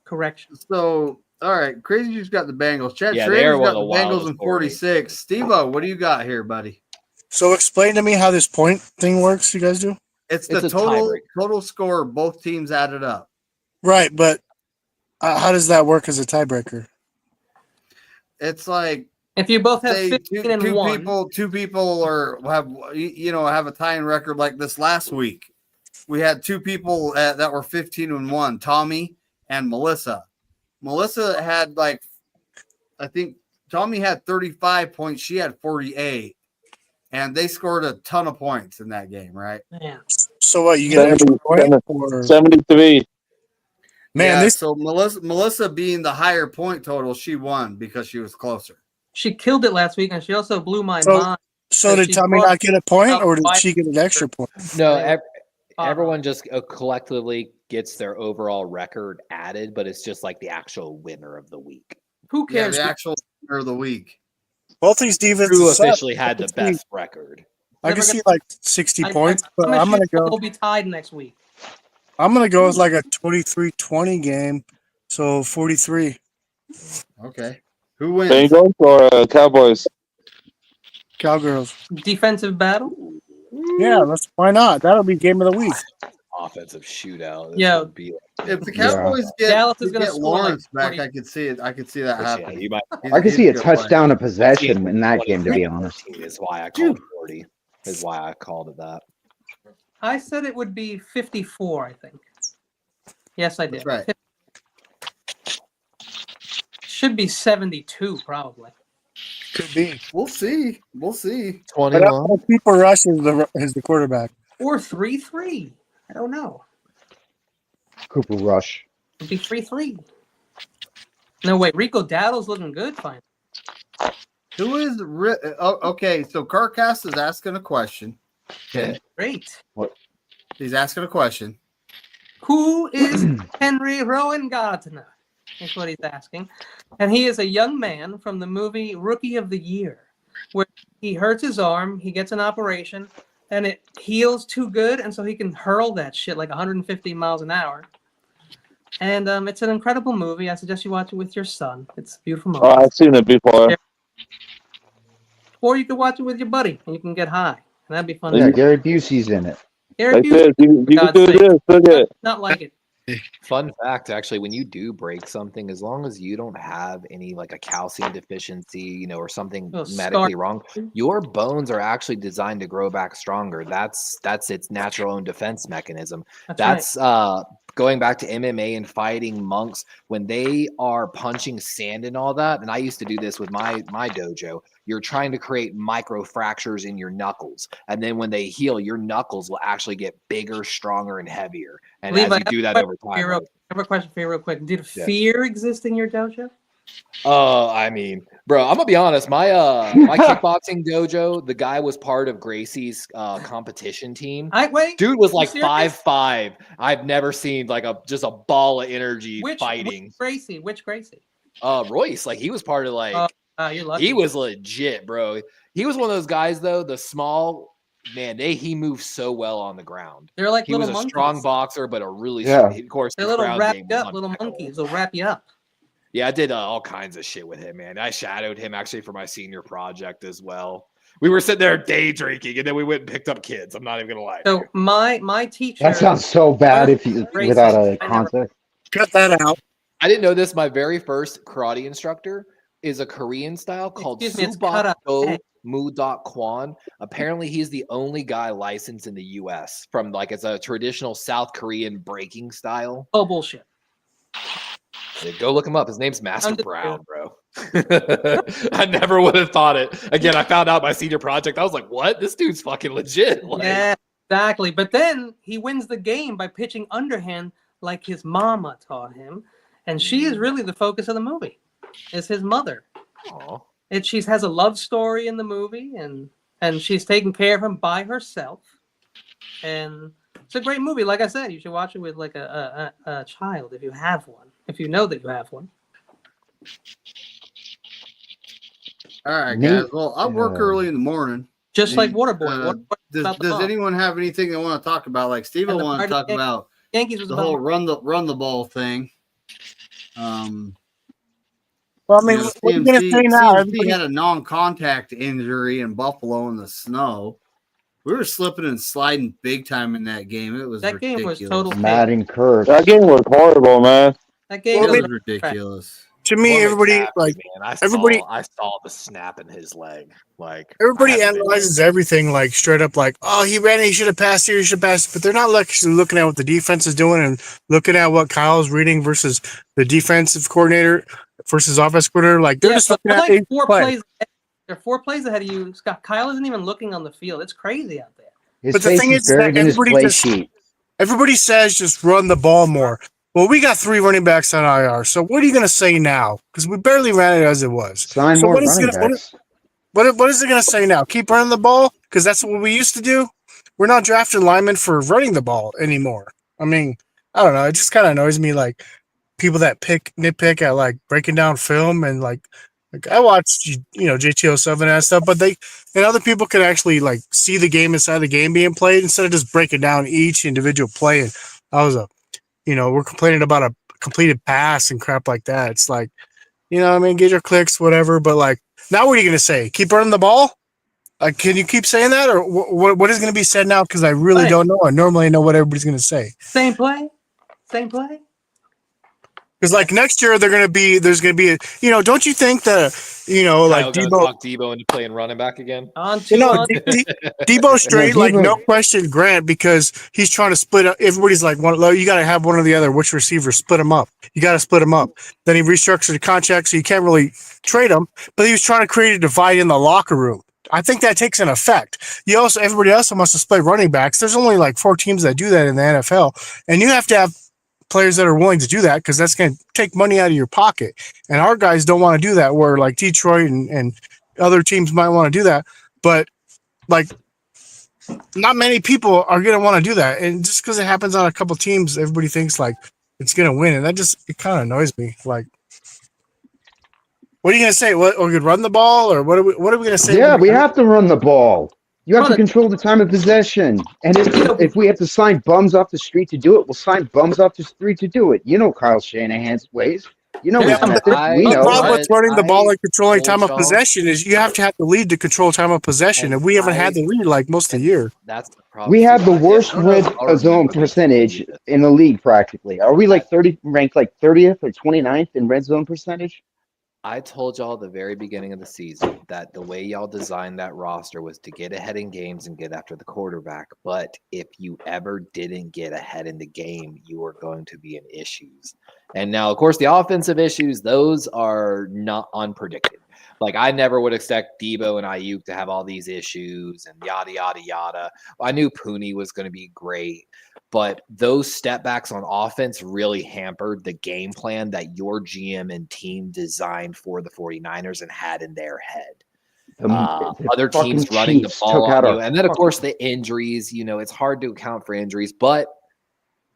Correction. So, all right, Crazy Juice got the Bengals. Chad Yeah, Schrader's they're one got of the the Bengals wildest in 46. Steve-O, what do you got here, buddy? So explain to me how this point thing works. You guys do? It's the total score, both teams added up. Right, but how does that work as a tiebreaker? It's like if you both have say 15 and 1. two people have a tying record like this last week. We had two people that were 15 and 1, Tommy and Melissa. Melissa had I think Tommy had 35 points. She had 48. And they scored a ton of points in that game, right? Yeah. So what, you get an extra point? Or... 73. Man, yeah, so Melissa being the higher point total, she won because she was closer. She killed it last week, and she also blew my mind. So did Tommy not get a point, or did she get an extra point? No, everyone just collectively gets their overall record added, but it's just like the actual winner of the week. Who cares? Yeah, the actual winner of the week. Both these defenses Who officially had the best record. I can see like 60 points, but I'm going to go. We'll be tied next week. I'm going to go with like a 23-20 game, so 43. Okay. Who wins? Bengals or Cowboys? Cowgirls. Defensive battle? Yeah, why not? That'll be game of the week. Offensive shootout. Yeah. If the Cowboys get Lawrence back, I could see it. I could see that happening. I could see a touchdown of possession in that game, to be honest. Is why I called 40. Is why I called it that. I said it would be 54, I think. Yes, I did. That's right. Should be 72, probably. Could be. We'll see. We'll see. 21. Cooper Rush is the quarterback. Or 3-3. I don't know. Cooper Rush. It'd be 3-3. No, wait. Rico Dowdle's looking good, fine. Who is okay? So Carcass is asking a question. Yeah. Great. What? He's asking a question. Who is Henry Rowan Gardner? That's what he's asking. And he is a young man from the movie Rookie of the Year, where he hurts his arm, he gets an operation, and it heals too good, and so he can hurl that shit like 150 miles an hour. And it's an incredible movie. I suggest you watch it with your son. It's a beautiful movie. Oh, I've seen it before. Or you could watch it with your buddy, and you can get high. And that'd be fun. Yeah, Gary Busey's in it. Gary Like Busey, this. You can do this. Look at it. not like it. Fun fact, actually, when you do break something, as long as you don't have any like a calcium deficiency, or something medically wrong, your bones are actually designed to grow back stronger. That's its natural own defense mechanism. That's going back to MMA and fighting monks, when they are punching sand and all that, and I used to do this with my dojo, you're trying to create micro fractures in your knuckles. And then when they heal, your knuckles will actually get bigger, stronger, and heavier. And Levi, as you do that over time. I have a question for you real quick. Did fear exist in your dojo? I mean, bro, I'm gonna be honest. My my kickboxing dojo, the guy was part of Gracie's competition team. Dude was like 5'5". I've never seen like just a ball of energy fighting. Which Gracie? Royce, like he was part of like you're lucky. he was legit, bro. He was one of those guys though, the small man, he moves so well on the ground. They're like he little was a monkeys. Strong boxer, but a really of course they're little wrapped up little monkeys. They'll wrap you up. Yeah, I did all kinds of shit with him, man. I shadowed him actually for my senior project as well. We were sitting there day drinking, and then we went and picked up kids. I'm not even gonna lie. So my teacher. That sounds so bad if you without a context. Cut that out. I didn't know this. My very first karate instructor is a Korean style called Subak Mu.Kwan. Apparently, he's the only guy licensed in the U.S. from like it's a traditional South Korean breaking style. Oh bullshit. Go look him up. His name's Master Brown, bro. I never would have thought it. Again, I found out my senior project. I was like, what? This dude's fucking legit. Like, yeah, exactly. But then he wins the game by pitching underhand like his mama taught him, and she is really the focus of the movie. Is his mother. Aww. And she has a love story in the movie, and she's taking care of him by herself. And it's a great movie. Like I said, you should watch it with like a child if you have one, if you know that you have one. All right, guys. Well, I work early in the morning. Just like Waterboy. Does anyone have anything they want to talk about? Like Steve will want to talk about Yankees was the about whole run the ball thing. Well, I mean, what are you going to say now? He had a non-contact injury in Buffalo in the snow. We were slipping and sliding big time in that game. It was ridiculous. Game was total Madden curse. That game was horrible, man. That game was ridiculous. To me, everybody I saw the snap in his leg. Like everybody analyzes everything like straight up, like, oh, he ran it, he should have passed here, he should have passed. But they're not looking at what the defense is doing and looking at what Kyle's reading versus the defensive coordinator versus offense coordinator. Like they're just looking at like four plays. They're 4 plays ahead of you. Scott, Kyle isn't even looking on the field. It's crazy out there. But the thing is that everybody says just run the ball more. Well, we got 3 running backs on IR. So what are you going to say now? Because we barely ran it as it was. Sign more running backs. What is it going to say now? Keep running the ball? Because that's what we used to do. We're not drafting linemen for running the ball anymore. I mean, I don't know. It just kind of annoys me, like people that nitpick at like breaking down film and like I watched JT07 and stuff, but other people can actually like see the game inside the game being played instead of just breaking down each individual play. And we're complaining about a completed pass and crap like that. It's like, get your clicks, whatever. But like, now what are you going to say? Keep running the ball? Like, can you keep saying that, or what is going to be said now? Because I really don't know. I normally know what everybody's going to say. Same play. Because like next year there's going to be don't you think that like Debo into playing running back again? Debo straight like no question Grant, because he's trying to split up. Everybody's like, you got to have one or the other. Which receiver? Split them up. You got to split them up. Then he restructured the contract, so you can't really trade them. But he was trying to create a divide in the locker room. I think that takes an effect. Everybody else wants to split running backs. There's only like 4 teams that do that in the NFL, and you have to have players that are willing to do that, because that's going to take money out of your pocket. And our guys don't want to do that, where like Detroit and other teams might want to do that. But like not many people are going to want to do that. And just because it happens on a couple teams, everybody thinks like it's going to win. And it kind of annoys me. Like, what are you going to say? What, we could run the ball, or what are we going to say? Yeah, we have to run the ball. You have to control the time of possession. And if we have to sign bums off the street to do it, we'll sign bums off the street to do it. You know Kyle Shanahan's ways. You know his methods. We know. The problem with running the ball and controlling time of possession is you have to lead to control time of possession, and we haven't had the lead like most of the year. That's the problem. We have the worst red zone percentage in the league practically. Are we like ranked like 30th or 29th in red zone percentage? I told y'all at the very beginning of the season that the way y'all designed that roster was to get ahead in games and get after the quarterback. But if you ever didn't get ahead in the game, you were going to be in issues. And now, of course, the offensive issues, those are not unpredicted. Like, I never would expect Debo and Ayuk to have all these issues and yada, yada, yada. I knew Pooney was going to be great. But those step backs on offense really hampered the game plan that your GM and team designed for the 49ers and had in their head. Other teams running the ball on you. And then, of course, the injuries. It's hard to account for injuries. But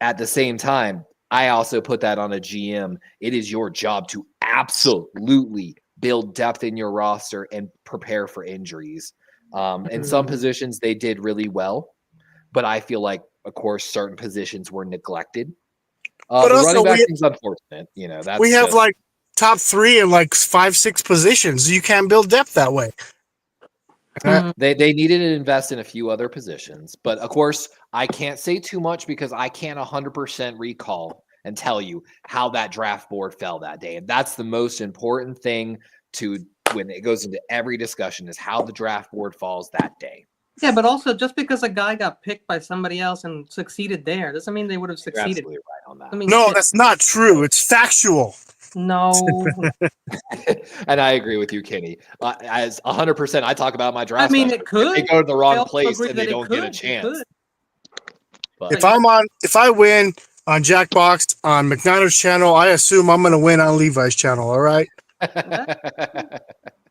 at the same time, I also put that on a GM. It is your job to absolutely build depth in your roster and prepare for injuries. In some positions, they did really well. But I feel like, of course, certain positions were neglected. But also, running back is unfortunate. We have like top 3 in like 5-6 positions. You can't build depth that way. They needed to invest in a few other positions. But of course, I can't say too much because I can't 100% recall and tell you how that draft board fell that day. And that's the most important thing when it goes into every discussion is how the draft board falls that day. Yeah, but also just because a guy got picked by somebody else and succeeded there doesn't mean they would have succeeded. You're absolutely right on that. I mean, no, that's not true. It's factual. No. And I agree with you, Kenny. As 100%, I talk about my draft. I mean, it could. They go to the wrong place and they don't get a chance. But if I win on Jackbox on McNiner's channel. I assume I'm going to win on Levi's channel. All right.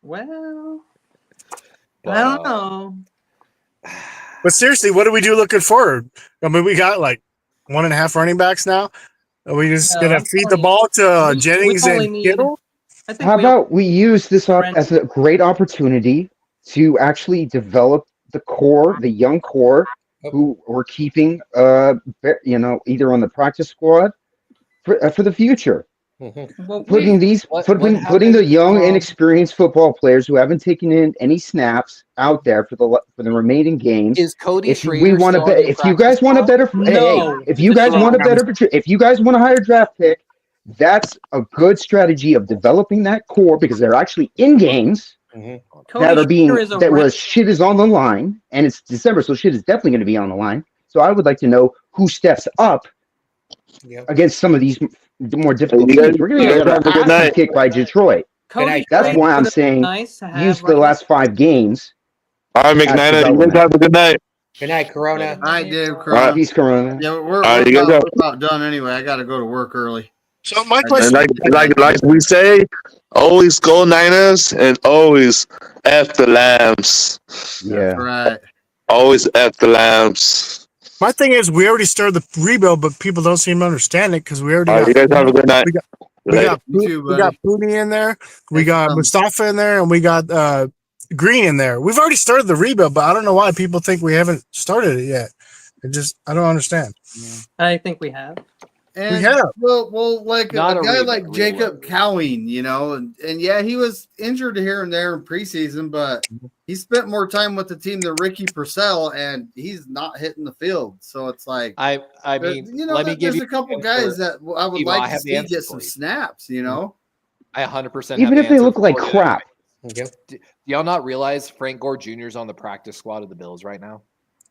Well, I don't know. But seriously, what do we do looking forward? I mean, we got like 1.5 running backs now. Are we just going to feed the ball to Jennings and Kittle? How about we use this as a great opportunity to actually develop the core, the young core, who we're keeping, either on the practice squad for the future. Putting the young, inexperienced football players who haven't taken in any snaps out there for the remaining games. Is Cody if Schrader if you guys want a better, if you guys want a higher draft pick, that's a good strategy of developing that core because they're actually in games where shit is on the line, and it's December, so shit is definitely going to be on the line. So I would like to know who steps up against some of these more difficult teams. We're going to get an ass kicked by Detroit. That's why I'm saying use the last 5 games. All right, McNider, you guys have a good night. Good night, Corona. All right, Dave. Corona. Peace, Corona. Yeah, we're about done anyway. I got to go to work early. So my question, like we say, always go Niners and always F the Lambs. Yeah, right. Always F the Lambs. My thing is, we already started the rebuild, but people don't seem to understand it because we already. You guys have a good night. We got Pooney in there. We got Mustafa in there, and we got Green in there. We've already started the rebuild, but I don't know why people think we haven't started it yet. I don't understand. I think we have. And we have. Well, like a guy like Jacob Cowing, and yeah, he was injured here and there in preseason, but he spent more time with the team than Ricky Purcell, and he's not hitting the field. So it's like, I mean, there's a couple guys that I would like to see get some snaps. I 100% even if they look like crap. Do y'all not realize Frank Gore Jr. is on the practice squad of the Bills right now?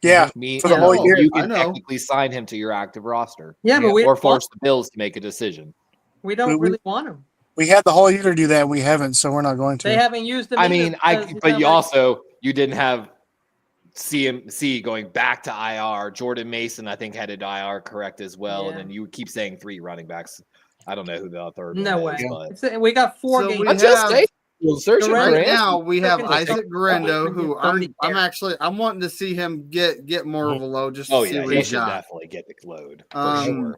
Yeah, for the whole year. You can technically sign him to your active roster. Yeah, but or force the Bills to make a decision. We don't really want him. We had the whole year to do that. We haven't, so we're not going to. They haven't used him. I mean, but you didn't have CMC going back to IR. Jordan Mason, I think, headed to IR correct as well. And then you keep saying 3 running backs. I don't know who the third. No way. Is, but. We got 4 games. Right now we have Isaac Guerrero, who I'm wanting to see him get more of a load just to see what he's got. Definitely get the load. Sure.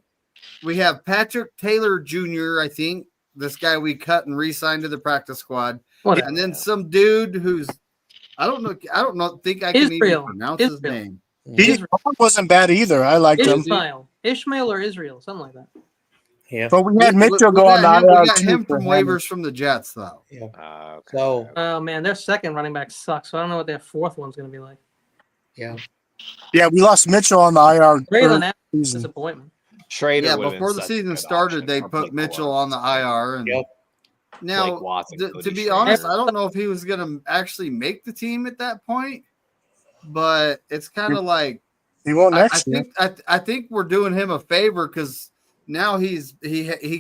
We have Patrick Taylor Jr. I think this guy we cut and re-signed to the practice squad, and then some dude who's I don't know. Think I can even pronounce his name. He wasn't bad either. I liked him. Ishmael or Israel, something like that. Yeah, but we had Mitchell go on the IR. We got him from waivers from the Jets, though. Yeah. Oh man, their second running back sucks. So I don't know what their fourth one's going to be like. Yeah, we lost Mitchell on the IR. Braylon, disappointment. Schrader. Yeah, before the season started, they put Mitchell on the IR. And now, to be honest, I don't know if he was going to actually make the team at that point, but it's kind of like he won't next year. I think we're doing him a favor because. Now he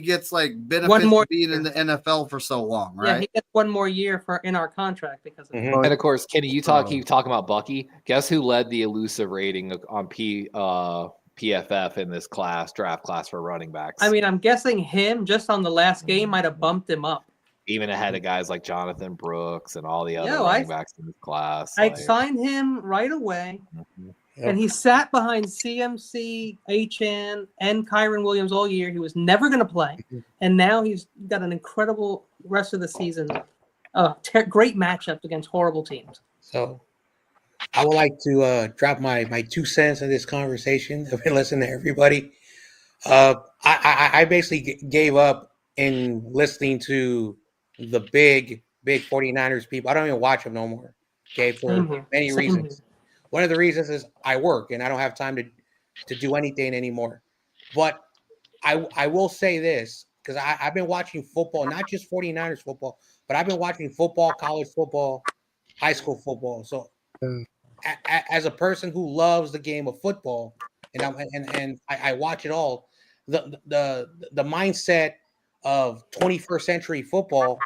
gets like benefits of being in the NFL for so long, right? Yeah, he gets 1 more year in our contract because of that. And of course, Kenny, keep talking about Bucky. Guess who led the elusive rating on PFF in this draft class for running backs? I mean, I'm guessing him just on the last game might have bumped him up. Even ahead of guys like Jonathan Brooks and all the other running backs in this class. I signed him right away. And he sat behind CMC, HN, and Kyron Williams all year. He was never going to play. And now he's got an incredible rest of the season. Great matchups against horrible teams. So I would like to drop my 2 cents in this conversation. I've been listening to everybody. I basically gave up in listening to the big 49ers people. I don't even watch them no more. Okay, for many reasons. One of the reasons is I work and I don't have time to do anything anymore. But I will say this, because I've been watching football, not just 49ers football, but I've been watching football, college football, high school football. So as a person who loves the game of football, and I watch it all, the mindset of 21st century football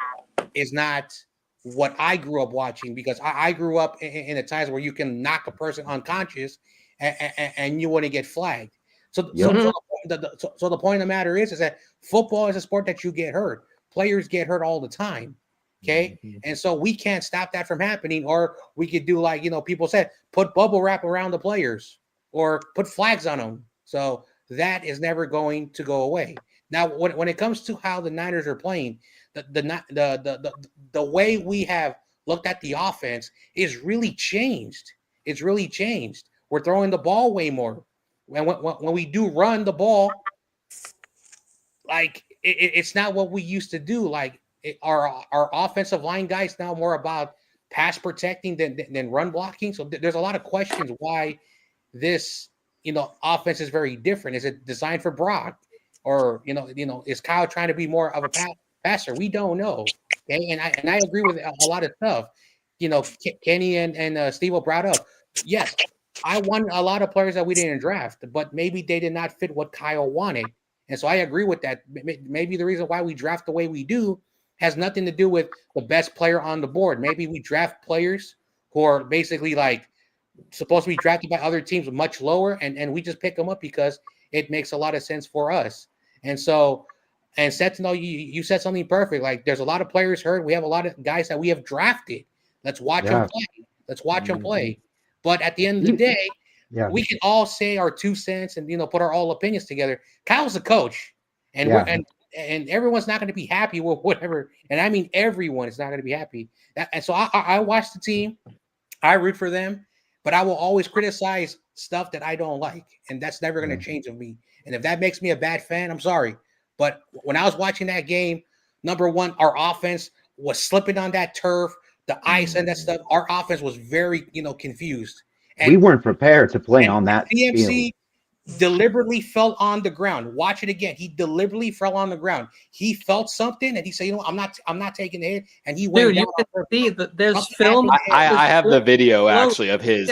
is not what I grew up watching, because I grew up in the times where you can knock a person unconscious and you want to get flagged. So So the point of the matter is that football is a sport that you get hurt. Players get hurt all the time. Okay. And so we can't stop that from happening. Or we could do like, people said, put bubble wrap around the players or put flags on them. So that is never going to go away. Now, when it comes to how the Niners are playing, the way we have looked at the offense is really changed. It's really changed. We're throwing the ball way more. When we do run the ball, like it's not what we used to do. Like our offensive line guys now more about pass protecting than run blocking. So there's a lot of questions why this offense is very different. Is it designed for Brock, or is Kyle trying to be more of a passer? We don't know. Okay, and I agree with a lot of stuff. Kenny and Steve brought up. Yes, I want a lot of players that we didn't draft, but maybe they did not fit what Kyle wanted. And so I agree with that. Maybe the reason why we draft the way we do has nothing to do with the best player on the board. Maybe we draft players who are basically like supposed to be drafted by other teams much lower, and we just pick them up because it makes a lot of sense for us. And so, and Sentinel, you said something perfect. Like there's a lot of players hurt. We have a lot of guys that we have drafted. Let's watch them play. Let's watch them play. But at the end of the day, we can all say our 2 cents and put our all opinions together. Kyle's a coach, and and everyone's not going to be happy with whatever. And I mean, everyone is not going to be happy. And so I watch the team, I root for them, but I will always criticize stuff that I don't like, and that's never going to change with me. And if that makes me a bad fan, I'm sorry. But when I was watching that game, number one, our offense was slipping on that turf, the ice and that stuff. Our offense was very, confused. And we weren't prepared to play on that CMC deliberately fell on the ground. Watch it again. He deliberately fell on the ground. He felt something, and he said, I'm not taking the hit. And he went down. You can see that there's film. I have the video actually of his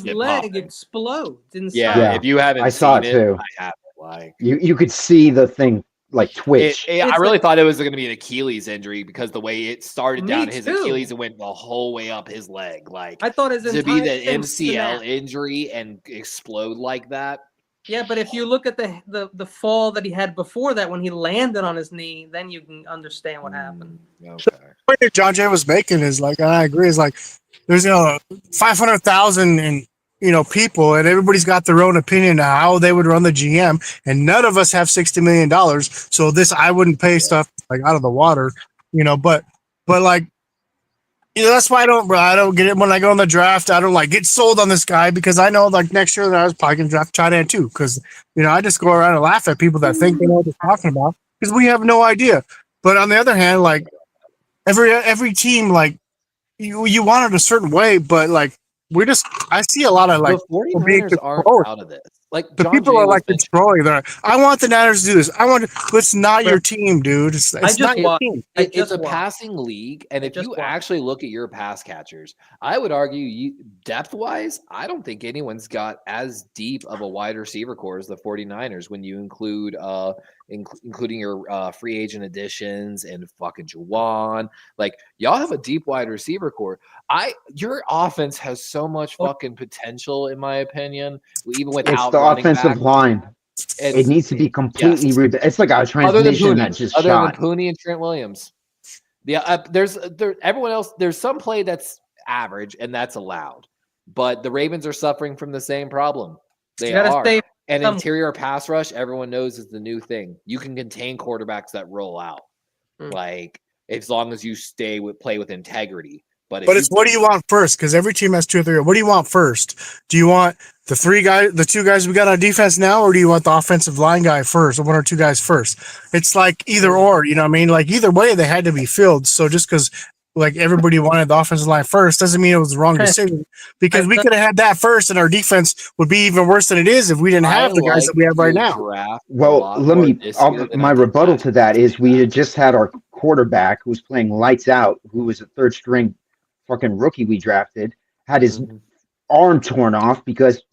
leg explodes inside. Yeah, if you haven't, I saw it too. I have it. Like you could see the thing like twitch. I really thought it was going to be an Achilles injury because the way it started down his Achilles and went the whole way up his leg. Like I thought his to be the MCL injury and explode like that. Yeah, but if you look at the fall that he had before that, when he landed on his knee, then you can understand what happened. Okay. The point that John Jay was making is like, and I agree, is like there's 500,000 and people, and everybody's got their own opinion of how they would run the GM, and none of us have $60 million. So this, I wouldn't pay stuff like out of the water, but like, that's why I don't get it when I go in the draft. I don't like get sold on this guy because I know like next year that I was probably going to draft tight end too. Cause I just go around and laugh at people that think they know what they're talking about because we have no idea. But on the other hand, like every team, like you want it a certain way, but like, I see a lot of like the 49ers aren't out of this. Like the John people Jay are like controlling. I want the Niners to do this. It's not your team, dude. It's not your team. It's a passing league, and if you actually look at your pass catchers, I would argue depth wise, I don't think anyone's got as deep of a wide receiver core as the 49ers when you include including your free agent additions and fucking Juwan. Like y'all have a deep wide receiver core. Your offense has so much fucking potential, in my opinion. Even without the offensive line, it needs to be completely it's like a transmission that just other shot. than Pooney and Trent Williams. Yeah, everyone else. There's some play that's average, and that's allowed. But the Ravens are suffering from the same problem. They are. And interior pass rush, everyone knows is the new thing. You can contain quarterbacks that roll out, like as long as you play with integrity. But it's what do you want first? Because every team has 2 or 3. What do you want first? Do you want the 2 guys we got on defense now, or do you want the offensive line guy first, or 1 or 2 guys first? It's like either or. You know what I mean? Like either way, they had to be filled. So just because like everybody wanted the offensive line first doesn't mean it was the wrong decision. Because we could have had that first, and our defense would be even worse than it is if we didn't have the guys that we have right now. Well, my rebuttal to that is we had just had our quarterback who was playing lights out, who was a 3rd string fucking rookie we drafted, had his arm torn off because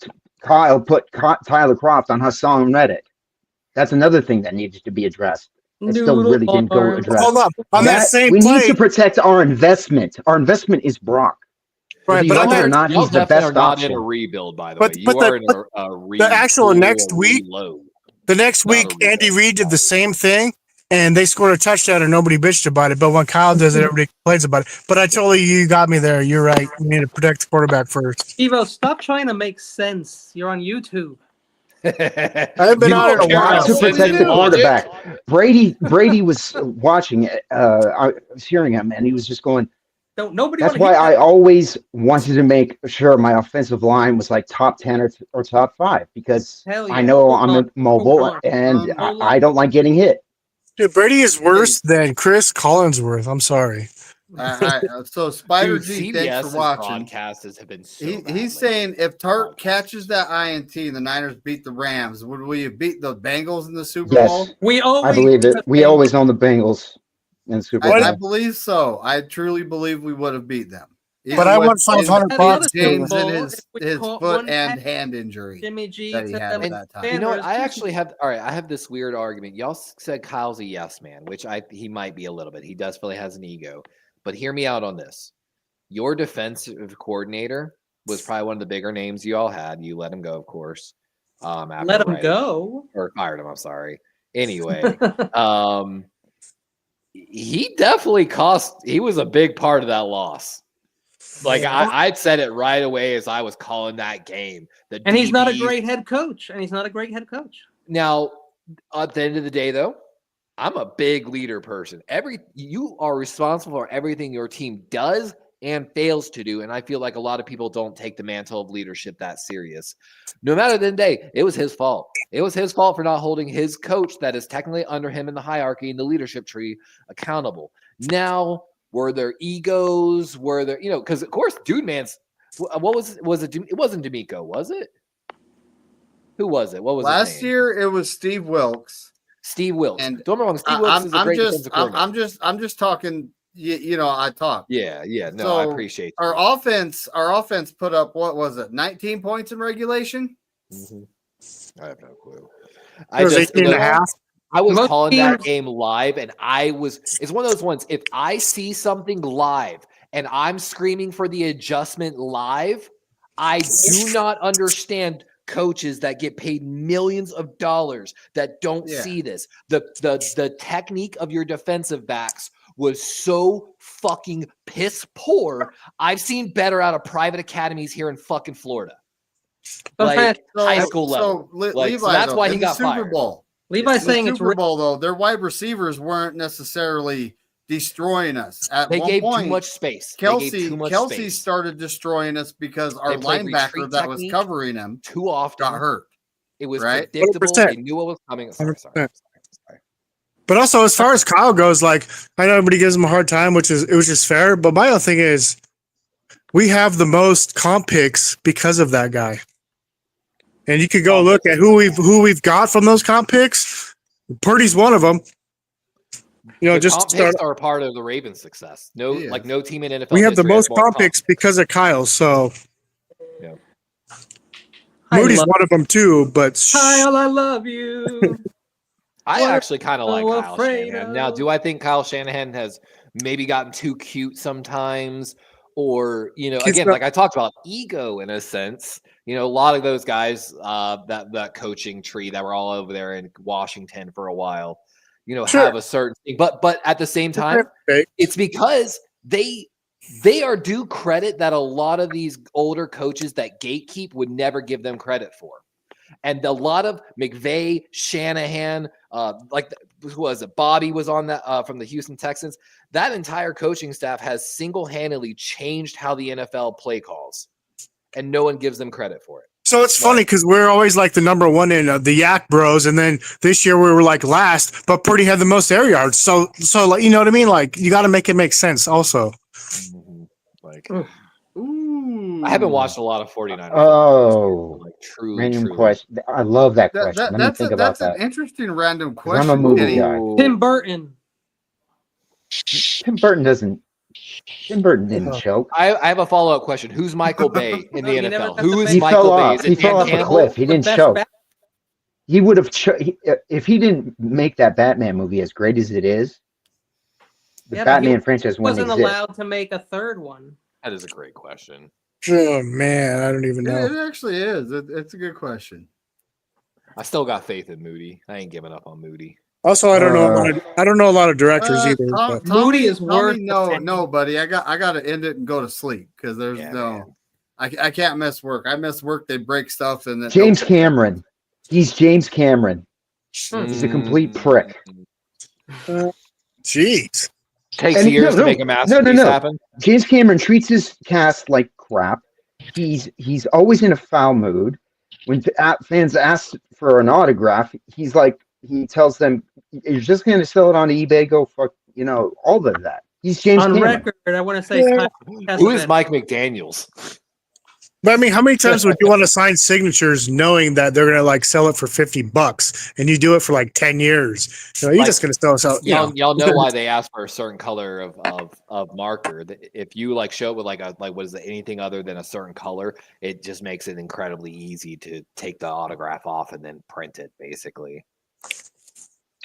Kyle put Tyler Croft on Hassan Reddick. That's another thing that needed to be addressed. It still really didn't go addressed. Hold up. On that same we play, need to protect our investment. Our investment is Brock. Right, but you're he's the best not option. in a rebuild, by the way. You are in a rebuild. The actual next week, The next week, Andy Reid did the same thing, and they scored a touchdown, and nobody bitched about it. But when Kyle does it, everybody complains about it. But I totally, you got me there. You're right. We need to protect the quarterback first. Evo, stop trying to make sense. You're on YouTube. I've been on it a while. To protect the quarterback. Brady was watching it. I was hearing him, and he was just going. Nobody. That's why I always wanted to make sure my offensive line was like top 10 or top 5 because I know I'm mobile and I don't like getting hit. Dude, Brady is worse than Chris Collinsworth. I'm sorry. So Spider G, thanks for watching. Broadcasters have been so he's saying if Tart catches that INT and the Niners beat the Rams, would we have beat the Bengals in the Super Bowl? I believe it. We always own the Bengals in the Super Bowl. I believe so. I truly believe we would have beat them. But I want $500 James in his foot and hand injury. Jimmy G that he had at that time. You know what? I actually have. All right, I have this weird argument. Y'all said Kyle's a yes man, which he might be a little bit. He definitely has an ego. But hear me out on this. Your defensive coordinator was probably one of the bigger names you all had. You let him go, of course. Let him go? Or fired him, I'm sorry. Anyway, he definitely he was a big part of that loss. Like, I said it right away as I was calling that game. And he's not a great head coach. Now, at the end of the day, though, I'm a big leader person. You are responsible for everything your team does and fails to do. And I feel like a lot of people don't take the mantle of leadership that serious. No matter the day, it was his fault. It was his fault for not holding his coach that is technically under him in the hierarchy in the leadership tree accountable. Now, were there egos? Were there, because of course, Dude Man's, what was it? It wasn't D'Amico, was it? Who was it? What was last year? It was Steve Wilkes. Steve Wilkes. And don't get me wrong, Steve Wilkes is a great defensive coordinator. I'm just talking. I talk. Yeah. No, so I appreciate our offense. Our offense put up, what was it, 19 points in regulation? Mm-hmm. I have no clue. It was 18 and a half. I was calling that game live, and it's one of those ones. If I see something live and I'm screaming for the adjustment live, I do not understand coaches that get paid millions of dollars that don't see this. The technique of your defensive backs was so fucking piss poor. I've seen better out of private academies here in fucking Florida. Like high school level. So that's why he got fired. Levi's saying it's Super Bowl, though. Their wide receivers weren't necessarily destroying us. They gave too much space. Kelsey started destroying us because our linebacker that was covering him too often got hurt. It was predictable. 100%. They knew what was coming. Sorry. But also, as far as Kyle goes, like, I know everybody gives him a hard time, which is fair. But my other thing is, we have the most comp picks because of that guy. And you could go look at who we've got from those comp picks. Purdy's one of them. Comp picks are a part of the Ravens' success. No team in NFL. We have the most comp picks because of Kyle. So Moody's one of them too. But Kyle, I love you. I actually kind of like Kyle Shanahan. Now, do I think Kyle Shanahan has maybe gotten too cute sometimes? Or, again, like I talked about, ego in a sense. A lot of those guys, that coaching tree that were all over there in Washington for a while, have a certain thing. But at the same time, it's because they are due credit that a lot of these older coaches that gatekeep would never give them credit for. And a lot of McVay, Shanahan, who was it? Bobby was on that from the Houston Texans. That entire coaching staff has single-handedly changed how the NFL play calls, and no one gives them credit for it. So it's funny because we're always like the number one in the Yak Bros, and then this year we were like last, but Purdy had the most air yards. So like, you know what I mean? Like, you got to make it make sense also. I haven't watched a lot of 49ers. Oh, truly. Random question. I love that question. Let me think about that. That's an interesting random question. I'm a movie guy. Tim Burton. Tim Burton didn't choke. I have a follow-up question. Who's Michael Bay in the NFL? Who is He Michael fell Bay? off. He fell off a cliff. He didn't choke. He would have if he didn't make that Batman movie as great as it is. The Batman franchise wasn't allowed to make a third one. That is a great question. Oh man, I don't even know. It actually is. It's a good question. I still got faith in Moody. I ain't giving up on Moody. Also, I don't know a lot of directors either. But. Moody is worth. No, buddy. I got to end it and go to sleep because there's I can't miss work. I miss work. They break stuff and then James Cameron. He's James Cameron. He's a complete prick. Jeez. Takes years to make a masterpiece happen. James Cameron treats his cast like crap. He's always in a foul mood. When fans ask for an autograph, he tells them, "You're just going to sell it on eBay. Go fuck, all of that." He's James on Cameron. record. I want to say, who is Mike McDaniels? But I mean, how many times would you want to sign signatures knowing that they're gonna sell it for $50 and you do it for 10 years? You're just gonna sell it. Y'all know why they ask for a certain color of marker. If you show it with what is it, anything other than a certain color, it just makes it incredibly easy to take the autograph off and then print it, basically.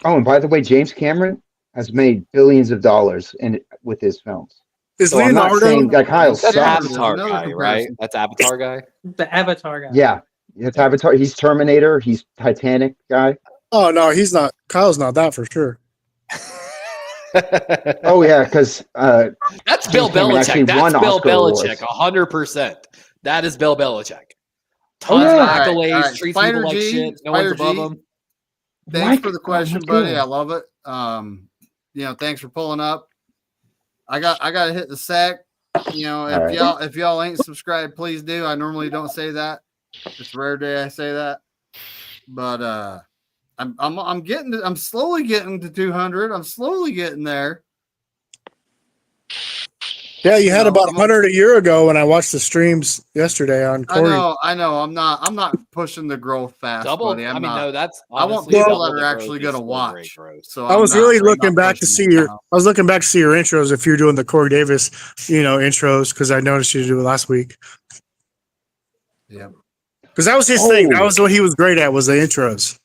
Oh, and by the way, James Cameron has made billions of dollars with his films. So I'm not saying Kyle that's Avatar guy, right? That's Avatar guy. The Avatar guy. Yeah, it's Avatar. He's Terminator. He's Titanic guy. Oh no, he's not. Kyle's not that for sure. Oh yeah, because that's Bill Belichick. That's Bill Belichick, 100%. That is Bill Belichick. Tons of accolades, treats people like shit. No one's above him. Thanks for the question, buddy. I love it. Thanks for pulling up. I got to hit the sack. If y'all ain't subscribed, please do. I normally don't say that. It's a rare day I say that. But I'm slowly getting to 200. I'm slowly getting there. Yeah, you had about 100 a year ago when I watched the streams yesterday on Korey. I know. I'm not pushing the growth fast, buddy. I want people that are actually going to watch. So I was really looking back to see your intros if you're doing the Korey Davis, intros, because I noticed you do it last week. Yeah. Because that was his thing. That was what he was great at, was the intros.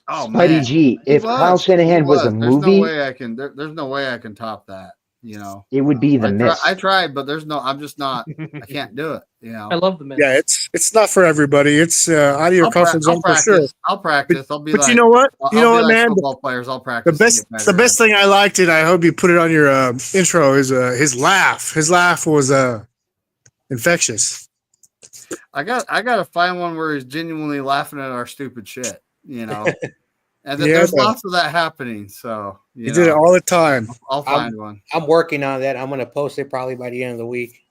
Oh, man. G, if Kyle Shanahan was a movie, there's no way I can top that. It would be the Mist. I tried, but I'm just not. I can't do it. I love the Mist. Yeah, it's not for everybody. It's out of your comfort zone for sure. I'll practice. I'll be. But you know what? Man. Football players, I'll practice. The best thing I liked, and I hope you put it on your intro, is his laugh. His laugh was infectious. I got to find one where he's genuinely laughing at our stupid shit. And then there's lots of that happening. So you did it all the time. I'll find one. I'm working on that. I'm going to post it probably by the end of the week.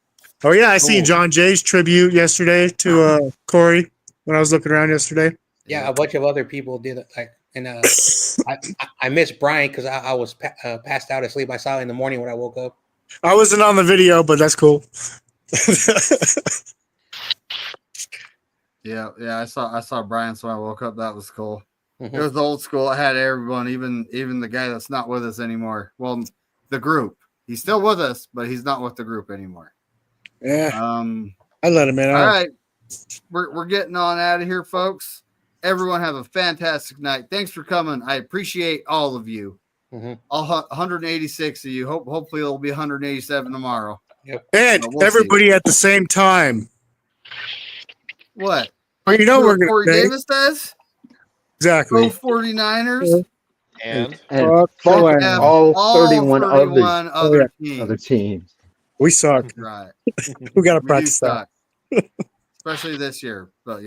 Oh yeah, I seen John Jay's tribute yesterday to Korey when I was looking around yesterday. Yeah, a bunch of other people did it. I missed Brian because I was passed out asleep. I saw it in the morning when I woke up. I wasn't on the video, but that's cool. Yeah, I saw Brian, so I woke up. That was cool. Mm-hmm. It was old school. I had everyone, even the guy that's not with us anymore. Well, the group. He's still with us, but he's not with the group anymore. Yeah. I let him in. All right. We're getting on out of here, folks. Everyone have a fantastic night. Thanks for coming. I appreciate all of you. Mm-hmm. All 186 of you. Hopefully it'll be 187 tomorrow. Yep. And everybody at the same time. What? Well, we're going to Korey Davis does? Exactly. Go 49ers. And fuck all 31 other teams. We suck. Right. We got to practice that. Especially this year. But,